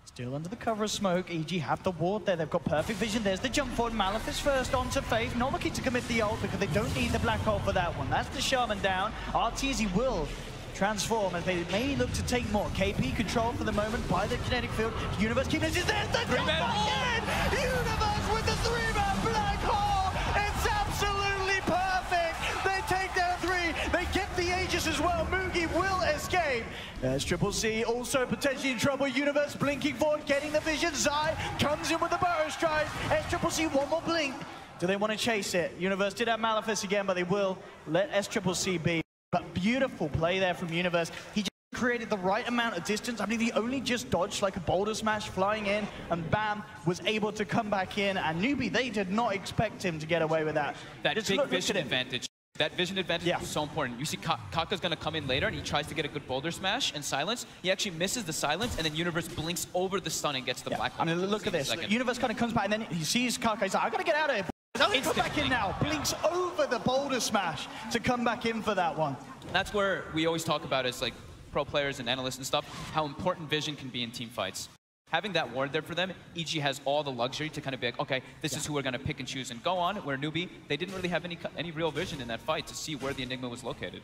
Still under the cover of smoke. EG have the ward there. They've got perfect vision. There's the jump forward. Malefice first onto Faith. Not looking to commit the ult because they don't need the black hole for that one. That's the Shaman down. Arteezy will transform as they may look to take more. KP control for the moment by the kinetic field. Universe keeping it. There's the jump again! Universe with the 3-man black hole! It's absolutely perfect! They take down 3. They get the Aegis as well. Mugi will escape. There's SCCC also potentially in trouble. Universe blinking forward, getting the vision. Zai comes in with the Burrow Strike. SCCC one more blink. Do they want to chase it? Universe did have Malefice again, but they will let SCCC be. But beautiful play there from Universe. He just created the right amount of distance. I mean, he only just dodged like a boulder smash flying in, and bam, was able to come back in. And Newbie, they did not expect him to get away with that. That just big vision advantage. That vision advantage is so important. You see Kaka's going to come in later, and he tries to get a good boulder smash and silence. He actually misses the silence, and then Universe blinks over the stun and gets the black hole. I mean, look at this. Universe kind of comes back, and then he sees Kaka. He's like, I got to get out of here. He's come back in now. Blinks over the boulder smash to come back in for that one. That's where we always talk about as like pro players and analysts and stuff, how important vision can be in team fights. Having that ward there for them, EG has all the luxury to kind of be like, okay, this is who we're going to pick and choose and go on, where Newbie, they didn't really have any real vision in that fight to see where the Enigma was located.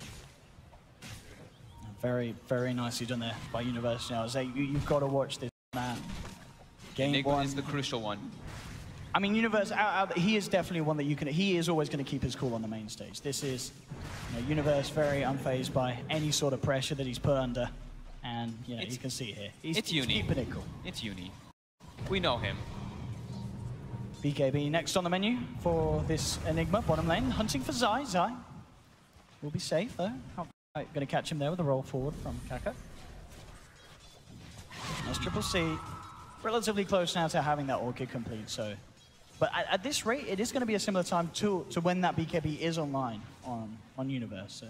Very, very nicely done there by Universe. Now, Zay, you've got to watch this, man. Game Enigma 1 is the crucial one. I mean, Universe, he is definitely one that you can, he is always going to keep his cool on the main stage. This is, you know, Universe very unfazed by any sort of pressure that he's put under. And, you know, you can see here. He's keeping it cool. It's Uni. We know him. BKB next on the menu for this Enigma, bottom lane. Hunting for Zai. Zai will be safe, though. Not quite going to catch him there with a roll forward from Kaka. SCCC relatively close now to having that Orchid complete, so... But at this rate, it is going to be a similar time to when that BKB is online on Universe, so...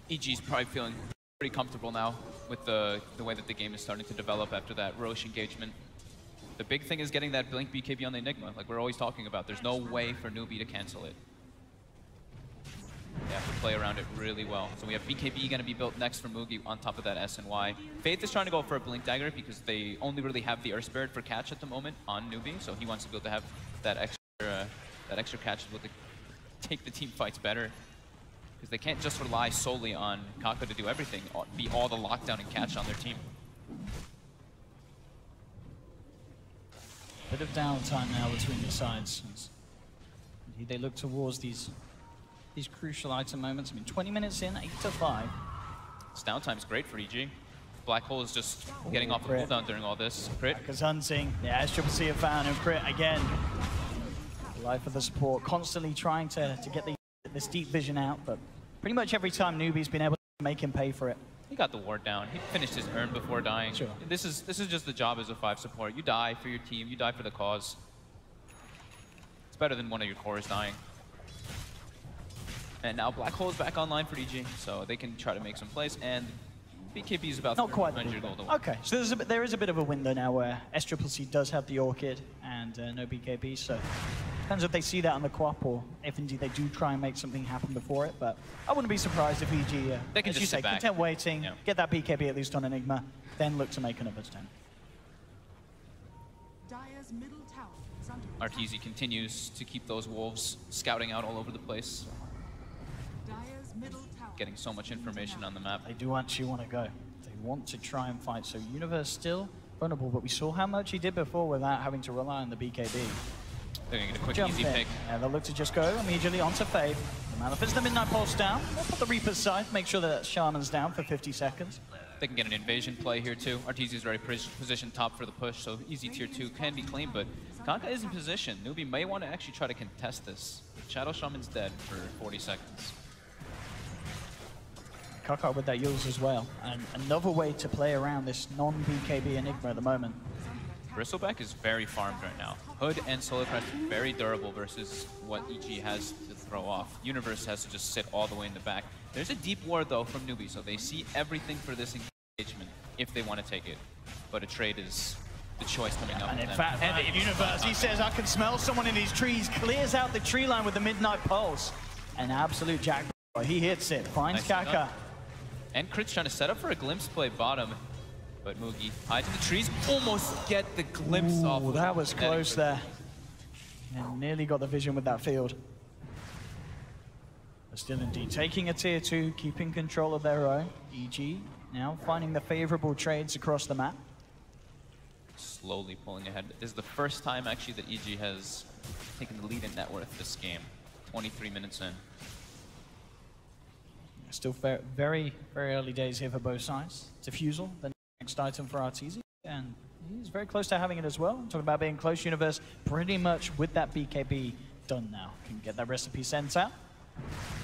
EG's probably feeling pretty comfortable now with the way that the game is starting to develop after that Roche engagement. The big thing is getting that Blink BKB on the Enigma, like we're always talking about. There's no way for Newbie to cancel it. They have to play around it really well. So we have BKB going to be built next for Mugi on top of that SNY. Faith is trying to go for a Blink Dagger because they only really have the Earth Spirit for catch at the moment on Newbie, so he wants to be able to have that extra catch to be able to take the team fights better. Because they can't just rely solely on Kaka to do everything, be all the lockdown and catch on their team. Bit of downtime now between the sides. They look towards these crucial item moments. I mean, 20 minutes in, 8-5. This downtime's great for EG. Black Hole is just getting off the cooldown during all this. Crit. Kaka's hunting. Yeah, SCC have found him. Crit again. Life of the support, constantly trying to get this deep vision out, but pretty much every time Newbie's been able to make him pay for it. He got the ward down. He finished his urn before dying. Sure. This is just the job as a 5 support. You die for your team. You die for the cause. It's better than one of your cores dying. And now Black Hole is back online for EG, so they can try to make some plays. And BKB is about 300 gold away. Okay, so there is a bit of a window now where SCC does have the Orchid and no BKB, so depends if they see that on the co-op or if indeed they do try and make something happen before it. But I wouldn't be surprised if EG, they can as just you say, sit back. content waiting, get that BKB at least on Enigma, then look to make another attempt. Arteezy continues to keep those wolves scouting out all over the place. Getting so much information on the map. They do actually want to go. They want to try and fight. So Universe still vulnerable, but we saw how much he did before without having to rely on the BKB. They're going to get a quick, Jump easy in. pick. Yeah, they'll look to just go immediately onto Faith. The Manifest, the Midnight Pulse down. They'll put the Reaper's side, make sure that Shaman's down for 50 seconds. They can get an invasion play here too. Arteezy's very positioned top for the push, so easy tier 2 can be clean, but Kaka is in position. Newbie may want to actually try to contest this. Shadow Shaman's dead for 40 seconds. Kaka with that Yules as well. And another way to play around this non-BKB Enigma at the moment. Bristleback is very farmed right now. Hood and Solar Press very durable versus what EG has to throw off. Universe has to just sit all the way in the back. There's a deep ward though from Newbie, so they see everything for this engagement if they want to take it. But a trade is the choice coming up. And in fact, Universe, he says, I can smell someone in these trees, clears out the tree line with the Midnight Pulse. An absolute jackpot. He hits it, finds Kaka. And Crit's trying to set up for a glimpse play bottom, but Mugi hides in the trees, almost get the glimpse off. Ooh, that was close there. And nearly got the vision with that field. But still indeed taking a tier 2, keeping control of their own. EG now finding the favorable trades across the map. Slowly pulling ahead. This is the first time actually that EG has taken the lead in net worth this game. 23 minutes in. Still very, very early days here for both sides. Diffusal, the next item for Arteezy, and he's very close to having it as well. Talking about being close, Universe pretty much with that BKB done now. Can get that recipe sent out.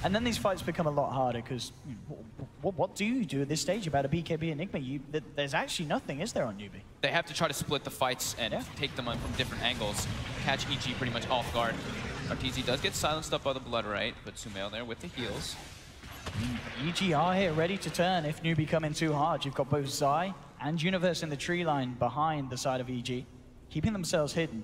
And then these fights become a lot harder because what do you do at this stage about a BKB Enigma? There's actually nothing, is there, on Newbie? They have to try to split the fights and take them on from different angles. Catch EG pretty much off guard. Arteezy does get silenced up by the Blood Right, but Sumail there with the heals. EG are here ready to turn if Newbie come in too hard. You've got both Zai and Universe in the tree line behind the side of EG, keeping themselves hidden.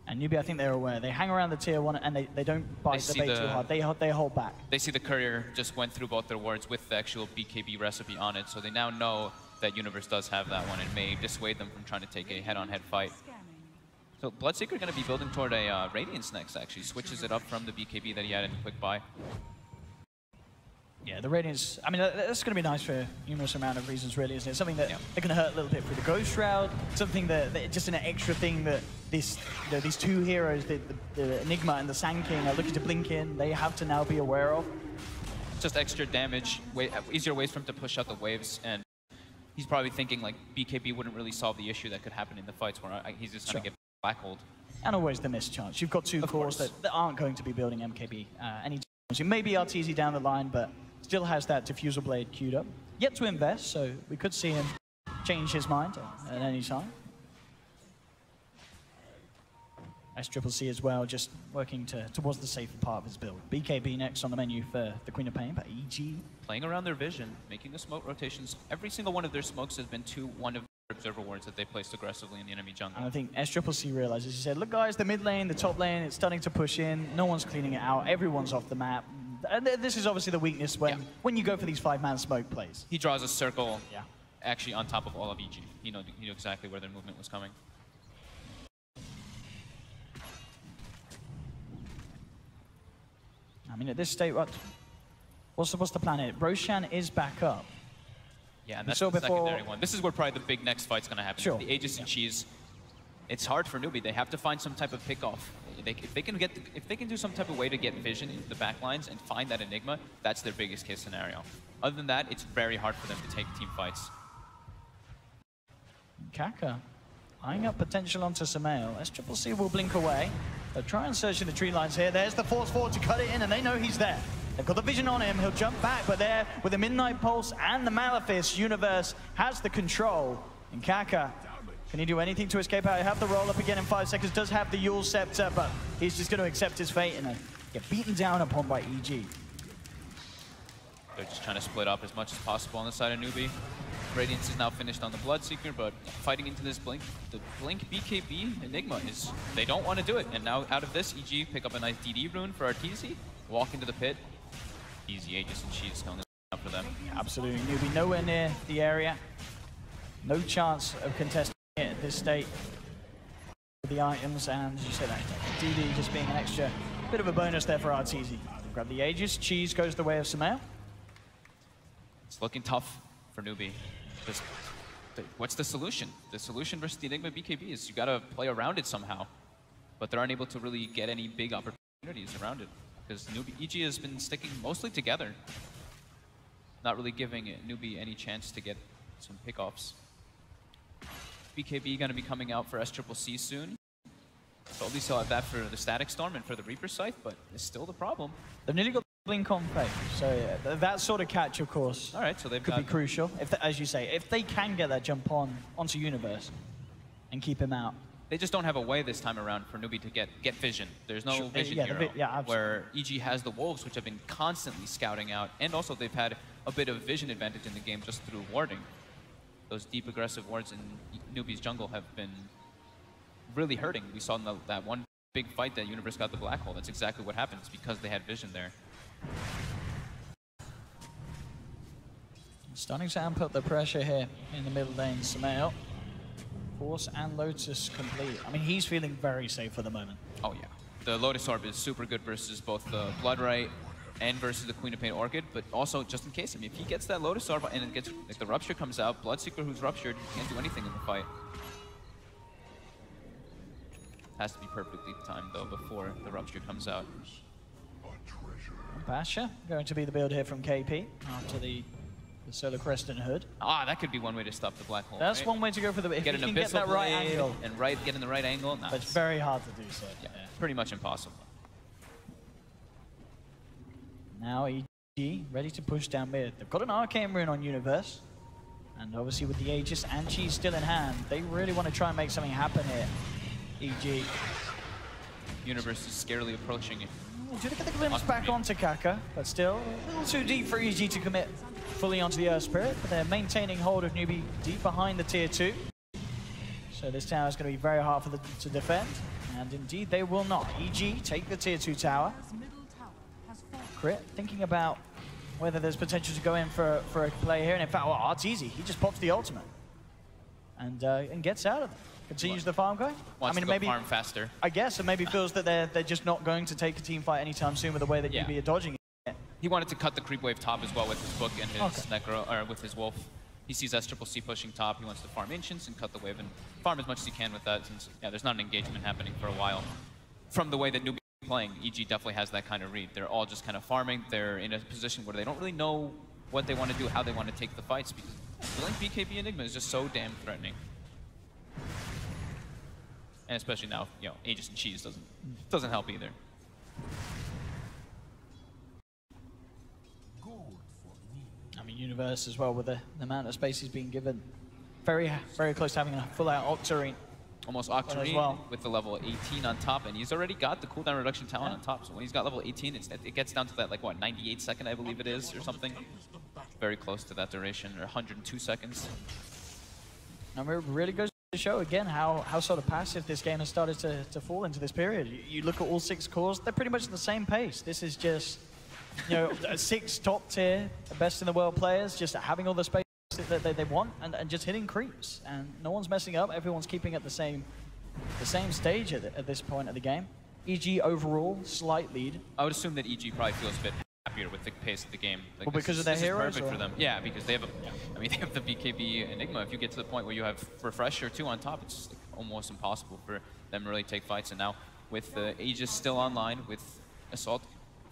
And Newbie, I think they're aware. They hang around the tier 1 and they don't bite the bait too hard. They hold back. They see the courier just went through both their wards with the actual BKB recipe on it, so they now know that Universe does have that one and may dissuade them from trying to take a head-on-head fight. So Bloodseeker going to be building toward a Radiance next, actually. Switches it up from the BKB that he had in Quick Buy. Yeah, the Radiance, I mean, that's going to be nice for numerous amount of reasons, really, isn't it? Something that they're going to hurt a little bit through the Ghost Shroud, something that just an extra thing that these two heroes, the Enigma and the Sand King, are looking to blink in. They have to now be aware of. Just extra damage, easier ways for him to push out the waves, and he's probably thinking like BKB wouldn't really solve the issue that could happen in the fights where he's just going to get black-holed. And always the missed chance. You've got two cores that aren't going to be building MKB anytime soon. Maybe Arteezy down the line, but still has that Diffusal Blade queued up. Yet to invest, so we could see him change his mind at any time. SCCC as well, just working towards the safer part of his build. BKB next on the menu for the Queen of Pain, but EG playing around their vision, making the smoke rotations. Every single one of their smokes has been to one of the observer wards that they placed aggressively in the enemy jungle. And I think SCCC realizes, he said, look guys, the mid lane, the top lane, it's starting to push in, no one's cleaning it out, everyone's off the map. And this is obviously the weakness when you go for these 5-man smoke plays. He draws a circle actually on top of all of EG. He knew exactly where their movement was coming. I mean, at this state, what's the plan here? Roshan is back up. Yeah, and that's the secondary one. This is where probably the big next fight's going to happen. Sure. The Aegis and Cheese, it's hard for Newbie. They have to find some type of pickoff. If they can do some type of way to get vision into the back lines and find that Enigma, that's their biggest case scenario. Other than that, it's very hard for them to take team fights. Kaka eyeing up potential onto Samael. SCCC will blink away. They'll try and search in the tree lines here. There's the force forward to cut it in, and they know he's there. They've got the vision on him. He'll jump back, but there, with the Midnight Pulse and the Malefice, Universe has the control. And Kaka, can he do anything to escape out? He'll have the roll up again in 5 seconds. Does have the Yule Scepter, but he's just going to accept his fate and get beaten down upon by EG. They're just trying to split up as much as possible on the side of Newbie. Radiance is now finished on the Bloodseeker, but fighting into this Blink, the Blink BKB Enigma is, they don't want to do it. And now out of this, EG pick up a nice DD rune for Arteezy, walk into the pit. Easy Aegis and Cheese going up for them. Absolutely. Newbie nowhere near the area. No chance of contesting it at this state. The items, and as you said, that DD just being an extra bit of a bonus there for Arteezy. Grab the Aegis. Cheese goes the way of Samael. It's looking tough for Newbie. What's the solution? The solution versus the Enigma BKB is you got to play around it somehow. But they're unable to really get any big opportunities around it. Because EG has been sticking mostly together. Not really giving Newbie any chance to get some pickoffs. BKB going to be coming out for SCCC soon. So at least he'll have that for the Static Storm and for the Reaper Scythe, but it's still the problem. They've nearly got Blink on fake, so that sort of catch, of course, all right, so they've could be crucial. If as you say, if they can get that jump onto Universe and keep him out. They just don't have a way this time around for Newbie to get vision. There's no vision hero, where EG has the Wolves, which have been constantly scouting out, and also they've had a bit of vision advantage in the game just through warding. Those deep aggressive wards in Newbie's jungle have been really hurting. We saw in that one big fight that Universe got the Black Hole. That's exactly what happened. It's because they had vision there. Starting to amp up the pressure here in the middle lane. Samael, Force and Lotus complete. I mean, he's feeling very safe for the moment. Oh yeah. The Lotus Orb is super good versus both the Bloodright and versus the Queen of Pain Orchid, but also just in case. I mean, if he gets that Lotus Orb and it gets, like the Rupture comes out, Bloodseeker who's ruptured can't do anything in the fight. Has to be perfectly timed though before the Rupture comes out. Basha going to be the build here from KP after the Solar Crescent Hood. Ah, that could be one way to stop the Black Hole. That's one way to go for the... If get you an can get that right angle. And get in the right angle. Nah, but it's very hard to do so. Yeah, pretty much impossible. Now EG ready to push down mid. They've got an Arcane Rune on Universe. And obviously with the Aegis and Cheese still in hand, they really want to try and make something happen here. EG. Universe is scarily approaching it. Do they get the glimpse back onto Kaka? But still a little too deep for EG to commit fully onto the Earth Spirit. But they're maintaining hold of Newbie deep behind the tier 2. So this tower is going to be very hard for them to defend. And indeed they will not. EG take the tier 2 tower. Crit, thinking about whether there's potential to go in for a play here. And in fact, well, Arteezy, he just pops the ultimate. And gets out of it. Continues the farm going. Wants to go farm faster. I guess, and maybe feels that they're just not going to take a team fight anytime soon with the way that Newbie are dodging it. He wanted to cut the creep wave top as well with his book and his Necro, or with his wolf. He sees SCCC pushing top. He wants to farm Ancients and cut the wave and farm as much as he can with that, since there's not an engagement happening for a while. From the way that Newbie is playing, EG definitely has that kind of read. They're all just kind of farming. They're in a position where they don't really know what they want to do, how they want to take the fights, because Blink BKB Enigma is just so damn threatening. And especially now, you know, Aegis and Cheese doesn't help either. I mean, Universe as well, with the amount of space he's being given. Very, very close to having a full-out ult turret. almost Octarine with the level 18 on top, and he's already got the cooldown reduction talent on top. So when he's got level 18, it gets down to that, like, what, 98 second, I believe it is, or something. Very close to that duration, or 102 seconds. And it really goes to show, again, how sort of passive this game has started to fall into this period. You look at all 6 cores, they're pretty much at the same pace. This is just, you know, 6 top-tier, best in the world players, just having all the space that they want and just hitting creeps, and no one's messing up. Everyone's keeping at the same stage at this point of the game. EG overall slight lead. I would assume that EG probably feels a bit happier with the pace of the game. Like, well, because of their heroes, perfect for them. Yeah, because they have I mean, they have the BKB Enigma. If you get to the point where you have Refresher 2 on top, it's like almost impossible for them to really take fights. And now with Aegis still online, with Assault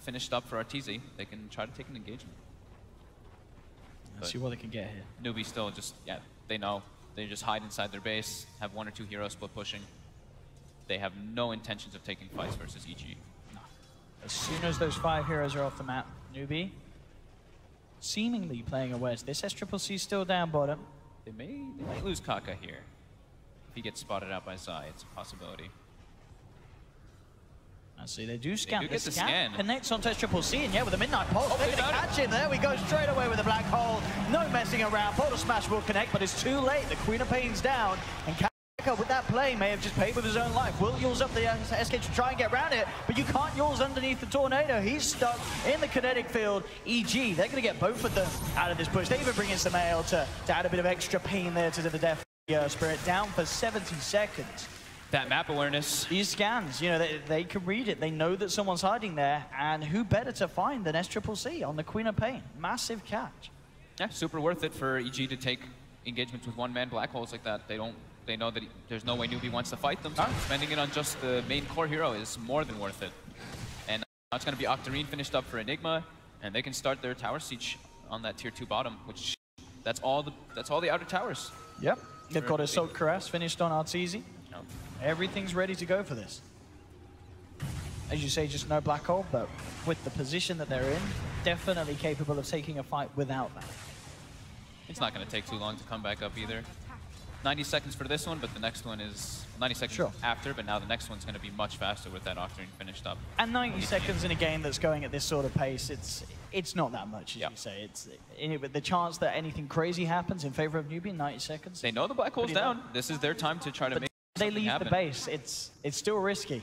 finished up for RTZ, they can try to take an engagement. Let's see what they can get here. Newbie still just, yeah, they know. They just hide inside their base, have 1 or 2 heroes split pushing. They have no intentions of taking fights versus EG. No. As soon as those 5 heroes are off the map, Newbie seemingly playing a West. This SCCC still down bottom. They might lose Kaka here. If he gets spotted out by Zai, it's a possibility. I see they do scan. They do get the scan. Connects onto SCCC, and yeah, with the Midnight Pulse, they're going to catch him. There we go, straight away with the Black Hole. No messing around. Portal Smash will connect, but it's too late. The Queen of Pain's down, and Kaka with that play may have just paid with his own life. Will Yules up the SK to try and get around it, but you can't Yules underneath the Tornado. He's stuck in the kinetic field. EG, they're going to get both of them out of this push. They even bring in some AL to add a bit of extra pain there to the Death Spirit, down for 70 seconds. That map awareness. These scans, you know, they can read it. They know that someone's hiding there, and who better to find than SCCC on the Queen of Pain? Massive catch. Yeah, super worth it for EG to take engagements with one-man black holes like that. They know that there's no way Newbie wants to fight them, so spending it on just the main core hero is more than worth it. And now it's going to be Octarine finished up for Enigma, and they can start their tower siege on that tier 2 bottom, which that's all the outer towers. Yep, they've got Assault Caress finished on Arteezy. Everything's ready to go for this. As you say, just no black hole, but with the position that they're in, definitely capable of taking a fight without that. It's not going to take too long to come back up either. 90 seconds for this one, but the next one is 90 seconds after, but now the next one's going to be much faster with that Octarine finished up. And 90 seconds in a game that's going at this sort of pace, it's not that much, as you say. It's the chance that anything crazy happens in favor of Newbie in 90 seconds. They know the black hole's down. This is their time to try to make they leave happen. The base. It's still risky.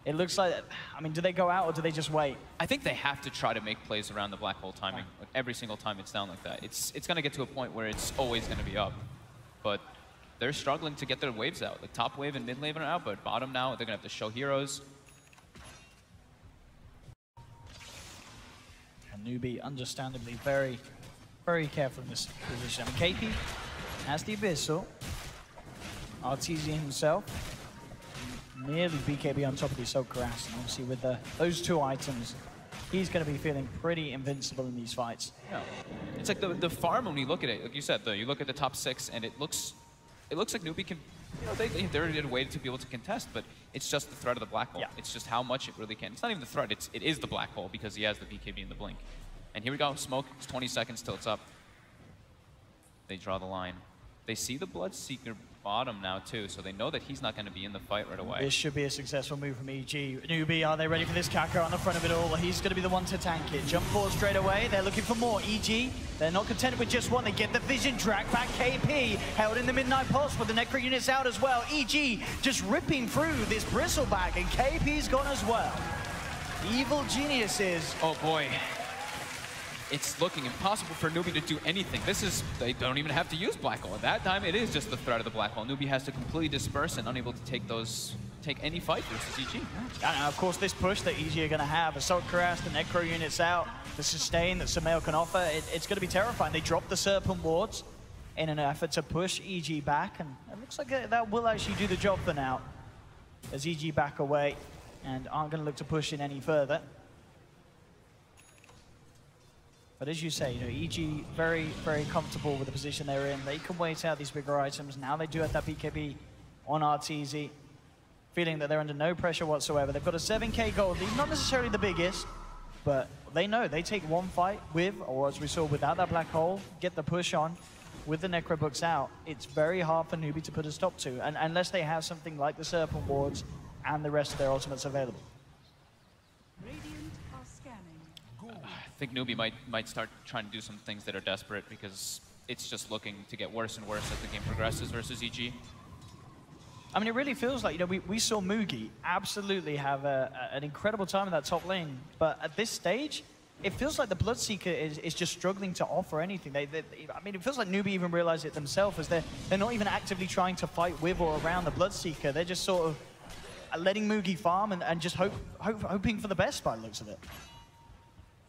It looks like, I mean, do they go out or do they just wait? I think they have to try to make plays around the black hole timing. Like every single time it's down like that. It's going to get to a point where it's always going to be up. But they're struggling to get their waves out. Like top wave and mid wave are out, but bottom now, they're going to have to show heroes. And Newbie, understandably, very, very careful in this position. I mean, KP has the Abyssal. Arteezy himself, nearly BKB on top of the Assault Caress, and obviously with those 2 items, he's going to be feeling pretty invincible in these fights. Yeah. It's like the farm when you look at it, like you said, you look at the top 6, and it looks like Newbie can, you know, they're in a way to be able to contest, but it's just the threat of the black hole. Yeah. It's just how much it really can. It's not even the threat, it is the black hole because he has the BKB and the blink. And here we go, smoke, it's 20 seconds till it's up. They draw the line. They see the Bloodseeker bottom now too, so they know that he's not going to be in the fight right away. This should be a successful move from EG. Newbie, are they ready for this Kaka on the front of it all? He's going to be the one to tank it. Jump forward straight away. They're looking for more. EG, they're not content with just one. They get the vision drag back. KP held in the Midnight Pulse with the Necro units out as well. EG just ripping through this bristleback, and KP's gone as well. Evil geniuses. Oh boy. It's looking impossible for Newbie to do anything. They don't even have to use Black Hole. At that time, it is just the threat of the Black Hole. Newbie has to completely disperse and unable to take any fight versus EG. And of course, this push that EG are going to have, Assault Caress, the Necro units out, the sustain that Sumail can offer, it's going to be terrifying. They drop the Serpent Wards in an effort to push EG back, and it looks like that will actually do the job for now, as EG back away and aren't going to look to push in any further. But as you say, you know, EG very, very comfortable with the position they're in. They can wait out these bigger items. Now they do have that BKB on Arteezy, feeling that they're under no pressure whatsoever. They've got a 7K gold lead, not necessarily the biggest, but they know they take one fight with, or as we saw without that black hole, get the push on. with the Necro books out, it's very hard for Newbie to put a stop to, and unless they have something like the Serpent Wards and the rest of their ultimates available. I think Newbie might start trying to do some things that are desperate because it's just looking to get worse and worse as the game progresses versus EG. I mean, it really feels like, you know, we saw Mugi absolutely have an incredible time in that top lane, but at this stage, it feels like the Bloodseeker is just struggling to offer anything. I mean, it feels like Newbie even realized it themselves, as they're not even actively trying to fight with or around the Bloodseeker. They're just sort of letting Mugi farm and just hoping for the best by the looks of it.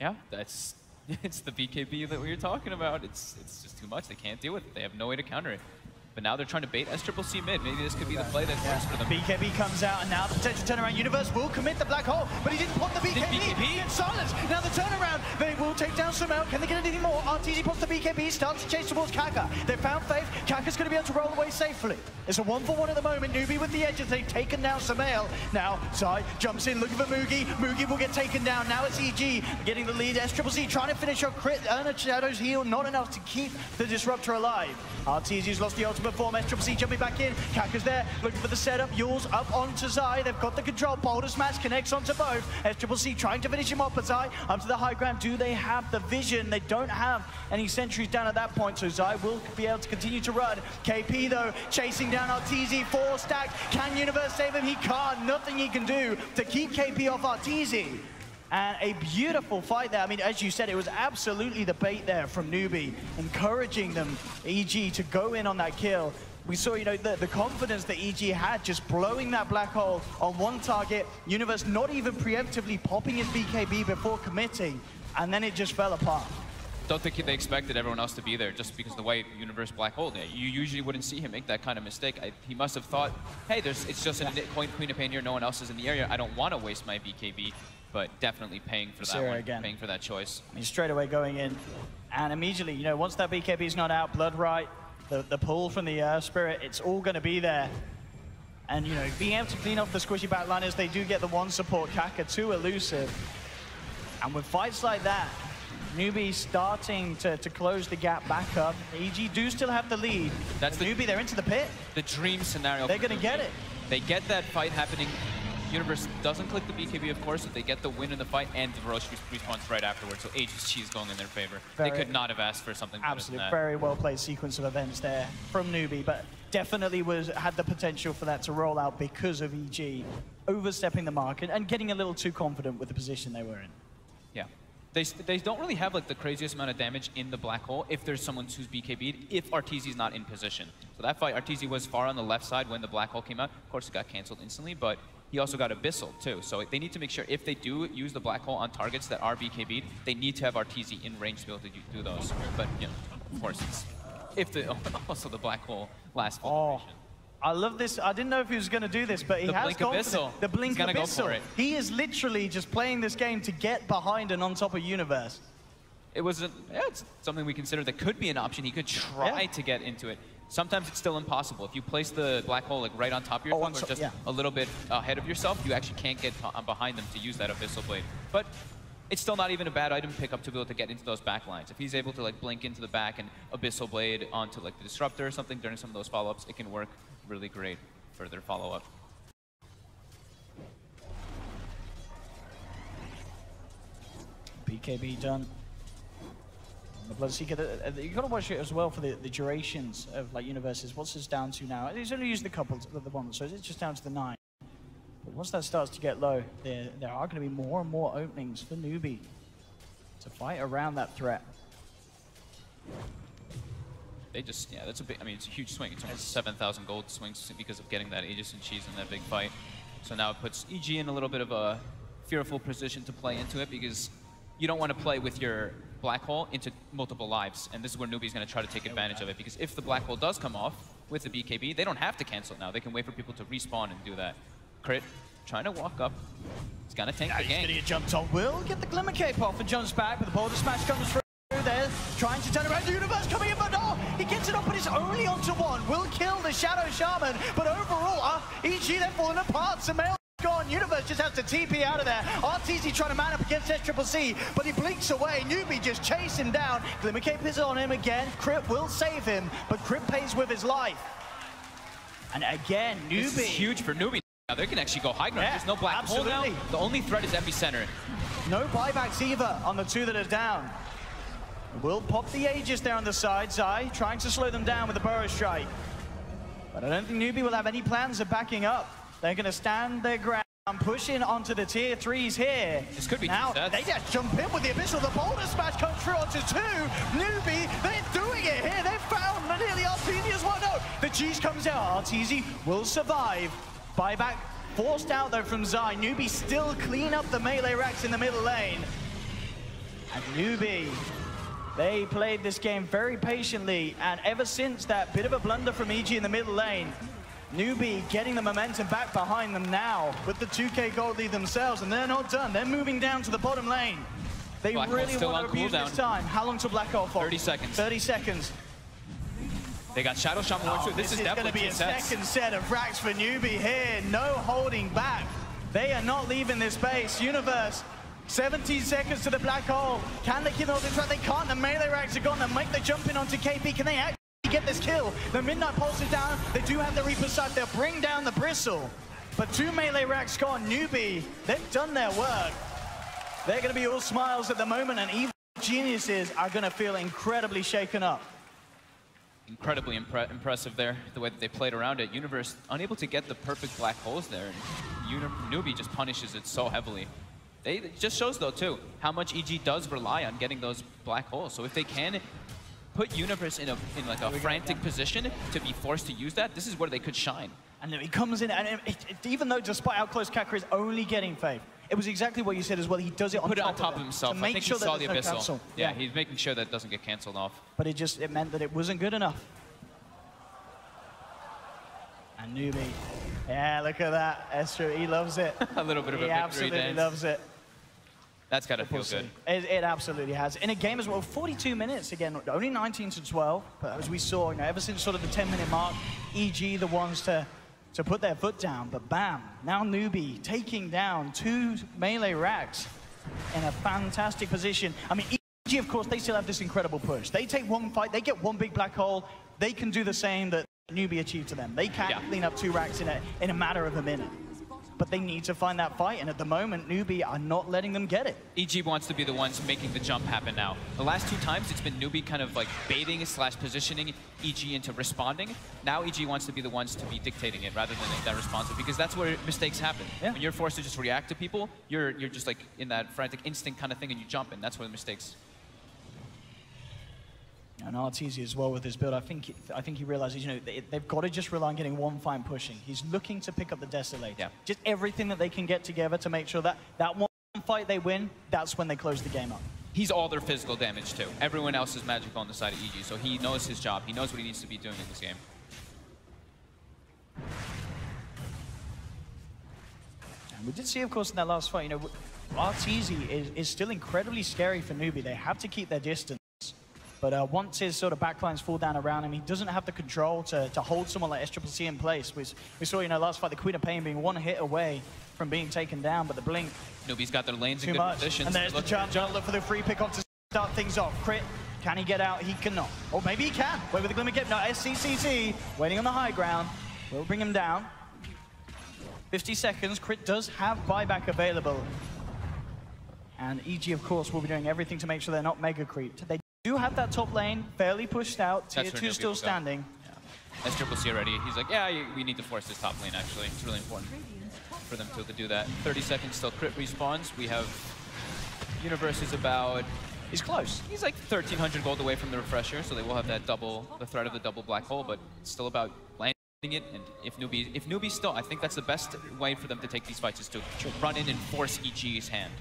Yeah, it's the BKB that we were talking about. It's just too much. They can't deal with it. They have no way to counter it. But now they're trying to bait SCCC mid. Maybe this could be the play that works for them. BKB comes out, and now the potential turnaround. Universe will commit the black hole, but he didn't pop the BKB. He gets silenced. Now the turnaround. They will take down Sumail. Can they get anything more? RTZ pops the BKB, starts to chase towards Kaka. They found Faith. Kaka's going to be able to roll away safely. It's a 1-for-1 at the moment. Newbie with the edges. They've taken down Sumail. Now Zai jumps in looking for Mugi. Mugi will get taken down. Now it's EG getting the lead. SCCC trying to finish her crit. Earn a Shadow's heal. Not enough to keep the Disruptor alive. RTZ's lost the ultimate form. SCCC jumping back in. Kaka's there, looking for the setup. Yule's up onto Zai. They've got the control. Boulder Smash connects onto both. SCCC trying to finish him off, but Zai up to the high ground. Do they have the vision? They don't have any sentries down at that point, so Zai will be able to continue to run. KP, though, chasing down RTZ. 4 stacked. Can Universe save him? He can't. Nothing he can do to keep KP off RTZ. And a beautiful fight there. I mean, as you said, it was absolutely the bait there from Newbie, encouraging them, EG, to go in on that kill. We saw, you know, the confidence that EG had just blowing that black hole on one target. Universe not even preemptively popping his BKB before committing, and then it just fell apart. Don't think they expected everyone else to be there just because of the way Universe black hole did. You usually wouldn't see him make that kind of mistake. He must have thought, hey, it's just a Queen of Pain here, no one else is in the area. I don't want to waste my BKB, but definitely paying for that one, again. Paying for that choice. He's straight away going in, and immediately, you know, once that BKB's not out, Blood Right, the pull from the Spirit, it's all going to be there. And, you know, being able to clean off the squishy backliners, they do get the one support. Kaka too elusive. And with fights like that, Newbie starting to close the gap back up. EG do still have the lead. That's the Newbie, they're into the pit. The dream scenario. They're going to get it. They get that fight happening. Universe doesn't click the BKB, of course, but they get the win in the fight, and the Roche responds right afterwards, so HSG is going in their favor. They could not have asked for something better than that. Very well-played sequence of events there from Newbie, but definitely had the potential for that to roll out because of EG overstepping the mark and getting a little too confident with the position they were in. Yeah. They don't really have like the craziest amount of damage in the black hole if there's someone who's BKB'd, if RTZ is not in position. So that fight, RTZ was far on the left side when the black hole came out. Of course, it got canceled instantly, but he also got Abyssal too. So they need to make sure if they do use the black hole on targets that are BKB'd, they need to have RTZ in range to be able to do those. But, you know, of course, it's if also the black hole lasts full duration. I love this. I didn't know if he was going to do this, but he has gone for the Blink Abyssal. Go for it. He is literally just playing this game to get behind and on top of Universe. It was it's something we considered that could be an option. He could try to get into it. Sometimes it's still impossible. If you place the black hole like right on top of yourself or just a little bit ahead of yourself, you actually can't get behind them to use that Abyssal Blade. But it's still not even a bad item to pick up to be able to get into those back lines. If he's able to like blink into the back and Abyssal Blade onto like the Disruptor or something during some of those follow-ups, it can work really great for their follow-up. BKB done. The Bloodseeker, you got to watch it as well for the durations of like Universes. What's this down to now? He's only used the couple of the ones, so it's just down to the 9. But once that starts to get low, there are going to be more and more openings for Newbie to fight around that threat. They just, that's a big, I mean, it's a huge swing. It's almost 7,000 gold swings because of getting that Aegis and Cheese in that big fight. So now it puts EG in a little bit of a fearful position to play into it because you don't want to play with your black hole into multiple lives. And this is where Newbie's going to try to take advantage of it because if the black hole does come off with the BKB, they don't have to cancel it now. They can wait for people to respawn and do that. Crit, trying to walk up. He's going to tank the game. He's going to get jumped on. Will get the Glimmer Cape off and jumps back, but the Boulder Smash comes through there, trying to turn around. The Universe coming in, but no! He gets it up, but it's only onto one. Will kill the Shadow Shaman, but overall, EG, they're falling apart. Sumail gone. Universe just has to TP out of there. RTZ trying to man up against SCCC, but he blinks away. Newbie just chasing down. Glimmer Cape is on him again. Crypt will save him, but Crypt pays with his life. And again, Newbie. This is huge for Newbie. Now they can actually go high ground. Yeah, There's no black hole now. The only threat is Epicenter. No buybacks either on the two that are down. Will pop the Aegis there on the side. Zai trying to slow them down with the Burrow Strike. But I don't think Newbie will have any plans of backing up. They're going to stand their ground, pushing onto the tier 3s here. This could be now. They just jump in with the Abyssal. The Boulder Smash comes through onto 2. Newbie, they're doing it here. They've found nearly RTZ as well. No, the G's comes out. RTZ will survive. Buyback forced out though from Zai. Newbie still clean up the melee racks in the middle lane. And Newbie, they played this game very patiently, and ever since that bit of a blunder from EG in the middle lane, Newbie getting the momentum back behind them now with the 2K gold lead themselves, and they're not done. They're moving down to the bottom lane. They really want to abuse this time. How long till Black Hole for? 30 seconds. 30 seconds. They got Shadow Shaman going through. This is going to be a second set of racks for Newbie here. No holding back. They are not leaving this base. Universe, 17 seconds to the Black Hole. Can they keep holding track? They can't. The melee racks are gone. They make the jump in onto KP. Can they actually get this kill? The Midnight Pulse is down. They do have the Reaper Sight. They'll bring down the Bristle. But 2 melee racks gone. Newbie, they've done their work. They're going to be all smiles at the moment, and even geniuses are going to feel incredibly shaken up. Incredibly impressive there, the way that they played around it. Universe unable to get the perfect black holes there, and Newbie just punishes it so heavily. It just shows, though, too, how much EG does rely on getting those black holes. So if they can put Universe in like a frantic position to be forced to use that, this is where they could shine. And then he comes in, and even though despite how close Kakra is only getting Faith, it was exactly what you said as well. He does it on top of himself. To make I think sure he saw that the there's no Abyssal. cancel. Yeah, he's making sure that it doesn't get canceled off. But it meant that it wasn't good enough. And Newbie, yeah, look at that. Esther, he loves it. A little bit of a victory He absolutely dance. loves it. That's got to feel good. It absolutely has. In a game as well, 42 minutes again, only 19 to 12. But as we saw, ever since sort of the 10-minute mark, EG the ones to put their foot down. But bam, now Newbie taking down 2 melee racks in a fantastic position. I mean, EG, of course, they still have this incredible push. They take one fight, they get one big black hole. They can do the same that Newbie achieved to them. They can clean up 2 racks in a matter of a minute. But they need to find that fight, and at the moment, Newbie are not letting them get it. EG wants to be the ones making the jump happen now. The last 2 times, it's been Newbie kind of like baiting / positioning EG into responding. Now EG wants to be the ones to be dictating it rather than that responsive, because that's where mistakes happen. When you're forced to just react to people, you're just like in that frantic instinct kind of thing, and you jump, and that's where the mistakes. And RTZ as well with his build, I think he realizes, they've got to just rely on getting one fight and pushing. He's looking to pick up the Desolate. Yeah. Just everything that they can get together to make sure that one fight they win, that's when they close the game up. He's all their physical damage too. Everyone else is magical on the side of EG, so he knows his job. He knows what he needs to be doing in this game. And we did see, of course, in that last fight, RTZ is still incredibly scary for Newbie. They have to keep their distance. But once his sort of backlines fall down around him, he doesn't have the control to hold someone like SCCC in place. We saw, last fight, the Queen of Pain being 1 hit away from being taken down, but the Blink... Newbie's got their lanes in good positions. And there's the jump look for the free pick off to start things off. Crit, can he get out? He cannot. Or maybe he can. Wait with the Glimmer Cape. No, SCCC waiting on the high ground. We'll bring him down. 50 seconds. Crit does have buyback available. And EG, of course, will be doing everything to make sure they're not mega creeped. They do have that top lane fairly pushed out. Tier 2 still standing. That's SCCC already. He's like, yeah, we need to force this top lane, actually. It's really important for them to do that. 30 seconds till Crit respawns. We have Universe is about... He's close. He's like 1,300 gold away from the refresher, so they will have that the threat of the double black hole, but it's still about landing it. And if Newbie's still, I think that's the best way for them to take these fights is to run in and force EG's hand,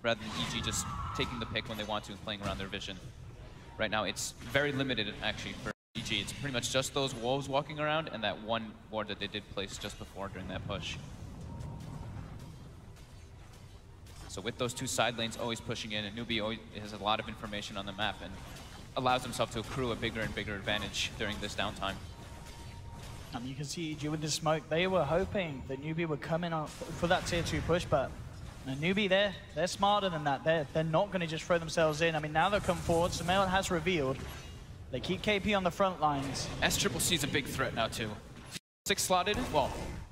rather than EG just taking the pick when they want to and playing around their vision. Right now, it's very limited, actually, for EG. It's pretty much just those wolves walking around and that one ward that they did place just before during that push. So with those 2 side lanes always pushing in, and Newbie always has a lot of information on the map and allows himself to accrue a bigger and bigger advantage during this downtime. You can see EG with the smoke. They were hoping that Newbie would come in for that tier 2 push, but Newbie, they're smarter than that. They're not going to just throw themselves in. I mean, now they'll come forward. Sumail has revealed. They keep KP on the front lines. SCCC is a big threat now, too. 6 slotted, well,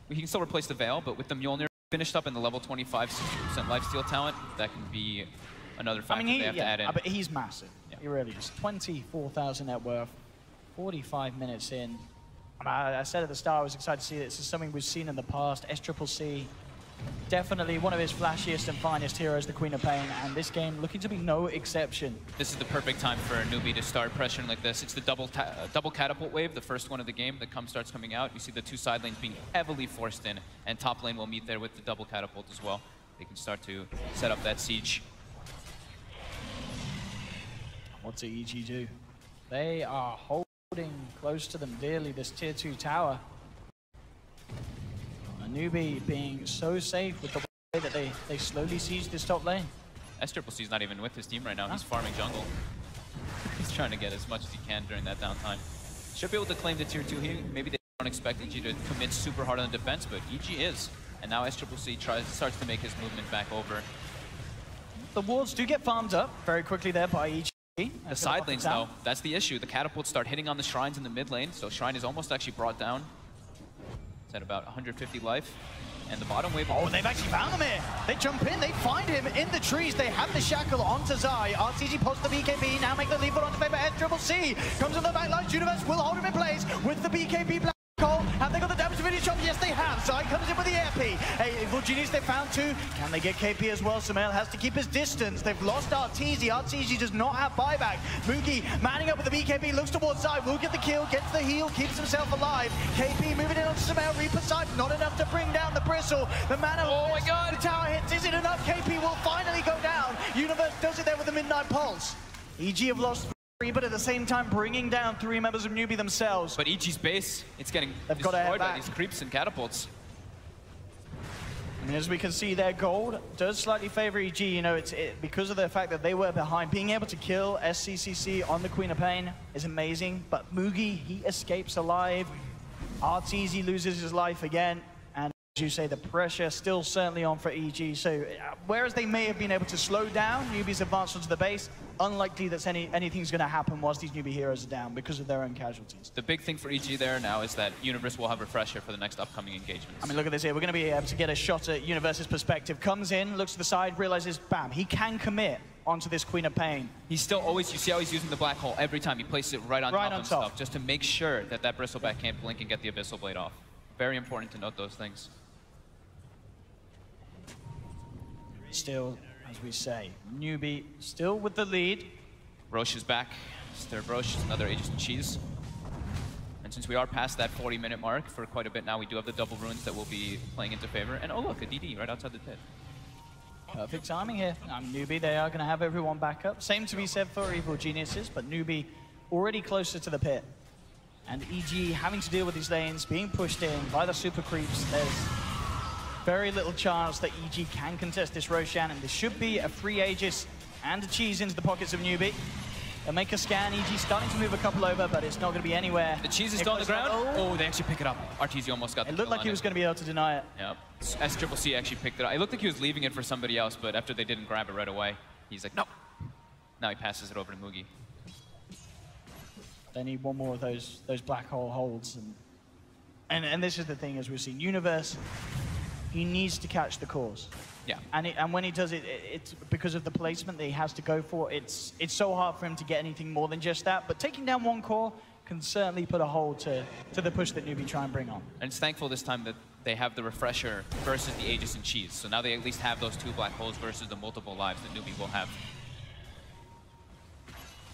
he can still replace the Veil, but with the Mjolnir finished up in the level 25, 60% lifesteal talent, that can be another factor they have to add in. But he's massive. Yeah. He really is. 24,000 net worth, 45 minutes in. I said at the start, I was excited to see this is something we've seen in the past. SCCC, definitely one of his flashiest and finest heroes, the Queen of Pain, and this game looking to be no exception. This is the perfect time for a Newbie to start pressuring like this. It's the double catapult wave, the first one of the game that starts coming out. You see the 2 side lanes being heavily forced in, and top lane will meet there with the double catapult as well. They can start to set up that siege. What's EG do? They are holding close to them dearly, this tier 2 tower. A Newbie being so safe with the way that they slowly siege this top lane. SCCC is not even with his team right now. He's farming jungle. He's trying to get as much as he can during that downtime. Should be able to claim the tier 2 here. Maybe they don't expect EG to commit super hard on the defense, but EG is. And now SCCC starts to make his movement back over. The wards do get farmed up very quickly there by EG. The side lanes, though, that's the issue. The catapults start hitting on the shrines in the mid lane, so shrine is almost actually brought down. It's at about 150 life. And the bottom wave... Oh, they've actually found him here. They jump in, they find him in the trees. They have the shackle onto Zai. RTG posts the BKB, now make the leap onto favor SCCC. Comes on the back line, Universe will hold him in place with the BKB black hole. Have they got the damage to finish off? Yes, they have. Zai comes in with the AP. Hey, Vulginius, they found 2. Can they get KP as well? Sumail has to keep his distance. They've lost RTZ. RTZ does not have buyback. Mugi manning up with the BKB, looks towards Zai, will get the kill, gets the heal, keeps himself alive. KP moving in on Sumail, Reaper side, not enough to bring down the Bristle. The mana, oh my god, the tower hits, is it enough? KP will finally go down. Universe does it there with the Midnight Pulse. EG have lost 3, but at the same time bringing down 3 members of Newbie themselves. But EG's base, it's getting destroyed by these creeps and catapults. I mean, as we can see, their gold does slightly favor EG. You know, because of the fact that they were behind. Being able to kill SCCC on the Queen of Pain is amazing. But Mugi, he escapes alive. RTZ loses his life again. And as you say, the pressure still certainly on for EG. So whereas they may have been able to slow down Newbie's advance onto the base, unlikely that anything's going to happen whilst these Newbie heroes are down because of their own casualties. The big thing for EG there now is that Universe will have Refresher for the next upcoming engagements. I mean, look at this here. We're going to be able to get a shot at Universe's perspective. Comes in, looks to the side, realizes, bam, he can commit onto this Queen of Pain. He's still always, you see how he's using the black hole every time. He places it right on top of stuff just to make sure that that Bristleback can't blink and get the Abyssal Blade off. Very important to note those things. Still, as we say, Newbie still with the lead. Roche is back. It's third Roche, another Aegis and Cheese. And since we are past that 40-minute mark for quite a bit now, we do have the double runes that will be playing into favor. And oh look, a DD right outside the pit. Perfect timing here. Newbie, they are going to have everyone back up. Same to be said for Evil Geniuses, but Newbie already closer to the pit. And EG having to deal with these lanes, being pushed in by the super creeps. There's very little chance that EG can contest this Roshan, and there should be a free Aegis and a cheese into the pockets of Newbie. They'll make a scan. EG starting to move a couple over, but it's not going to be anywhere. The cheese is still on the ground. Oh, they actually pick it up. RTZ almost got the It looked like he was going to be able to deny it. Yep. SCCC actually picked it up. It looked like he was leaving it for somebody else, but after they didn't grab it right away, he's like, no. Now he passes it over to Mugi. They need one more of those black hole holds. And this is the thing, as we've seen. Universe, he needs to catch the cores. Yeah. And when he does it, it's because of the placement that he has to go for. It's so hard for him to get anything more than just that. But taking down one core can certainly put a hold to the push that Newbie try and bring on. And it's thankful this time that they have the Refresher versus the Aegis and Cheese. So now they at least have those 2 black holes versus the multiple lives that Newbie will have.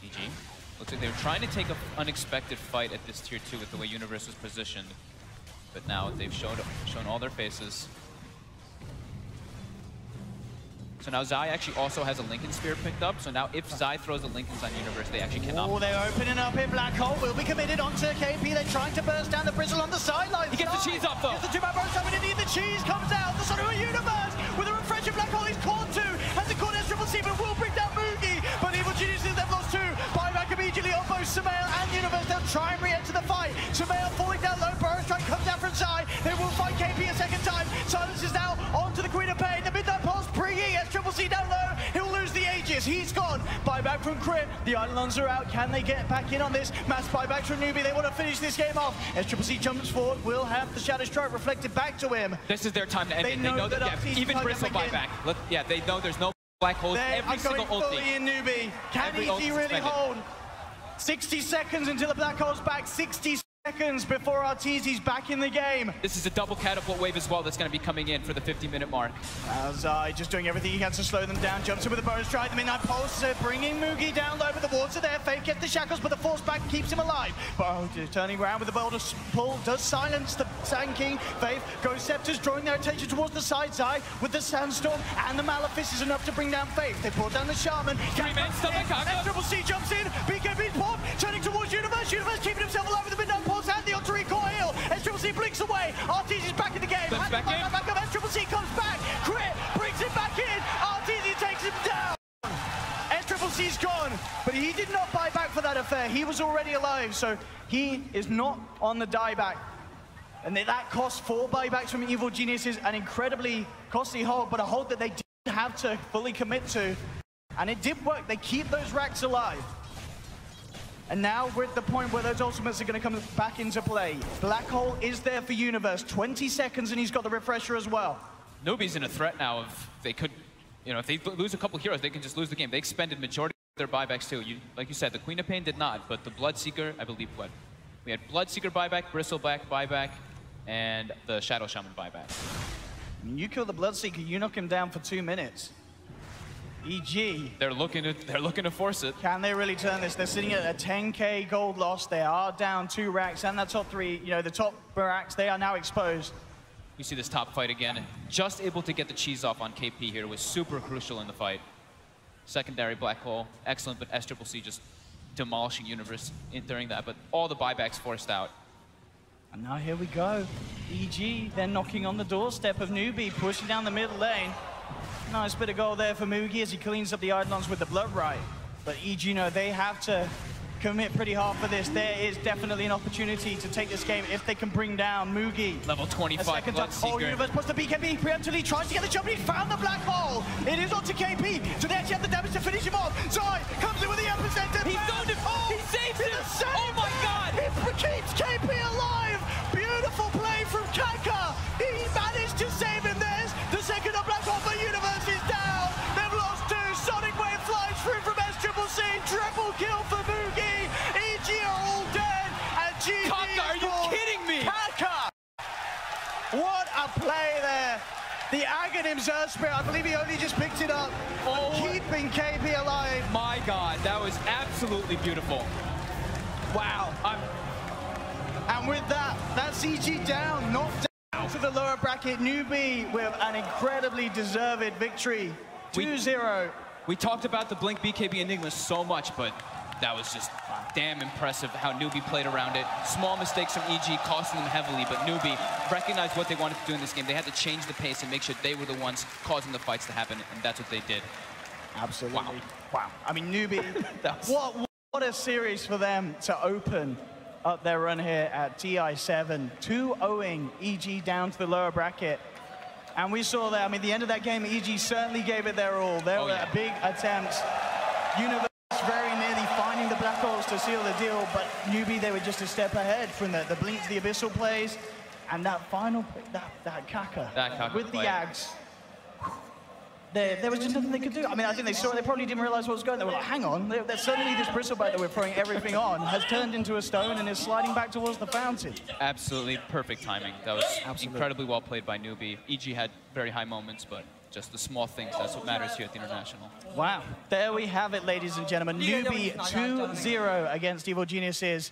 EG. Looks like they were trying to take an unexpected fight at this tier 2 with the way Universe was positioned. But now they've shown all their faces. So now Zai actually also has a Lincoln Spear picked up. So now if Zai throws the Lincolns on Universe, they actually cannot. Oh, they're opening up here. Black Hole will be committed onto KP. They're trying to burst down the Bristle on the sidelines. He gets the cheese up though. Gets the 2-man burst up and indeed the cheese comes out. The son of a Universe with a refreshing Black Hole. He's caught 2. Has it caught SCCC, but will bring down Mugi. But Evil Geniuses, they've lost 2. Buyback immediately on both Sumail and Universe. Universe. They'll try and re-enter the fight. Sumail falling down low. Burrow strike comes down from Zai. They will fight KP a second time. Silence is now onto the Queen of Pain. The Midnight Pulse bringing SCC down low. He'll lose the Aegis. He's gone. Buyback from Crit. The Eidolons are out. Can they get back in on this? Mass buyback from Newbie. They want to finish this game off. SCC jumps forward. Will have the Shadow Strike reflected back to him. This is their time to end it. They know that yeah, even Bristle buyback. Yeah, they know there's no black holes. Every single ulti. Fully in Newbie. Can EG really hold? 60 seconds until the black hole's back. 60 seconds before Arteezy's back in the game. This is a double catapult wave as well that's going to be coming in for the 50-minute mark. Zai just doing everything he can to slow them down. Jumps in with a bonus strike. The Midnight Pulse bringing Mugi down low, but the wards are there. Faith gets the shackles, but the force back keeps him alive. Burrow turning around with the boulder pull, does silence the Sand King. Faith goes Scepters, drawing their attention towards the side. Zai with the Sandstorm and the Malefice is enough to bring down Faith. They pull down the Shaman. SCC jumps in. BKB's pop, turning towards Universe. Universe keeping himself alive with the Midnight Pulse and the ultra recoil. SCC blinks away. Arteezy's back in the game. Back up. SCC comes back. Crit brings it back in. Arteezy takes him down. SCC's gone, but he did not buy back for that affair. He was already alive, so he is not on the dieback. And that cost 4 buybacks from Evil Geniuses, an incredibly costly hold, but a hold that they didn't have to fully commit to. And it did work. They keep those racks alive. And now we're at the point where those ultimates are going to come back into play. Black Hole is there for Universe. 20 seconds, and he's got the refresher as well. Nobody's in a threat now. If they could, you know, if they lose a couple heroes, they can just lose the game. They expended majority of their buybacks too. Like you said, the Queen of Pain did not, but the Bloodseeker, I believe, what? We had Bloodseeker buyback, Bristleback buyback, and the Shadow Shaman buyback. You kill the Bloodseeker, you knock him down for 2 minutes. EG. They're looking to force it. Can they really turn this? They're sitting at a 10k gold loss. They are down 2 racks, and the top 3, you know, the top racks, they are now exposed. You see this top fight again. Just able to get the cheese off on KP here was super crucial in the fight. Secondary black hole, excellent, but SCC just demolishing Universe during that, but all the buybacks forced out. And now here we go. EG then knocking on the doorstep of Newbie, pushing down the middle lane. Nice bit of goal there for Mugi as he cleans up the Eidolons with the Blood Right. But EG, you know, they have to commit pretty hard for this. There is definitely an opportunity to take this game if they can bring down Mugi. Level 25 Bloodseeker. Universe puts the BKB preemptively, tries to get the jump, and he found the black hole. It is onto KP, so they actually have the damage to finish him off. Zai comes in with the epicenter. He zoned him. He saved him. Oh my God. He keeps KP alive. Beautiful play from Kaka. He managed to save him. There's the second of black hole for Universe is down. They've lost 2. Sonic Wave flies through from SCC. Triple kill for Mugi. EG are all dead. And GG. Kaka, are you kidding me? Kaka. What a play there. The Aghanim Zerspirit, I believe he only just picked it up. Oh, keeping KP alive. My God, that was absolutely beautiful. Wow. And with that, that's EG down, knocked down to the lower bracket. Newbie with an incredibly deserved victory. 2-0. We talked about the Blink BKB Enigma so much, but that was just damn impressive how Newbie played around it. Small mistakes from EG costing them heavily, but Newbie recognized what they wanted to do in this game. They had to change the pace and make sure they were the ones causing the fights to happen, and that's what they did. Absolutely. Wow. I mean, Newbie, what a series for them to open up their run here at TI7. 2-0ing EG down to the lower bracket. And we saw that, I mean, the end of that game, EG certainly gave it their all. There were big attempts. Universe very nearly finding the black holes to seal the deal, but Newbie, they were just a step ahead from the Blink to the Abyssal plays. And that final pick, that Kaka with the Ags. There was just nothing they could do. I mean, I think they saw it. They probably didn't realize what was going on. They were like, hang on, suddenly this bristleback that we're throwing everything on has turned into a stone and is sliding back towards the fountain. Absolutely perfect timing. That was incredibly well played by Newbie. EG had very high moments, but just the small things, that's what matters here at the International. Wow. There we have it, ladies and gentlemen. Newbie 2-0 against Evil Geniuses.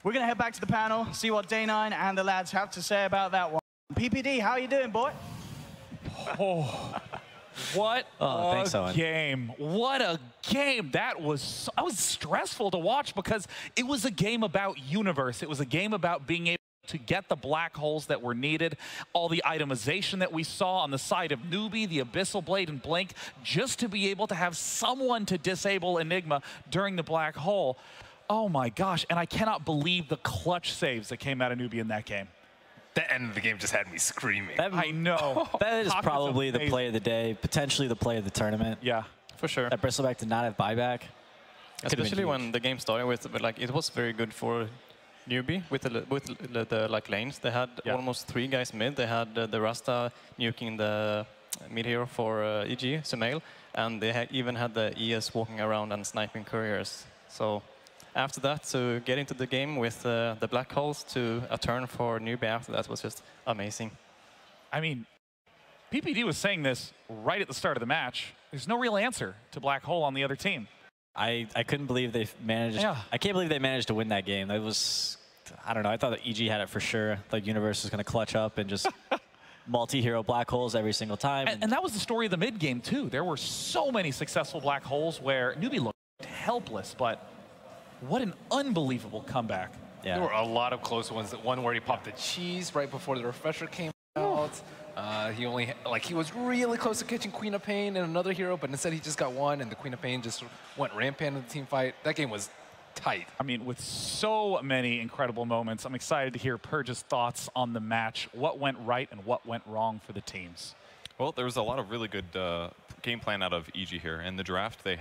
We're going to head back to the panel, see what Day9 and the lads have to say about that one. PPD, how are you doing, boy? Oh. What a game. What a game. That was stressful to watch because it was a game about Universe. It was a game about being able to get the black holes that were needed, all the itemization that we saw on the side of Newbie, the Abyssal Blade, and Blink, just to be able to have someone to disable Enigma during the black hole. Oh my gosh, and I cannot believe the clutch saves that came out of Newbie in that game. The end of the game just had me screaming. I know. That is probably the play of the day, potentially the play of the tournament. Yeah, for sure. That Bristleback did not have buyback. Especially when the game started with, but like, it was very good for Newbie with the like lanes. They had almost 3 guys mid. They had the Rasta nuking the mid hero for EG, Sumail, and they even had the ES walking around and sniping couriers. So after that, to get into the game with the black holes to a turn for Newbie after that was just amazing. I mean, PPD was saying this right at the start of the match. There's no real answer to black hole on the other team. I couldn't believe they managed. Yeah. I can't believe they managed to win that game. That was, I don't know. I thought that EG had it for sure. Like Universe was going to clutch up and just multi-hero black holes every single time. And that was the story of the mid game too. There were so many successful black holes where Newbie looked helpless, but what an unbelievable comeback. Yeah. There were a lot of close ones. One where he popped the cheese right before the refresher came out. He was really close to catching Queen of Pain and another hero, but instead he just got one, and the Queen of Pain just went rampant in the team fight. That game was tight. I mean, with so many incredible moments, I'm excited to hear Purge's thoughts on the match. What went right and what went wrong for the teams? Well, there was a lot of really good game plan out of EG here. In the draft, they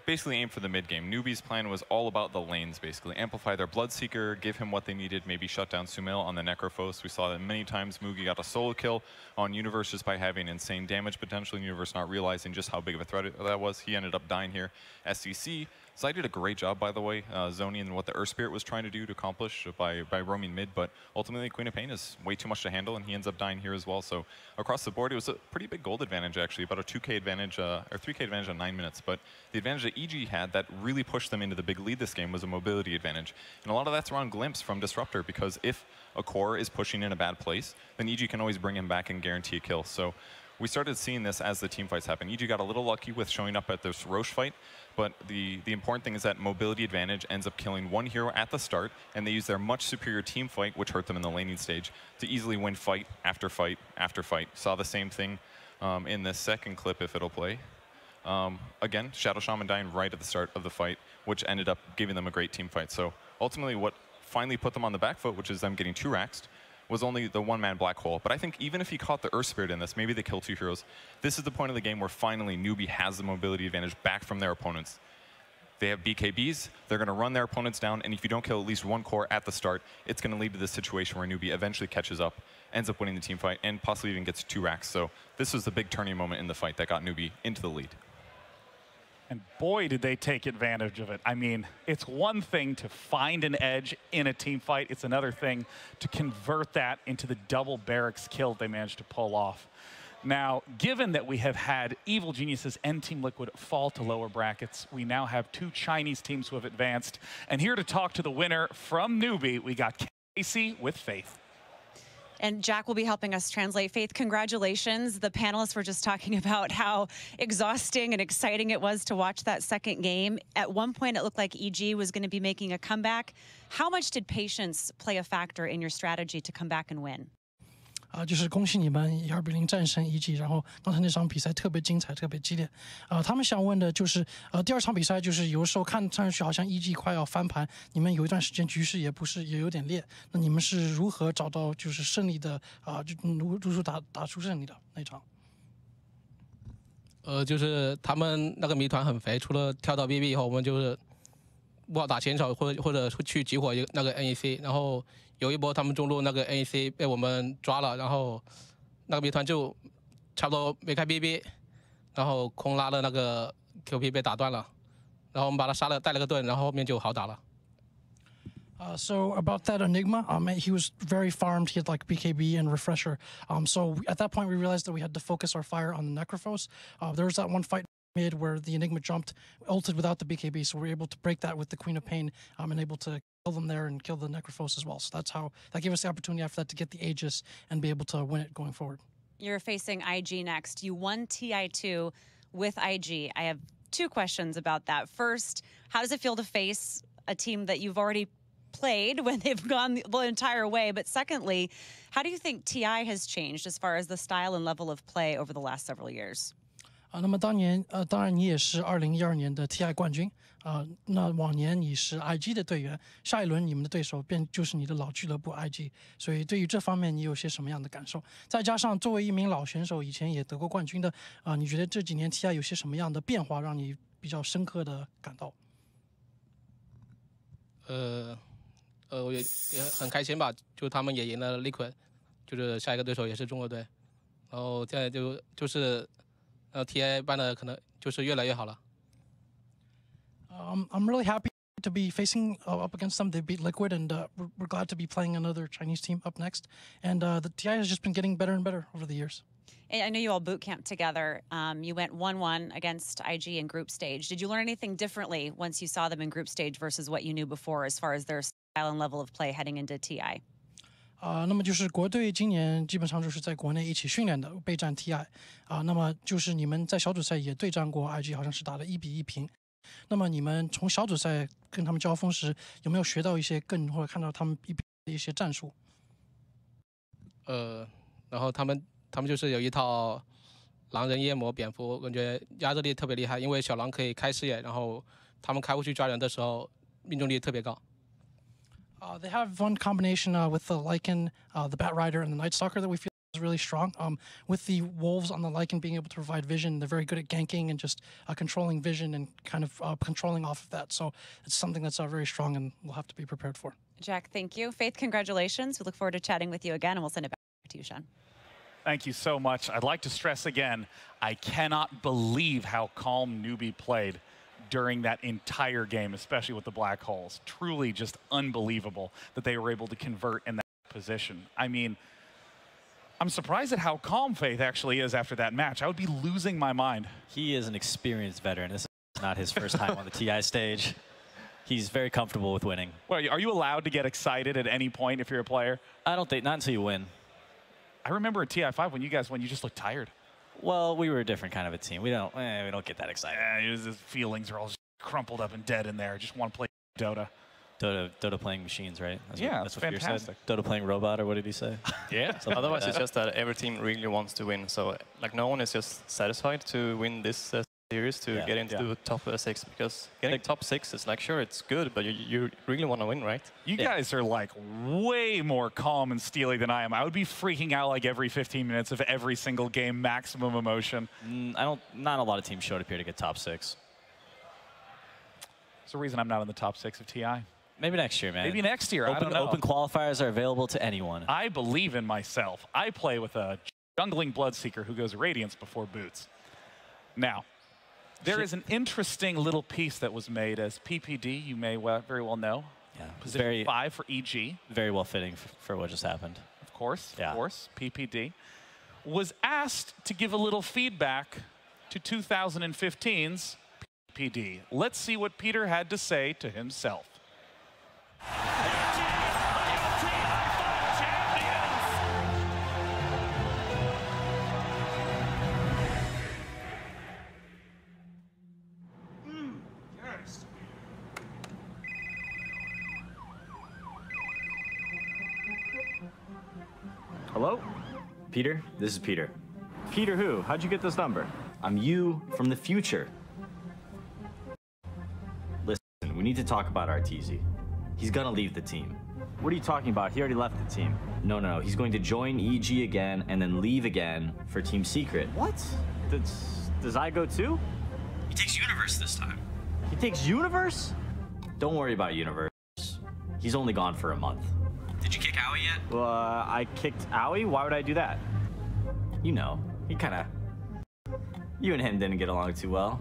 basically aimed for the mid game. Newbie's plan was all about the lanes, basically. Amplify their Bloodseeker, give him what they needed, maybe shut down Sumail on the Necrophos. We saw that many times. Mugi got a solo kill on Universe just by having insane damage potential. Universe not realizing just how big of a threat that was. He ended up dying here. SCC. Zai did a great job, by the way, zoning and what the Earth Spirit was trying to do to accomplish by roaming mid, but ultimately Queen of Pain is way too much to handle, and he ends up dying here as well. So across the board, it was a pretty big gold advantage, actually, about a 2K advantage, or 3K advantage on 9 minutes. But the advantage that EG had that really pushed them into the big lead this game was a mobility advantage. And a lot of that's around Glimpse from Disruptor, because if a core is pushing in a bad place, then EG can always bring him back and guarantee a kill. So we started seeing this as the team fights happen. EG got a little lucky with showing up at this Roche fight, but the important thing is that mobility advantage ends up killing one hero at the start, and they use their much superior team fight, which hurt them in the laning stage, to easily win fight after fight after fight. Saw the same thing in this second clip, if it'll play. Again, Shadow Shaman dying right at the start of the fight, which ended up giving them a great team fight. So ultimately what finally put them on the back foot, which is them getting 2-raxed, was only the one-man black hole. But I think even if he caught the Earth Spirit in this, maybe they kill 2 heroes. This is the point of the game where finally Newbie has the mobility advantage back from their opponents. They have BKBs, they're gonna run their opponents down, and if you don't kill at least 1 core at the start, it's gonna lead to this situation where Newbie eventually catches up, ends up winning the team fight, and possibly even gets 2 racks. So this was the big turning moment in the fight that got Newbie into the lead. And boy, did they take advantage of it. I mean, it's one thing to find an edge in a team fight. It's another thing to convert that into the double barracks kill they managed to pull off. Now, given that we have had Evil Geniuses and Team Liquid fall to lower brackets, we now have 2 Chinese teams who have advanced. And here to talk to the winner from Newbie, we got Casey with Faith. And Jack will be helping us translate. Faith, congratulations. The panelists were just talking about how exhausting and exciting it was to watch that second game. At one point, it looked like EG was going to be making a comeback. How much did patience play a factor in your strategy to come back and win? 就是恭喜你们1-0战胜EG，然后刚才那场比赛特别精彩，特别激烈。他们想问的就是，第2场比赛就是有时候看上去好像EG快要翻盘，你们有一段时间局势也有点烈，那你们是如何找到就是胜利的就如何打出胜利的那场？就是他们那个谜团很肥，除了跳到 BB 以后，我们就是不好打前手或者去集火那个 NEC， 然后有一波他们中路那个 NEC 被我们抓了，然后那个谜团就差不多没开 BB， 然后空拉的那个 QP 被打断了，然后我们把他杀了，带了个盾，然后后面就好打了。So about that Enigma, he was very farmed. He had like BKB and Refresher. So at that point, we realized that we had to focus our fire on the Necrophos. There was that one fight mid where the Enigma jumped, ulted without the BKB, so we were able to break that with the Queen of Pain and able to kill them there and kill the Necrophos as well. So that gave us the opportunity after that to get the Aegis and be able to win it going forward. You're facing IG next. You won TI2 with IG. I have 2 questions about that. First, how does it feel to face a team that you've already played when they've gone the entire way? But secondly, how do you think TI has changed as far as the style and level of play over the last several years? 那么当然你也是2012年的 TI 冠军那往年你是 IG 的队员，下一轮你们的对手就是你的老俱乐部 IG， 所以对于这方面你有些什么样的感受？再加上作为一名老选手，以前也得过冠军的你觉得这几年 TI 有些什么样的变化让你比较深刻的感到？我也很开心吧，就他们也赢了 Liquid， 就是下一个对手也是中国队，然后现在就是TI 办的可能就是越来越好了。I'm really happy to be facing up against them. They beat Liquid, and we're glad to be playing another Chinese team up next. And the TI has just been getting better and better over the years. I know you all boot camped together. You went 1-1 against IG in group stage. Did you learn anything differently once you saw them in group stage versus what you knew before as far as their style and level of play heading into TI? 那么就是国队今年基本上就是在国内一起训练的，备战 TI 那么就是你们在小组赛也对战过 IG， 好像是打了1-1平。那么你们从小组赛跟他们交锋时，有没有学到一些或者看到他们一些战术？然后他们就是有一套狼人夜魔蝙蝠，感觉压制力特别厉害，因为小狼可以开视野，然后他们开过去抓人的时候命中率特别高。They have one combination with the Lycan, the Bat Rider, and the Night Stalker that we feel is really strong. With the Wolves on the Lycan being able to provide vision, they're very good at ganking and just controlling vision and kind of controlling off of that. So it's something that's very strong and we'll have to be prepared for. Jack, thank you. Faith, congratulations. We look forward to chatting with you again, and we'll send it back to you, Sean. Thank you so much. I'd like to stress again, I cannot believe how calm Newbie played during that entire game, especially with the black holes. Truly just unbelievable that they were able to convert in that position. I mean, I'm surprised at how calm Faith actually is after that match. I would be losing my mind. He is an experienced veteran. This is not his first time on the TI stage. He's very comfortable with winning. Well, are you allowed to get excited at any point if you're a player? I don't think, not until you win. I remember at TI5 when you guys won, you just looked tired. Well, we were a different kind of a team. We don't get that excited. Yeah, his feelings are all just crumpled up and dead in there. Just want to play Dota. Dota playing machines, right? That's what Peter said. Dota playing robot, or what did he say? Yeah. Otherwise, it's just that every team really wants to win. So, like, no one is just satisfied to win this series to get into the top 6, because getting top 6 is like, sure, it's good, but you really want to win, right? You guys are like way more calm and steely than I am. I would be freaking out like every 15 minutes of every single game, maximum emotion. Not a lot of teams showed up here to get top 6. There's a reason I'm not in the top 6 of TI. Maybe next year, man. Maybe next year. I don't know. Open qualifiers are available to anyone. I believe in myself. I play with a jungling Bloodseeker who goes Radiance before boots. Now, there is an interesting little piece that was made as PPD, you may very well know. Yeah. Position 5 for EG. Very well fitting for what just happened. Of course, PPD. Was asked to give a little feedback to 2015's PPD. Let's see what Peter had to say to himself. Hello? Peter? This is Peter. Peter who? How'd you get this number? I'm you from the future. Listen, we need to talk about RTZ. He's gonna leave the team. What are you talking about? He already left the team. No. He's going to join EG again and then leave again for Team Secret. What? Does I go too? He takes Universe this time. He takes Universe? Don't worry about Universe. He's only gone for a month. Did you kick Owie yet? Well, I kicked Owie? Why would I do that? You know, he kinda... You and him didn't get along too well.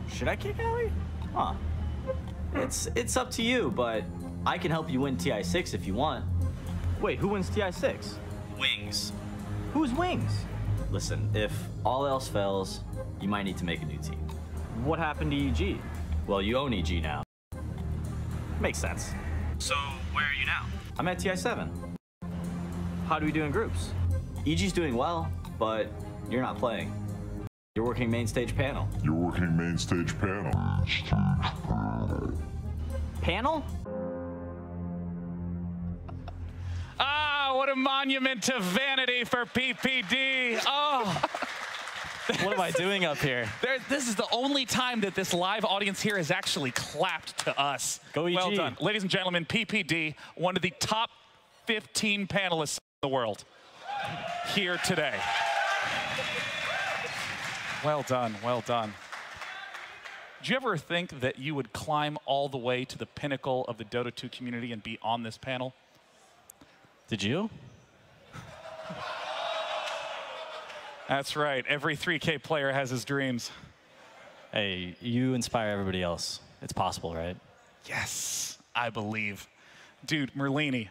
Should I kick Owie? Huh. It's up to you, but I can help you win TI6 if you want. Wait, who wins TI6? Wings. Who's Wings? Listen, if all else fails, you might need to make a new team. What happened to EG? Well, you own EG now. Makes sense. So, where are you now? I'm at TI7. How do we do in groups? EG's doing well, but you're not playing. You're working main stage panel. Panel? Oh, what a monument to vanity for PPD. Oh. What am I doing up here? This is the only time that this live audience here has actually clapped to us. Go EG. Well done. Ladies and gentlemen, PPD, one of the top 15 panelists in the world here today. Well done, well done. Did you ever think that you would climb all the way to the pinnacle of the Dota 2 community and be on this panel? Did you? That's right. Every 3K player has his dreams. Hey, you inspire everybody else. It's possible, right? Yes, I believe. Dude, Merlini,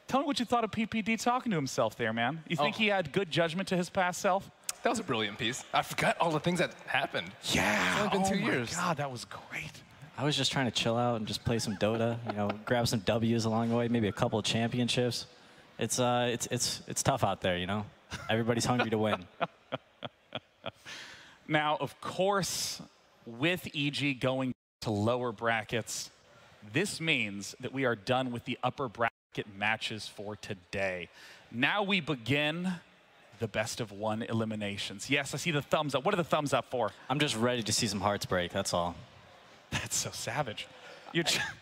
tell me what you thought of PPD talking to himself there, man. You think he had good judgment to his past self? That was a brilliant piece. I forgot all the things that happened. Yeah. It's only been 2 years. God, that was great. I was just trying to chill out and just play some Dota, you know, grab some W's along the way, maybe a couple of championships. It's tough out there, you know? Everybody's hungry to win. Now, of course, with EG going to lower brackets, this means that we are done with the upper bracket matches for today. Now we begin the best of one eliminations. Yes, I see the thumbs up. What are the thumbs up for? I'm just ready to see some hearts break, that's all. That's so savage.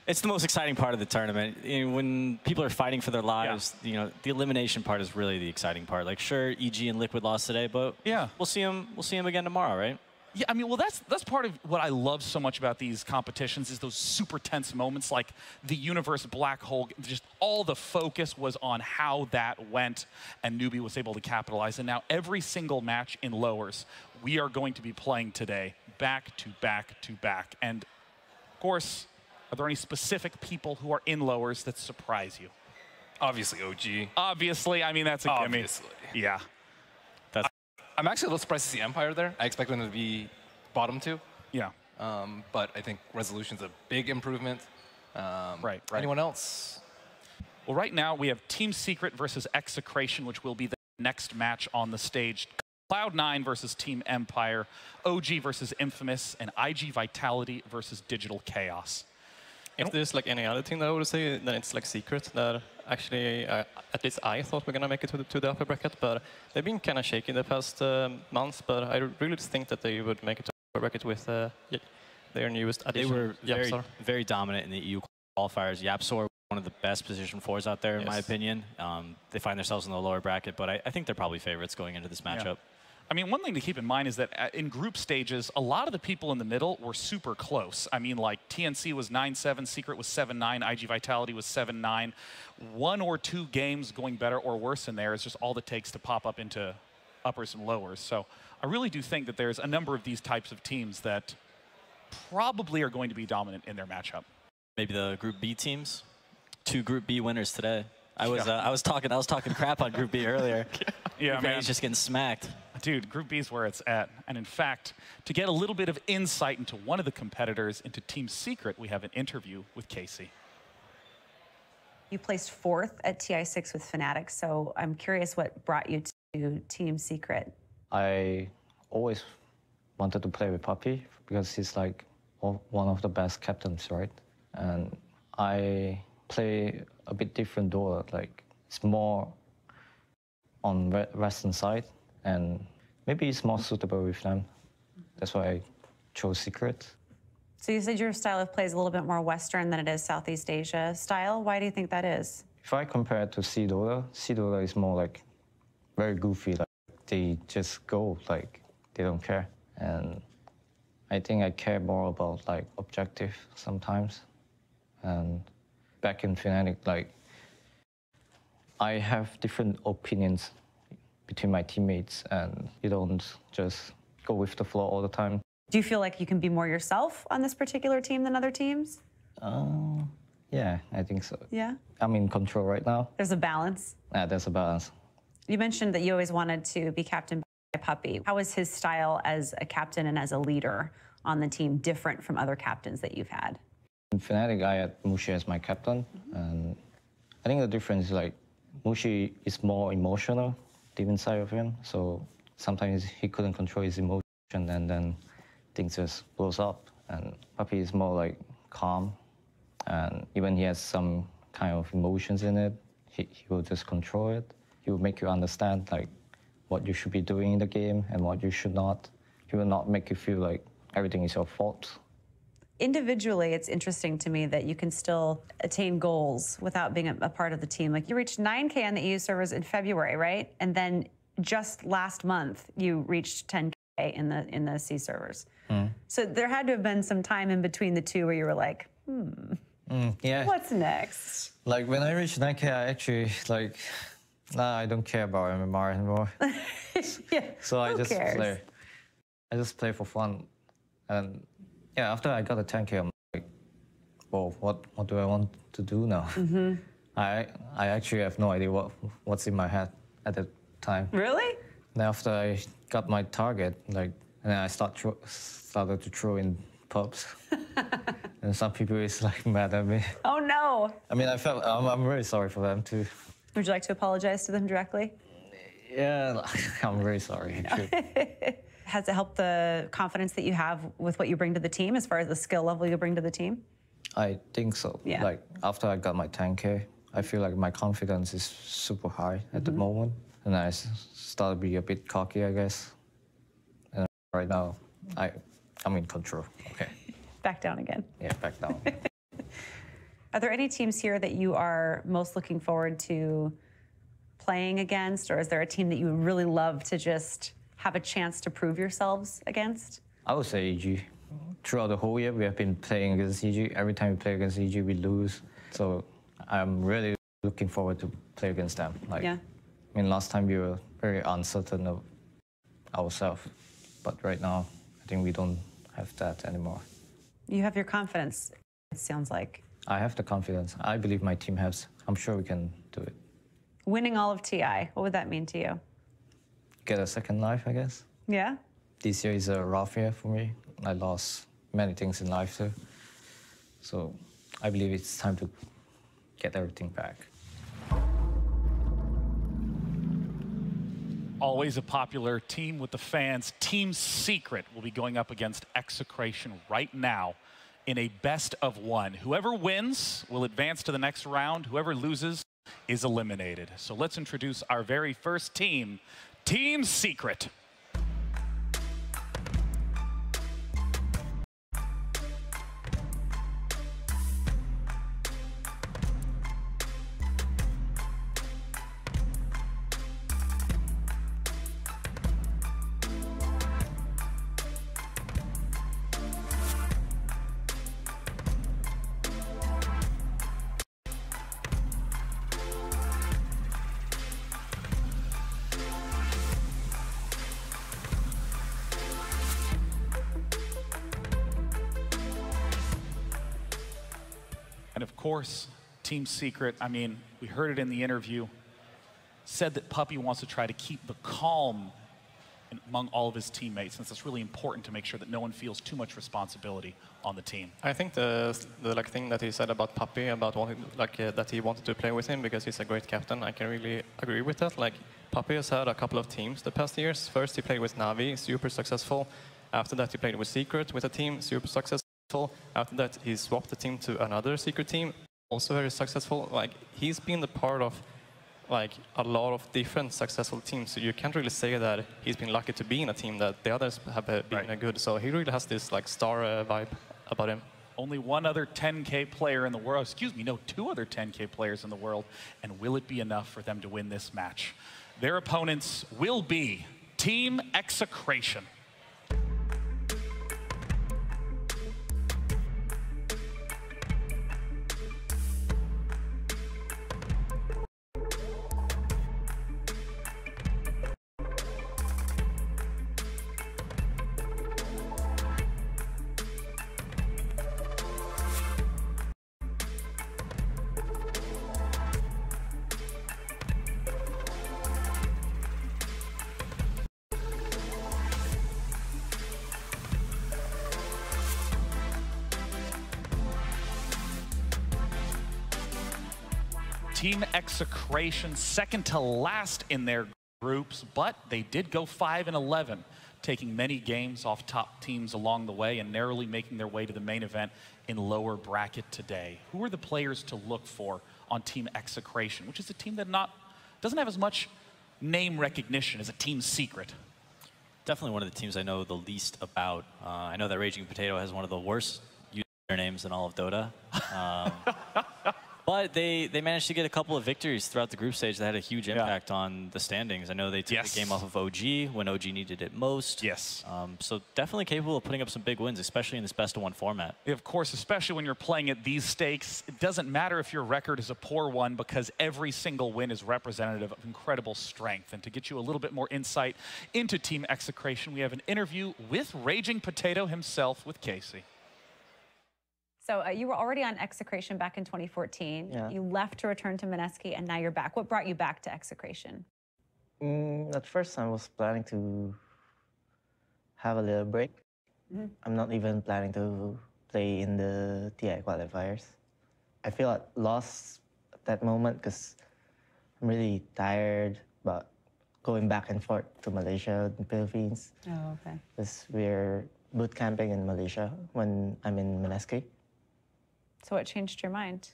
It's the most exciting part of the tournament. You know, when people are fighting for their lives, you know, the elimination part is really the exciting part. Like, sure, EG and Liquid lost today, but we'll see them again tomorrow, right? Yeah, I mean, well, that's part of what I love so much about these competitions is those super tense moments, like the universe black hole. Just all the focus was on how that went, and Newbie was able to capitalize. And now every single match in lowers, we are going to be playing today, back to back to back. And of course, are there any specific people who are in lowers that surprise you? Obviously, OG. Obviously, I mean, that's a gimme. Obviously. Yeah. I'm actually a little surprised to see Empire there. I expect them to be bottom two. Yeah. But I think Resolution's a big improvement. Right. Anyone else? Well, right now we have Team Secret versus Execration, which will be the next match on the stage. Cloud9 versus Team Empire, OG versus Infamous, and IG Vitality versus Digital Chaos. If there's like any other thing that I would say, then it's like Secret that actually, at least I thought we're gonna make it to the upper bracket, but they've been kind of shaky the past months. But I really think that they would make it to the upper bracket with their newest addition. They were very dominant in the EU qualifiers. Yapsor, one of the best position fours out there, in my opinion. They find themselves in the lower bracket, but I think they're probably favorites going into this matchup. I mean, one thing to keep in mind is that in group stages, a lot of the people in the middle were super close. I mean, like TNC was 9-7, Secret was 7-9, IG Vitality was 7-9. 1 or 2 games going better or worse in there is just all it takes to pop up into uppers and lowers. So I really do think that there's a number of these types of teams that probably are going to be dominant in their matchup. Maybe the Group B teams. 2 Group B winners today. I was talking crap on Group B earlier. Yeah, man. He's just getting smacked. Dude, Group B is where it's at. And in fact, to get a little bit of insight into one of the competitors, into Team Secret, we have an interview with Casey. You placed 4th at TI6 with Fnatic, so I'm curious what brought you to Team Secret. I always wanted to play with Puppy because he's like one of the best captains, right? And I play a bit different Dota, like it's more on Western side, and maybe it's more suitable with them. That's why I chose Secret. So you said your style of play is a little bit more Western than it is Southeast Asia style. Why do you think that is? If I compare it to C Dota is more like very goofy. Like they just go, like they don't care. And I think I care more about like objective sometimes. And back in Fnatic, like I have different opinions between my teammates, and you don't just go with the flow all the time. Do you feel like you can be more yourself on this particular team than other teams? Yeah, I think so. Yeah? I'm in control right now. There's a balance? Yeah, there's a balance. You mentioned that you always wanted to be captained by Puppy. How is his style as a captain and as a leader on the team different from other captains that you've had? In Fnatic, I had Mushi as my captain, and I think the difference is like Mushi is more emotional, deep inside of him, so sometimes he couldn't control his emotion, and then things just blows up. And Puppy is more like calm, and even he has some kind of emotions in it, he will just control it. He will make you understand like what you should be doing in the game and what you should not. He will not make you feel like everything is your fault. Individually, it's interesting to me that you can still attain goals without being a part of the team. Like you reached 9K on the EU servers in February, right? And then just last month, you reached 10K in the C servers. So there had to have been some time in between the two where you were like, Yeah. what's next? Like when I reached 9K, I actually like, nah, I don't care about MMR anymore. Yeah, so I who just cares? play. I just play for fun. And yeah, after I got a 10K, I'm like, well, what do I want to do now? I actually have no idea what's in my head at the time. Really? And after I got my target, like, and then I started to throw in pubs. And some people is like mad at me. Oh no. I mean, I'm really sorry for them too. Would you like to apologize to them directly? Yeah, I'm very sorry. Has it helped the confidence that you have with what you bring to the team as far as the skill level you bring to the team? I think so. Yeah. Like after I got my 10K, I feel like my confidence is super high at the moment. And I started to be a bit cocky, I guess. And right now, I'm in control. Okay. Back down again. Yeah, back down. Are there any teams here that you are most looking forward to playing against? Or is there a team that you would really love to just have a chance to prove yourselves against? I would say EG. Throughout the whole year, we have been playing against EG. Every time we play against EG, we lose. So I'm really looking forward to play against them. Like, yeah. I mean, last time we were very uncertain of ourselves. But right now, I think we don't have that anymore. You have your confidence, it sounds like. I have the confidence. I believe my team has. I'm sure we can do it. Winning all of TI, what would that mean to you? Get a second life, I guess. Yeah? This year is a rough year for me. I lost many things in life too. So I believe it's time to get everything back. Always a popular team with the fans. Team Secret will be going up against Execration right now in a best-of-1. Whoever wins will advance to the next round. Whoever loses is eliminated. So let's introduce our very first team, Team Secret. And of course, Team Secret, I mean, we heard it in the interview, said that Puppy wants to try to keep the calm among all of his teammates, since it's really important to make sure that no one feels too much responsibility on the team. I think the thing that he said about Puppy, about that he wanted to play with him because he's a great captain, I can really agree with that. Like, Puppy has had a couple of teams the past years. First, he played with Navi, super successful. After that, he played with Secret with a team, super successful. After that, he swapped the team to another Secret team, also very successful. Like, he's been the part of like a lot of different successful teams, so you can't really say that he's been lucky to be in a team that the others have been good. So he really has this like star vibe about him. Only one other 10K player in the world, excuse me, no, 2 other 10K players in the world, and will it be enough for them to win this match? Their opponents will be Team Execration. Team Execration, second to last in their groups, but they did go 5-11 taking many games off top teams along the way and narrowly making their way to the main event in lower bracket today. Who are the players to look for on Team Execration, which is a team that doesn't have as much name recognition as a team secret? Definitely one of the teams I know the least about. I know that Raging Potato has one of the worst usernames in all of Dota. But they managed to get a couple of victories throughout the group stage that had a huge impact on the standings. I know they took the game off of OG when OG needed it most. Yes. So definitely capable of putting up some big wins, especially in this best-of-1 format. Of course, especially when you're playing at these stakes, it doesn't matter if your record is a poor one because every single win is representative of incredible strength. And to get you a little bit more insight into Team Execration, we have an interview with Raging Potato himself with Casey. So you were already on Execration back in 2014. Yeah. You left to return to Mineski, and now you're back. What brought you back to Execration? At first, I was planning to have a little break. I'm not even planning to play in the TI qualifiers. I feel lost at that moment because I'm really tired about going back and forth to Malaysia and Philippines. Oh, okay. Because we're boot camping in Malaysia when I'm in Mineski. So what changed your mind?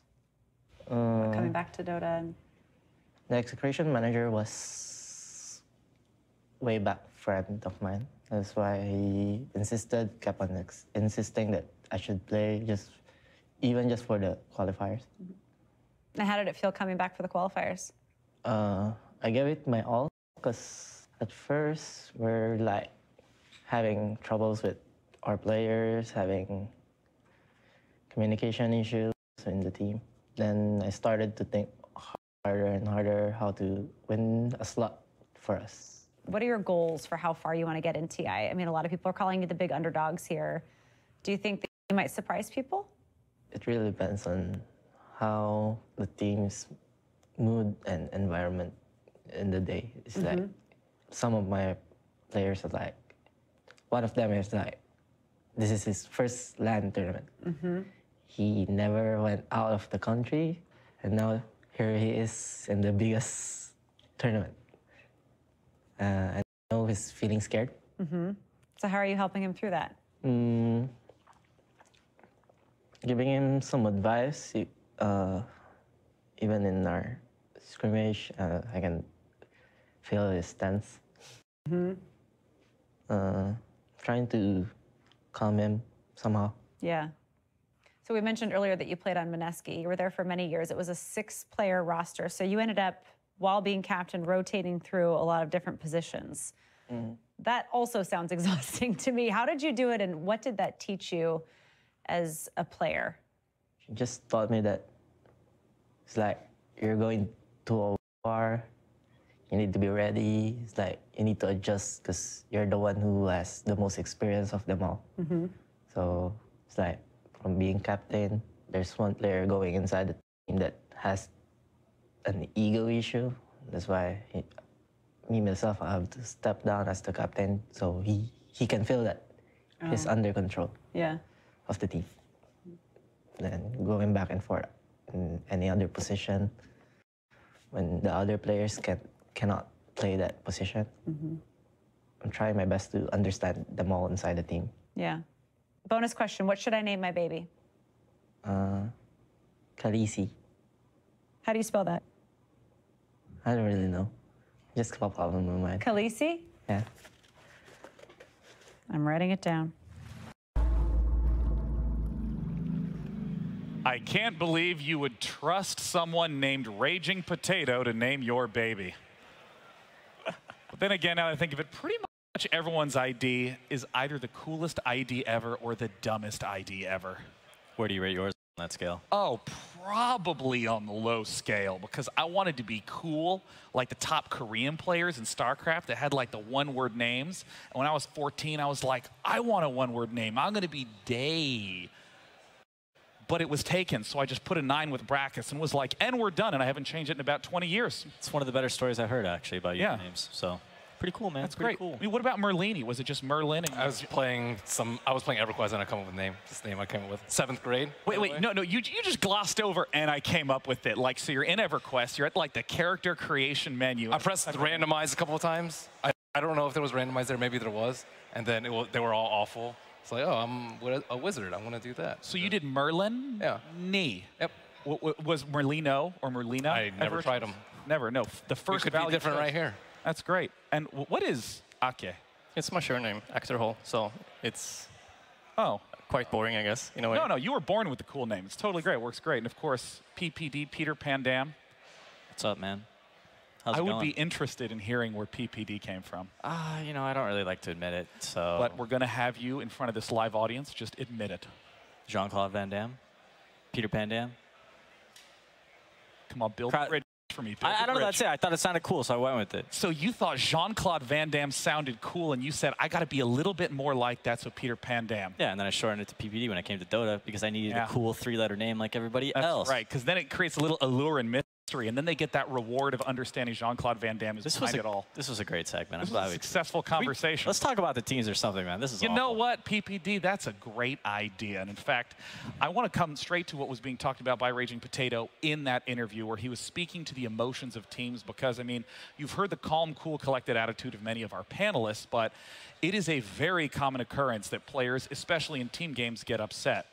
Coming back to Dota? And... The Execration manager was way back friend of mine. That's why he kept on insisting that I should play even just for the qualifiers. And how did it feel coming back for the qualifiers? I gave it my all because at first we're like having troubles with our players, having communication issues in the team. Then I started to think harder and harder how to win a slot for us. What are your goals for how far you want to get in TI? I mean, a lot of people are calling you the big underdogs here. Do you think that you might surprise people? It really depends on how the team's mood and environment in the day. It's like some of my players are like, one of them is like, this is his first LAN tournament. He never went out of the country, and now here he is in the biggest tournament. I know he's feeling scared. So how are you helping him through that? Giving him some advice. Even in our scrimmage, I can feel his stance. Trying to calm him somehow. Yeah. So we mentioned earlier that you played on Mineski. You were there for many years. It was a 6-player roster. So you ended up, while being captain, rotating through a lot of different positions. That also sounds exhausting to me. How did you do it, and what did that teach you as a player? She just taught me that it's like you're going to a war, you need to be ready. It's like you need to adjust because you're the one who has the most experience of them all. So it's like from being captain, there's one player going inside the team that has an ego issue. That's why me, myself, I have to step down as the captain so he can feel that he's under control of the team. Then going back and forth in any other position when the other players cannot play that position. I'm trying my best to understand them all inside the team. Yeah. Bonus question, what should I name my baby? Khaleesi. How do you spell that? I don't really know. Just popped up in my mind. Khaleesi? Yeah. I'm writing it down. I can't believe you would trust someone named Raging Potato to name your baby. But then again, now that I think of it, pretty much everyone's ID is either the coolest ID ever or the dumbest ID ever. Where do you rate yours on that scale? Oh, probably on the low scale, because I wanted to be cool, like the top Korean players in StarCraft that had like the one-word names. And when I was 14, I was like, I want a one-word name. I'm gonna be Day. But it was taken, so I just put a 9 with brackets and was like, and we're done, and I haven't changed it in about 20 years. It's one of the better stories I've heard, actually, about your names. So, pretty cool, man. That's pretty great. Cool. I mean, what about Merlini? Was it just Merlin? And I was playing EverQuest and I come up with a name. This name I came up with. 7th grade. Wait, no, you just glossed over and I came up with it. Like, so you're in EverQuest, you're at like the character creation menu. I pressed randomize a couple of times. I I don't know if there was randomized there. Maybe there was. And then they were all awful. It's like, oh, I'm a wizard. I'm going to do that. So you did Merlin? Yeah. Knee. Yep. Was Merlino or Merlina? I never tried them. Never, no. The first could be different right here. That's great. And what is Ake? It's my surname, Actor Hall, so it's quite boring, I guess, in a way. No, you were born with the cool name. It's totally great. It works great. And of course, PPD, Peter Pandam. What's up, man? How's I it would going? be interested in hearing where PPD came from. You know, I don't really like to admit it, so. But we're going to have you in front of this live audience. Just admit it. Jean-Claude Van Damme? Peter Pandam? Come on, build the bridge for me. I don't know, that's it. I thought it sounded cool, so I went with it. So you thought Jean-Claude Van Damme sounded cool, and you said, I got to be a little bit more like that, so Peter Pandam. Yeah, and then I shortened it to PPD when I came to Dota because I needed a cool 3-letter name like everybody else. That's right, because then it creates a little allure and mystery, and then they get that reward of understanding Jean-Claude Van Damme is behind it all. This was a great segment. This I'm glad was a we successful conversation. Let's talk about the teams or something, man. This is You awful. know what, PPD? That's a great idea. And in fact, I want to come straight to what was being talked about by Raging Potato in that interview where he was speaking to the emotions of teams because, I mean, you've heard the calm, cool, collected attitude of many of our panelists, but it is a very common occurrence that players, especially in team games, get upset.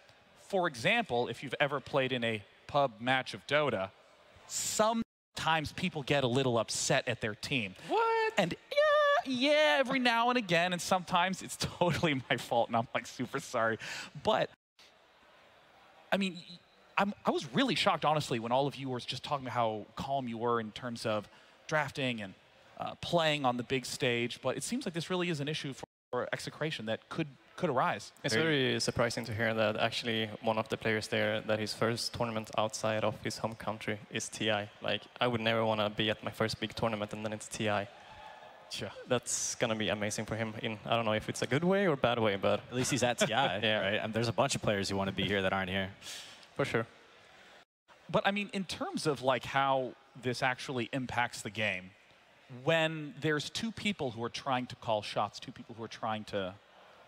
For example, if you've ever played in a pub match of Dota, sometimes people get a little upset at their team. What? And yeah, every now and again, and sometimes it's totally my fault, and I'm like super sorry. But, I mean, I was really shocked, honestly, when all of you were just talking about how calm you were in terms of drafting and playing on the big stage. But it seems like this really is an issue for execration that could arise. It's very surprising to hear that actually one of the players there, that his first tournament outside of his home country is TI. Like, I would never want to be at my first big tournament and then it's TI. Sure. That's going to be amazing for him in, I don't know if it's a good way or bad way, but... At least he's at TI, yeah. Right? I mean, there's a bunch of players who want to be here that aren't here. For sure. But, I mean, in terms of, like, how this actually impacts the game, when there's two people who are trying to call shots, two people who are trying to,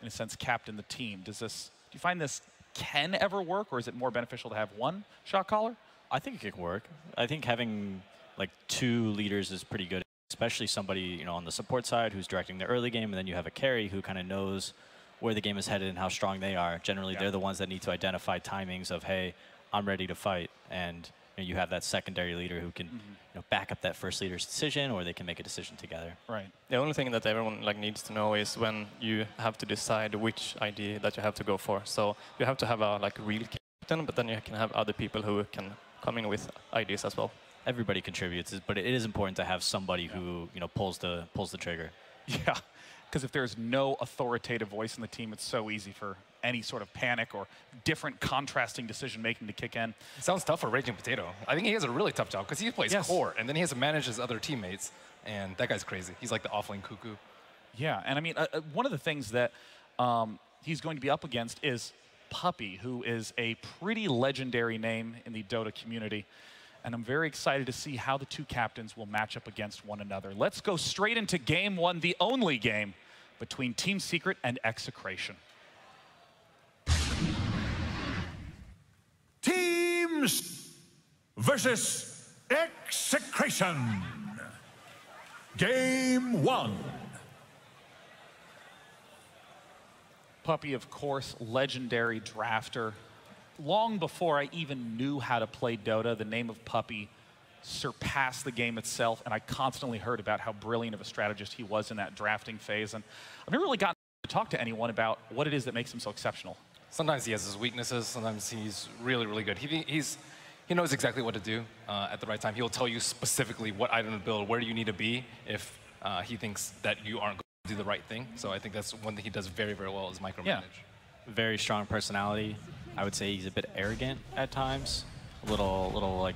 in a sense, captain the team, do you find this can ever work, or is it more beneficial to have one shot caller? I think it can work. I think having, like, two leaders is pretty good, especially somebody, you know, on the support side who's directing the early game, and then you have a carry who kind of knows where the game is headed and how strong they are. Generally, they're the ones that need to identify timings of, hey, I'm ready to fight, and you have that secondary leader who can back up that first leader's decision, or they can make a decision together. Right. The only thing that everyone needs to know is when you have to decide which ID that you have to go for. So you have to have a real captain, but then you can have other people who can come in with IDs as well. Everybody contributes, but it is important to have somebody who pulls the trigger. Yeah, because if there's no authoritative voice in the team, it's so easy for any sort of panic or different contrasting decision-making to kick in. It sounds tough for Raging Potato. I think he has a really tough job because he plays core, and then he has to manage his other teammates, and that guy's crazy. He's like the offlane cuckoo. Yeah, and I mean, one of the things that he's going to be up against is Puppy, who is a pretty legendary name in the Dota community. And I'm very excited to see how the two captains will match up against one another. Let's go straight into game one, the only game between Team Secret and Execration. Teams versus Execration. Game one. Puppy, of course, legendary drafter. Long before I even knew how to play Dota, the name of Puppy surpassed the game itself, and I constantly heard about how brilliant of a strategist he was in that drafting phase. And I've never really gotten to talk to anyone about what it is that makes him so exceptional. Sometimes he has his weaknesses. Sometimes he's really, really good. He knows exactly what to do at the right time. He'll tell you specifically what item to build, where you need to be if he thinks that you aren't going to do the right thing. So I think that's one thing he does very, very well is micromanage. Yeah. Very strong personality. I would say he's a bit arrogant at times, a little like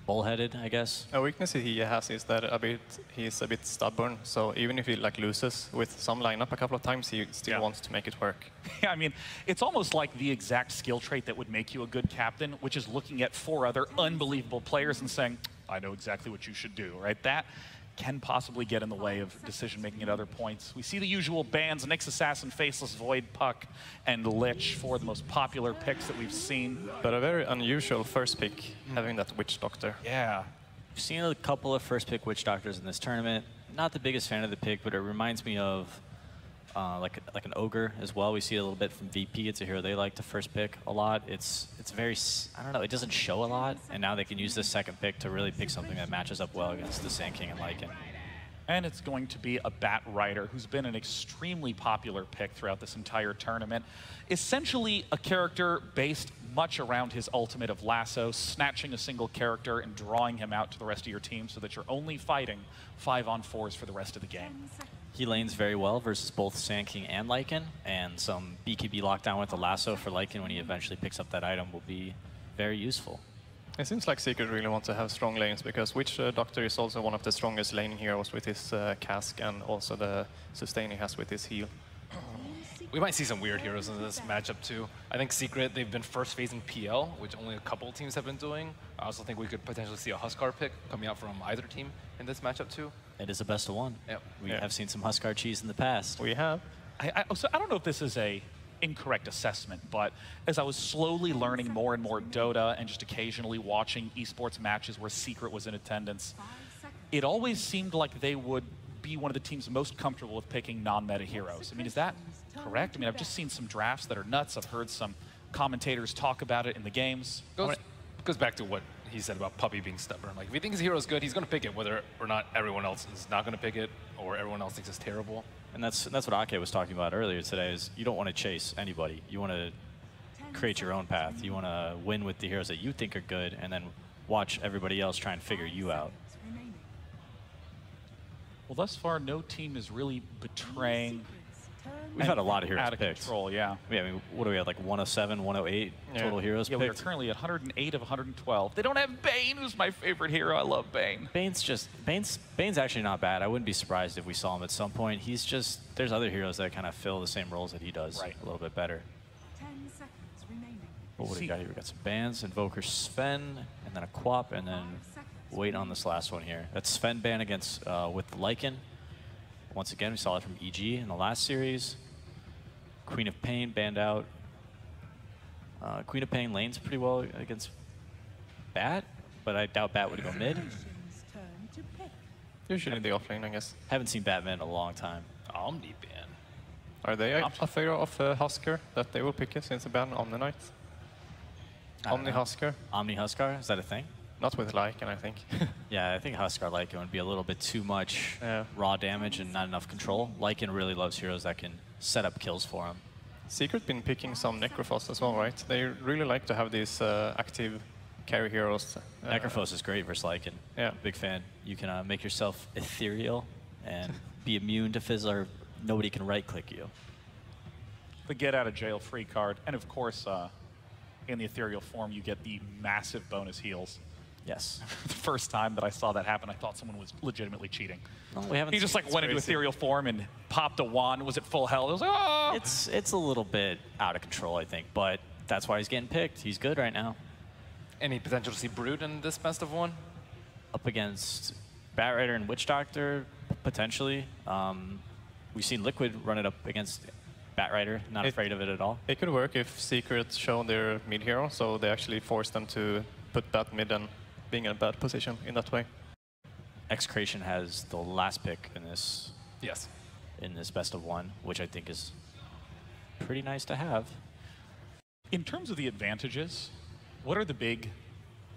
bullheaded, I guess. A weakness he has is that he's a bit stubborn. So even if he loses with some lineup a couple of times, he still wants to make it work. Yeah, I mean, it's almost like the exact skill trait that would make you a good captain, which is looking at 4 other unbelievable players and saying, I know exactly what you should do, right? That can possibly get in the way of decision-making at other points. We see the usual bans, Nyx Assassin, Faceless Void, Puck, and Lich, 4 of the most popular picks that we've seen. But a very unusual first pick, having that Witch Doctor. Yeah. We've seen a couple of first-pick Witch Doctors in this tournament. not the biggest fan of the pick, but it reminds me of like an ogre as well. We see it a little bit from VP. It's a hero they like to first pick a lot. It's very, I don't know, it doesn't show a lot, and now they can use this second pick to really pick something that matches up well against the Sand King and Lycan. And it's going to be a Bat Rider, who's been an extremely popular pick throughout this entire tournament. Essentially a character based much around his ultimate of Lasso, snatching a single character and drawing him out to the rest of your team so that you're only fighting 5-on-4s for the rest of the game. He lanes very well versus both Sand King and Lycan, and some BKB lockdown with the Lasso for Lycan when he eventually picks up that item will be very useful. It seems like Secret really wants to have strong lanes, because Witch Doctor is also one of the strongest laning heroes with his cask, and also the sustain he has with his heal. We might see some weird heroes in this matchup too. I think Secret, they've been first phasing PL, which only a couple teams have been doing. I also think we could potentially see a Huskar pick coming out from either team in this matchup too. It is a best of one. Yep. We have seen some Huskar cheese in the past. We have. So I don't know if this is a incorrect assessment, but as I was slowly learning more and more Dota and just occasionally watching esports matches where Secret was in attendance, it always seemed like they would be one of the teams most comfortable with picking non-meta heroes. I mean, is that correct? I mean, I've just seen some drafts that are nuts. I've heard some commentators talk about it in the games. Goes back to what he said about Puppy being stubborn. Like, if he thinks his hero is good, he's going to pick it, whether or not everyone else is not going to pick it, or everyone else thinks it's terrible. And that's what Ake was talking about earlier today, is you don't want to chase anybody. You want to create your own path. You want to win with the heroes that you think are good, and then watch everybody else try and figure you out. Well, thus far, no team is really betraying. We've had a lot of heroes out of picked. Control, yeah. Yeah, I mean, what do we have, like 107, 108 total heroes picked? We are currently at 108 of 112. They don't have Bane, who's my favorite hero. I love Bane. Bane's actually not bad. I wouldn't be surprised if we saw him at some point. He's just, there's other heroes that kind of fill the same roles that he does a little bit better. 10 seconds remaining. What do we got here? We got some bans, Invoker Sven, and then a Quap, and then wait on this last one here. That's Sven ban against with Lycan. Once again, we saw it from EG in the last series. Queen of Pain banned out. Queen of Pain lanes pretty well against Bat, but I doubt Bat would go mid. Usually in the offlane, I guess. Haven't seen Batman in a long time. Omni ban. Are they afraid of Huskar, that they will pick it since they banned Omni Knight? Omni Huskar? Omni Huskar, is that a thing? Not with Lycan, I think. Yeah, I think Huskar Lycan would be a little bit too much raw damage and not enough control. Lycan really loves heroes that can set up kills for him. Secret been picking some Necrophos as well, right? They really like to have these active carry heroes. Necrophos is great versus Lycan. Yeah. Big fan. You can make yourself ethereal and be immune to Fizzler. Nobody can right-click you. The get-out-of-jail-free card. And of course, in the ethereal form, you get the massive bonus heals. Yes. The first time that I saw that happen, I thought someone was legitimately cheating. No, we haven't. He just like went into ethereal form and popped a wand. Was at full health. I was like, oh! It's a little bit out of control, I think, but that's why he's getting picked. He's good right now. Any potential to see Brood in this best of one? Up against Bat Rider and Witch Doctor, potentially. We've seen Liquid run it up against Bat Rider, not afraid of it at all. It could work if Secret show their mid hero, so they actually force them to put Bat mid and being in a bad position in that way. Execration has the last pick in this. Yes. In this best of one, which I think is pretty nice to have. In terms of the advantages, what are the big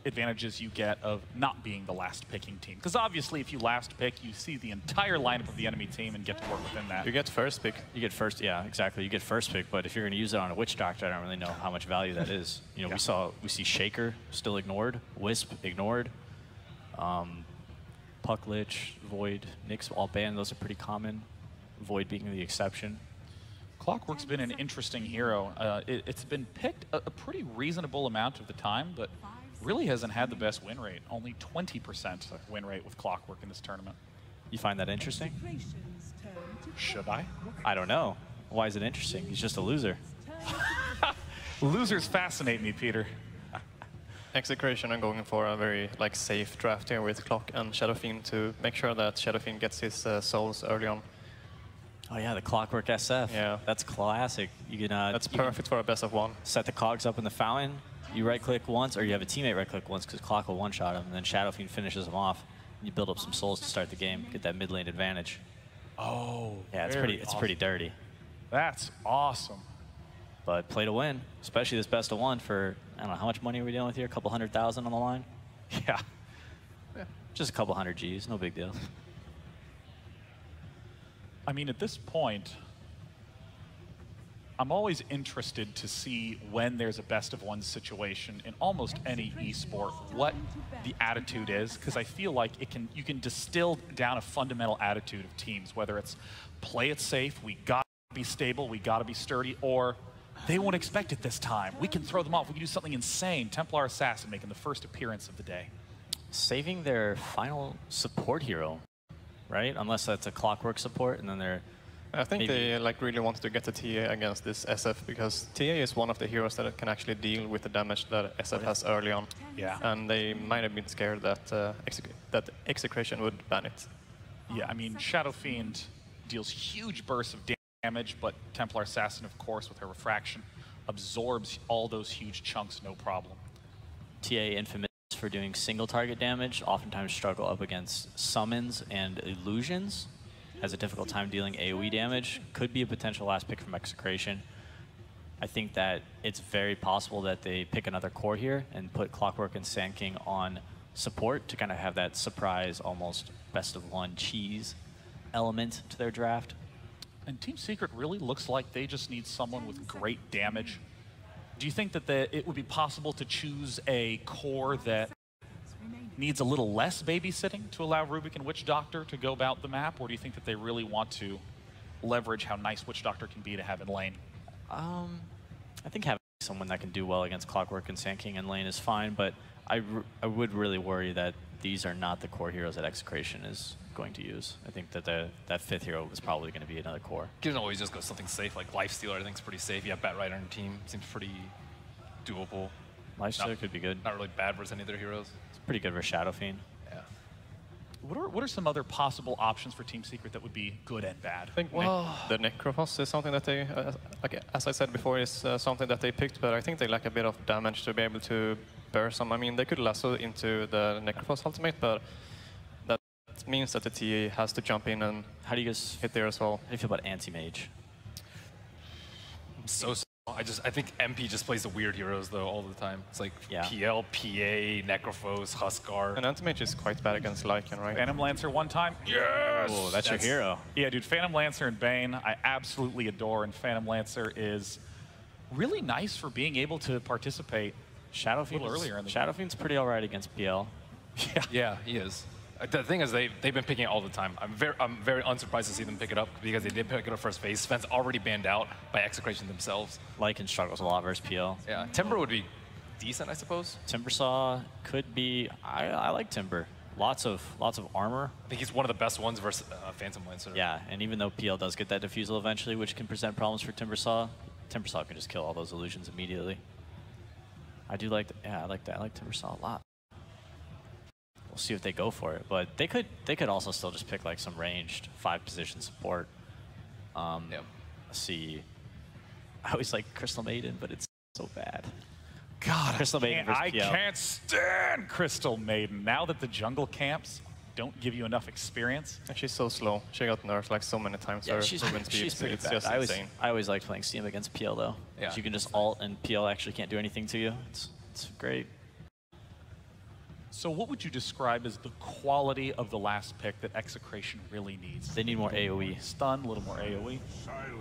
advantages you get of not being the last picking team? Because obviously, if you last pick, you see the entire lineup of the enemy team and get to work within that. You get first pick. You get first, yeah, exactly. You get first pick, but if you're going to use it on a Witch Doctor, I don't really know how much value that is. You know, we see Shaker still ignored, Wisp ignored, Puck Lich, Void, Nyx all banned. Those are pretty common. Void being the exception. Clockwork's been an interesting hero. It's been picked a pretty reasonable amount of the time, but really hasn't had the best win rate. Only 20% win rate with Clockwork in this tournament. You find that interesting? Should I? I don't know. Why is it interesting? He's just a loser. Losers fascinate me, Peter. Execration are going for a very safe draft here with Clock and Shadow Fiend to make sure that Shadow Fiend gets his souls early on. Oh yeah, the Clockwork SF. Yeah. That's classic. You can, that's perfect for a best of one. Set the cogs up in the fountain. You right-click once, or you have a teammate right-click once because Clock will one-shot him, and then Shadow Fiend finishes him off. You build up some souls to start the game, get that mid lane advantage. Oh, yeah, it's pretty dirty. That's awesome. But play to win, especially this best of one for, I don't know, how much money are we dealing with here? A couple 100,000 on the line? Yeah. Just a couple 100 G's, no big deal. I mean, at this point, I'm always interested to see when there's a best of one situation in almost any esport, what the attitude is, because I feel like you can distill down a fundamental attitude of teams, whether it's play it safe, we got to be stable, we got to be sturdy, or they won't expect it this time. We can throw them off, we can do something insane. Templar Assassin making the first appearance of the day. Saving their final support hero, right? Unless that's a Clockwork support, and then they're I think they really wanted to get the TA against this SF because TA is one of the heroes that can actually deal with the damage that SF has early on. Yeah. And they might have been scared that that Execration would ban it. Yeah, I mean, Shadow Fiend deals huge bursts of damage, but Templar Assassin, of course, with her refraction, absorbs all those huge chunks, no problem. TA infamous for doing single target damage, oftentimes struggle up against summons and illusions. Has a difficult time dealing AoE damage. Could be a potential last pick from Execration. I think that it's very possible that they pick another core here and put Clockwork and Sand King on support to kind of have that surprise, almost best of one cheese element to their draft. And Team Secret really looks like they just need someone with great damage. Do you think that it would be possible to choose a core that needs a little less babysitting to allow Rubik and Witch Doctor to go about the map, or do you think that they really want to leverage how nice Witch Doctor can be to have in lane? I think having someone that can do well against Clockwork and Sand King in lane is fine, but I would really worry that these are not the core heroes that Execration is going to use. I think that that fifth hero is probably going to be another core. You can always just go something safe, like Lifestealer I think is pretty safe. You have Bat Rider on your team, seems pretty doable. Lifestealer could be good. Not really bad versus any of their heroes. It's pretty good for Shadow Fiend. Yeah. What are some other possible options for Team Secret that would be good and bad? I think the Necrophos is something that they, as I said before, is something that they picked, but I think they lack a bit of damage to be able to bear some. I mean, they could lasso into the Necrophos ultimate, but that means that the TA has to jump in and hit there as well. How do you feel about Anti-Mage? I think MP just plays the weird heroes though all the time. It's like PL, PA, Necrophos, Huskar. And Anti-Mage is quite bad against Lycan, right? Phantom Lancer one time. Yes! Oh, that's your hero. Yeah, dude, Phantom Lancer and Bane, I absolutely adore, and Phantom Lancer is really nice for being able to participate Shadow Fiend earlier in the Shadow Fiend's pretty alright against PL. Yeah, he is. The thing is, they've been picking it all the time. I'm very unsurprised to see them pick it up because they did pick it up first phase. Sven's already banned out by Execration themselves. Lycan struggles a lot versus PL. Yeah, Timber would be decent, I suppose. Timbersaw could be. I like Timber. Lots of armor. I think he's one of the best ones versus Phantom Lancer. Yeah, and even though PL does get that defusal eventually, which can present problems for Timbersaw, Timbersaw can just kill all those illusions immediately. I do like. I like that. I like Timbersaw a lot. We'll see if they go for it, but they could also still just pick like some ranged 5-position support. Let's see. I always like Crystal Maiden, but it's so bad. God, Crystal Maiden versus I PL. can't stand Crystal Maiden. Now that the jungle camps don't give you enough experience. And she's so slow. She got nerfed like so many times. Yeah, she's pretty bad. Just insane. I always liked playing CM against PL though. Yeah. You can just ult and PL actually can't do anything to you. It's great. So what would you describe as the quality of the last pick that Execration really needs? They need more AoE. Stun, a little more AoE.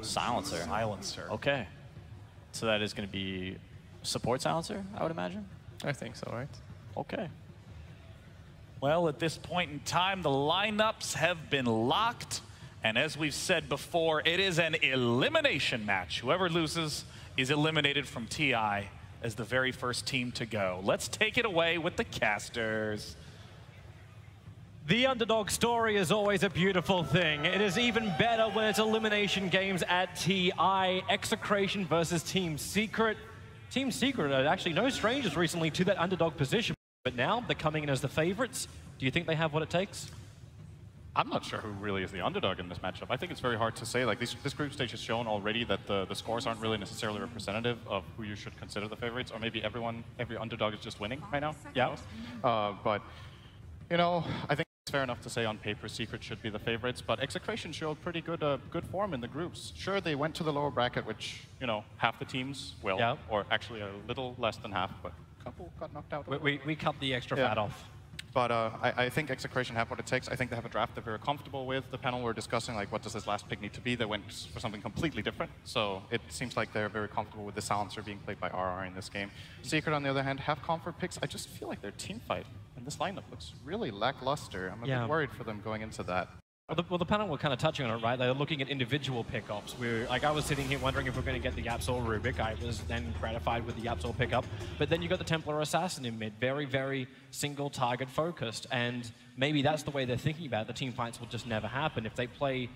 Silencer. Silencer. Okay. So that is going to be support silencer, I would imagine? I think so, right? Okay. Well, at this point in time, the lineups have been locked. And as we've said before, it is an elimination match. Whoever loses is eliminated from TI as the very first team to go. Let's take it away with the casters. The underdog story is always a beautiful thing. It is even better when it's elimination games at TI. Execration versus Team Secret. Team Secret are actually no strangers recently to that underdog position, but now they're coming in as the favorites. Do you think they have what it takes? I'm not sure who really is the underdog in this matchup. I think it's very hard to say. Like this group stage has shown already that the scores aren't really necessarily representative of who you should consider the favorites, or maybe every underdog is just winning right now. Yeah. But you know, I think fair enough to say on paper Secret should be the favorites, but Execration showed pretty good good form in the groups. Sure, they went to the lower bracket, which, you know, half the teams will, yeah. or actually a little less than half, but a couple got knocked out. We cut the extra fat off. But I think Execration have what it takes. I think they have a draft they're very comfortable with. The panel were discussing, like, what does this last pick need to be? They went for something completely different. So it seems like they're very comfortable with the silencer being played by RR in this game. Secret, on the other hand, have comfort picks. I just feel like their team fight in this lineup looks really lackluster. I'm a bit worried for them going into that. Well, the panel were kind of touching on it, right? They're looking at individual pickups. Like, I was sitting here wondering if we're going to get the Yapsol Rubik. I was then gratified with the Yapsol pickup. But then you got the Templar Assassin in mid, very, very single target focused. And maybe that's the way they're thinking about it. The team fights will just never happen. If they play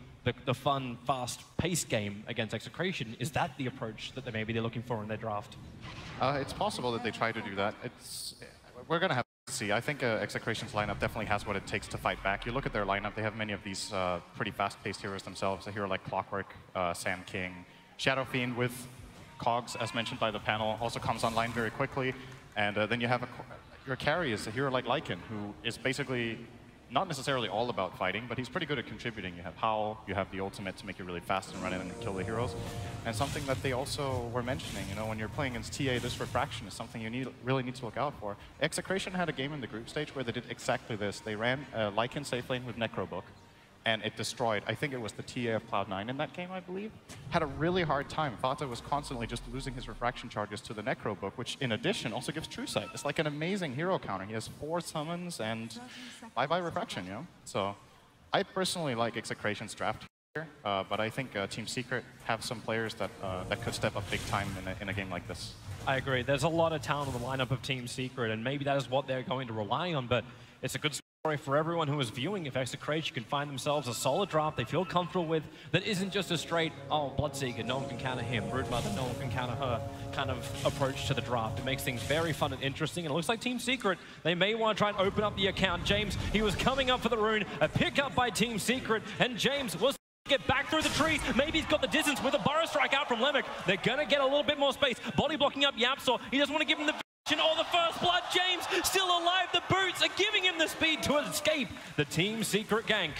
the fun, fast-paced game against Execration, is that the approach that maybe they're looking for in their draft? It's possible that they try to do that. We're going to have to see. I think Execration's lineup definitely has what it takes to fight back. You look at their lineup, they have many of these pretty fast-paced heroes themselves. A hero like Clockwork, Sand King, Shadow Fiend with Cogs, as mentioned by the panel, also comes online very quickly. And then you have your carry is a hero like Lycan, who is basically not necessarily all about fighting, but he's pretty good at contributing. You have Howl, you have the ultimate to make you really fast and run in and kill the heroes. And something that they also were mentioning, you know, when you're playing against TA, this refraction is something you really need to look out for. Execration had a game in the group stage where they did exactly this. They ran Lycan safe lane with Necrobook, and it destroyed, I think it was the TA of Cloud9 in that game, I believe. Had a really hard time. Fata was constantly just losing his refraction charges to the Necrobook, which in addition also gives True Sight. It's like an amazing hero counter. He has 4 summons and bye-bye refraction, you know? So I personally like Execration's draft here, but I think Team Secret have some players that could step up big time in a game like this. I agree. There's a lot of talent in the lineup of Team Secret, and maybe that is what they're going to rely on, but it's a good story for everyone who is viewing. If Execration can find themselves a solid draft they feel comfortable with, that isn't just a straight, oh, Bloodseeker, no one can counter him, Broodmother, no one can counter her kind of approach to the draft. It makes things very fun and interesting, and it looks like Team Secret, they may want to try and open up the account. James, he was coming up for the rune, a pickup by Team Secret, and James was get back through the trees. Maybe he's got the distance with a Burrow Strike out from Lemek. They're going to get a little bit more space. Body blocking up Yapsor. He doesn't want to give him the oh, the first blood. James still alive. The boots are giving him the speed to escape the Team Secret gank.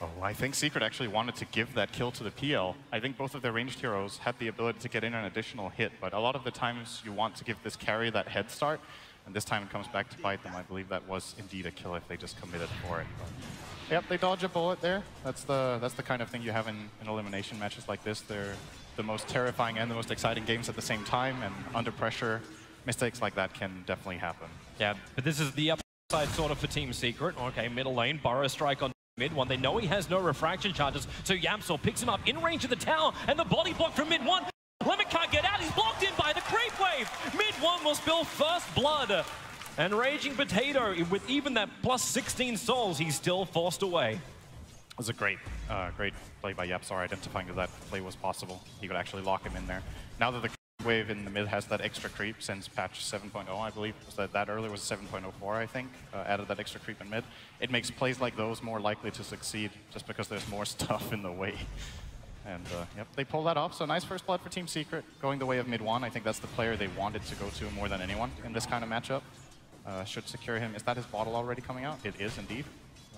Oh, I think Secret actually wanted to give that kill to the PL. I think both of their ranged heroes had the ability to get in an additional hit, but a lot of the times you want to give this carry that head start, and this time it comes back to bite them. I believe that was indeed a kill if they just committed for it. But, yep, they dodge a bullet there. That's the kind of thing you have in elimination matches like this. They're the most terrifying and the most exciting games at the same time, and under pressure, mistakes like that can definitely happen. Yeah, but this is the upside sort of for Team Secret. Okay, middle lane, Burrow Strike on mid one. They know he has no refraction charges, so Yapsor picks him up in range of the tower, and the body block from mid one. Lemek can't get out, he's blocked in by the creep wave. Mid one will spill first blood. And Raging Potato, with even that plus 16 souls, he's still forced away. It was a great play by Yapsor, identifying that play was possible. He could actually lock him in there. Now that the wave in the mid has that extra creep since patch 7.0, I believe. Was that earlier was 7.04, I think, added that extra creep in mid. It makes plays like those more likely to succeed just because there's more stuff in the way. And yep, they pull that off. So nice first blood for Team Secret, going the way of mid one. I think that's the player they wanted to go to more than anyone in this kind of matchup. Should secure him. Is that his bottle already coming out? It is indeed.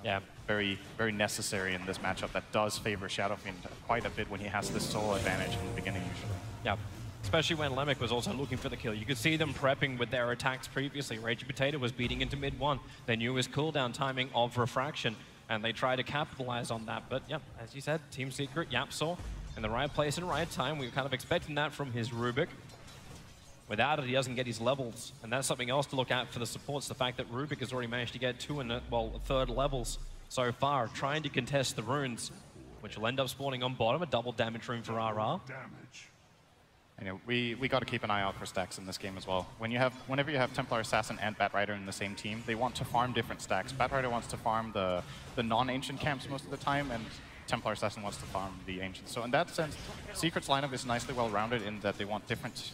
Yeah. Very, very necessary in this matchup that does favor Shadow Fiend quite a bit when he has this soul advantage in the beginning usually. Yeah. Especially when Lemek was also looking for the kill. You could see them prepping with their attacks previously. Raging Potato was beating into mid one. They knew his cooldown timing of refraction, and they tried to capitalize on that. But yeah, as you said, Team Secret, Yapsor, in the right place and right time. We were kind of expecting that from his Rubik. Without it, he doesn't get his levels, and that's something else to look at for the supports. The fact that Rubik has already managed to get 2 and third levels so far, trying to contest the runes, which will end up spawning on bottom, a double damage rune for RR. You know, we got to keep an eye out for stacks in this game as well. Whenever you have Templar Assassin and Batrider in the same team, they want to farm different stacks. Batrider wants to farm the non-ancient camps most of the time, and Templar Assassin wants to farm the ancients. So in that sense, Secret's lineup is nicely well-rounded in that they want different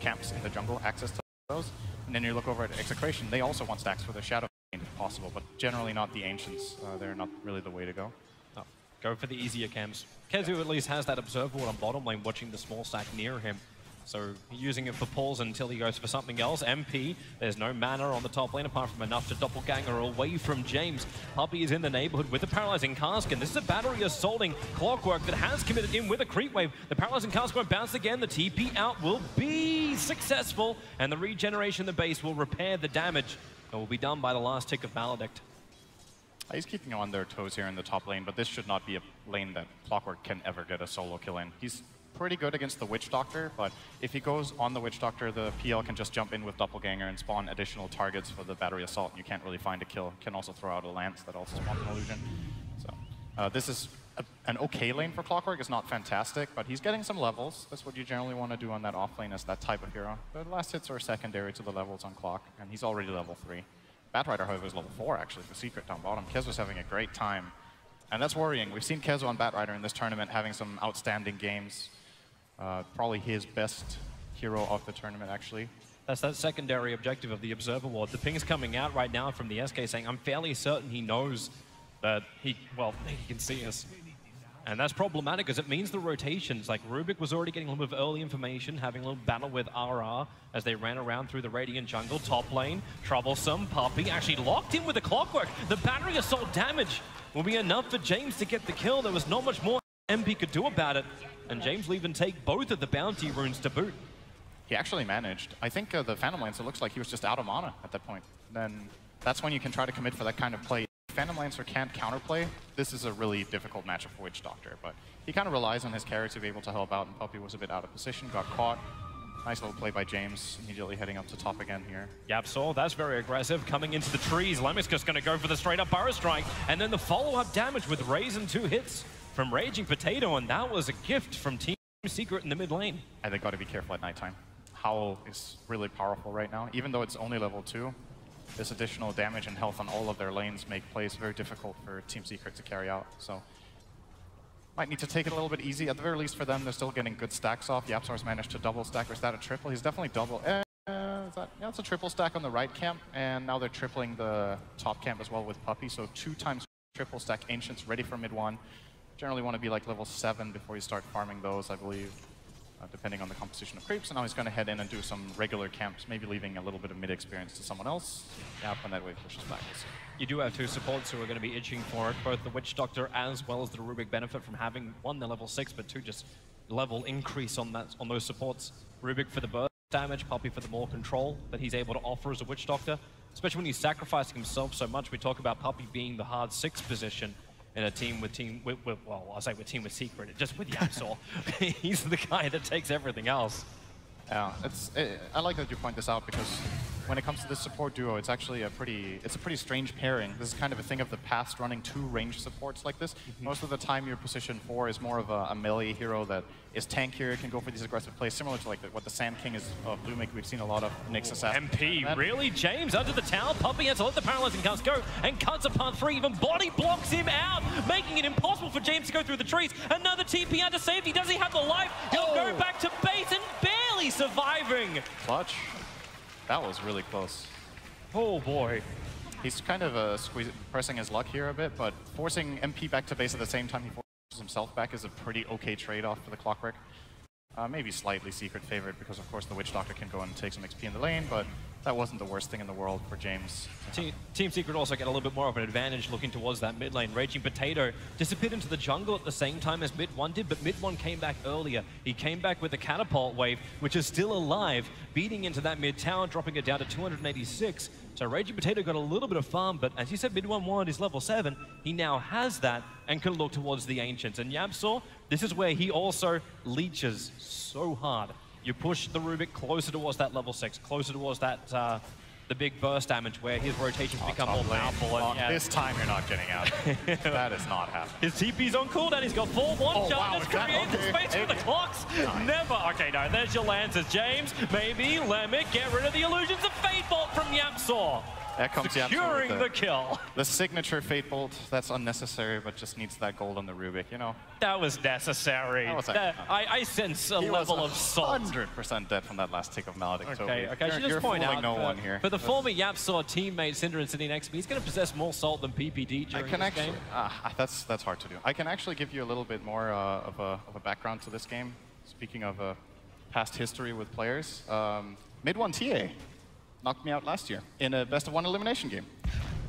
camps in the jungle, access to those. And then you look over at Execration, they also want stacks for their Shadow Fiend if possible, but generally not the ancients. They're not really the way to go. No. Go for the easier camps. Kezu at least has that observer ward on bottom lane watching the small stack near him. So using it for pulls until he goes for something else. MP, there's no mana on the top lane apart from enough to doppelganger away from James. Puppey is in the neighborhood with the paralyzing cask, and this is a battery assaulting Clockwork that has committed in with a creep wave. The paralyzing cask won't bounce again. The TP out will be successful, and the regeneration in the base will repair the damage. It will be done by the last tick of Maledict. He's keeping on their toes here in the top lane, but this should not be a lane that Clockwork can ever get a solo kill in. He's pretty good against the Witch Doctor, but if he goes on the Witch Doctor, the PL can just jump in with Doppelganger and spawn additional targets for the Battery Assault, and you can't really find a kill. Can also throw out a Lance that also spawns an illusion. So this is an okay lane for Clockwork. It's not fantastic, but he's getting some levels. That's what you generally want to do on that off lane as that type of hero. The last hits are secondary to the levels on Clock, and he's already level 3. Batrider, however, is level 4 actually for Secret down bottom. Kezo's having a great time, and that's worrying. We've seen Kezo on Batrider in this tournament having some outstanding games. Probably his best hero of the tournament, actually. That's that secondary objective of the Observer Ward. The ping's coming out right now from the SK saying, I'm fairly certain he knows that he can see us. And that's problematic because it means the rotations, like Rubik was already getting a little bit of early information, having a little battle with RR as they ran around through the Radiant jungle. Top lane, troublesome, Puppey actually locked in with the Clockwork. The battery assault damage will be enough for James to get the kill. There was not much more MP could do about it. And James will even take both of the bounty runes to boot. He actually managed. I think the Phantom Lancer looks like he was just out of mana at that point. Then that's when you can try to commit for that kind of play. If Phantom Lancer can't counterplay, this is a really difficult matchup for Witch Doctor. But he kind of relies on his carry to be able to help out, and Puppey was a bit out of position, got caught. Nice little play by James, immediately heading up to top again here. Yapsor, that's very aggressive, coming into the trees. Lemmick's just going to go for the straight-up Burrow Strike, and then the follow-up damage with Raisin 2 hits from Raging Potato, and that was a gift from Team Secret in the mid lane. And they got to be careful at nighttime. Howl is really powerful right now. Even though it's only level 2, this additional damage and health on all of their lanes make plays very difficult for Team Secret to carry out. So might need to take it a little bit easy. At the very least for them, they're still getting good stacks off. Yapsor's managed to double stack. Or is that a triple? He's definitely double. Yeah, it's a triple stack on the right camp, and now they're tripling the top camp as well with Puppey. So 2 times triple stack Ancients ready for mid 1. Generally want to be like level 7 before you start farming those, I believe, depending on the composition of creeps. And now he's going to head in and do some regular camps, maybe leaving a little bit of mid experience to someone else. Yeah, when that wave pushes back. You do have 2 supports who are going to be itching for it. Both the Witch Doctor as well as the Rubik benefit from having 1, the level 6, but 2, just level increase on those supports. Rubik for the burst damage, Puppey for the more control that he's able to offer as a Witch Doctor. Especially when he's sacrificing himself so much. We talk about Puppey being the hard 6 position in a team with well, I'll say with Team with Secret, just with Yapsor. He's the guy that takes everything else. Yeah, I like that you point this out because when it comes to this support duo, it's actually a pretty strange pairing. This is kind of a thing of the past, running 2 ranged supports like this. Most of the time, your position 4 is more of a melee hero that is tankier, can go for these aggressive plays, similar to like what the Sand King is of Blue We've seen a lot of Nyx Assassin. MP, really? James under the tower, Puppey has to let the paralyzing cast go, and cuts apart 3, even body blocks him out, making it impossible for James to go through the trees. Another TP out to safety. Does he have the life? He'll go back to base and barely surviving. Clutch. That was really close. Oh boy. He's kind of pressing his luck here a bit, but forcing MP back to base at the same time he forces himself back is a pretty okay trade-off for the Clockwork. Maybe slightly Secret favored because of course the Witch Doctor can go and take some XP in the lane, but that wasn't the worst thing in the world for James. Team Secret also get a little bit more of an advantage looking towards that mid lane. Raging Potato disappeared into the jungle at the same time as mid 1 did, but mid 1 came back earlier. He came back with the catapult wave, which is still alive, beating into that mid tower, dropping it down to 286. So Raging Potato got a little bit of farm, but as you said, mid 1 is level 7. He now has that and can look towards the Ancients. And Yapsor, this is where he also leeches so hard. You push the Rubik closer towards that level 6, closer towards that the big burst damage where his rotations become more powerful. And, this time you're not getting out. That is not happening. His TP's on cooldown. He's got 4-1 charges, creates the space for the clocks. Nice. Never. Okay, no, there's your Lancers. James, maybe Lemmick, get rid of the illusions of Fate Bolt from Yapsor. That comes securing the kill. The signature Fate Bolt, that's unnecessary, but just needs that gold on the Rubik, you know? That was necessary. I sense a level of salt. 100% dead from that last tick of Maledict. Okay, I should just point out, no one here. For the former Yapsor teammate, Syndra and sitting next to me, he's going to possess more salt than PPD during this game. That's hard to do. I can actually give you a little bit more of a background to this game. Speaking of past history with players. Mid 1 TA knocked me out last year in a best of 1 elimination game.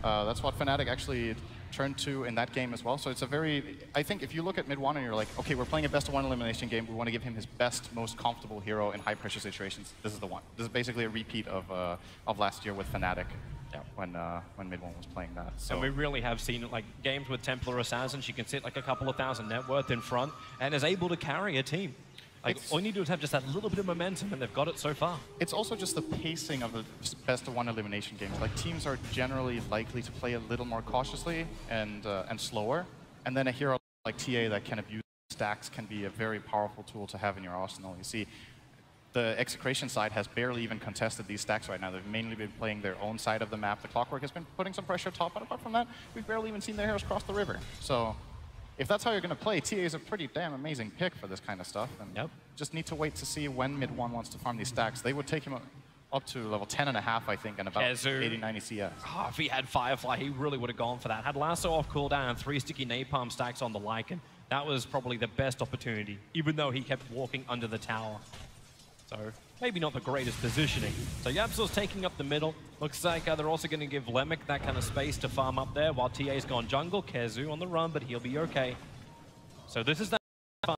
That's what Fnatic actually turned to in that game as well. So it's a very, I think if you look at mid 1 and you're like, okay, we're playing a best of 1 elimination game, we want to give him his best, most comfortable hero in high pressure situations, this is the one. This is basically a repeat of last year with Fnatic. Yeah, when mid 1 was playing that. So. And we really have seen like games with Templar Assassin. She can sit like a couple of thousand net worth in front and is able to carry a team. Like, all you need to do is have just that little bit of momentum, and they've got it so far. It's also just the pacing of the best of 1 elimination games. Like, teams are generally likely to play a little more cautiously and slower. And then a hero like TA that can abuse stacks can be a very powerful tool to have in your arsenal. You see, the Execration side has barely even contested these stacks right now. They've mainly been playing their own side of the map. The Clockwork has been putting some pressure top, but apart from that, we've barely even seen their heroes cross the river. So if that's how you're going to play, TA is a pretty damn amazing pick for this kind of stuff. And just need to wait to see when mid 1 wants to farm these stacks. They would take him up to level 10.5, I think, and about 80, 90 CS. Oh, if he had Firefly, he really would have gone for that. Had Lasso off cooldown and 3 sticky napalm stacks on the Lycan. That was probably the best opportunity, even though he kept walking under the tower. So maybe not the greatest positioning. So Yapzor's taking up the middle. Looks like they're also going to give Lemic that kind of space to farm up there while TA's gone jungle. Kezu on the run, but he'll be okay. So this is that.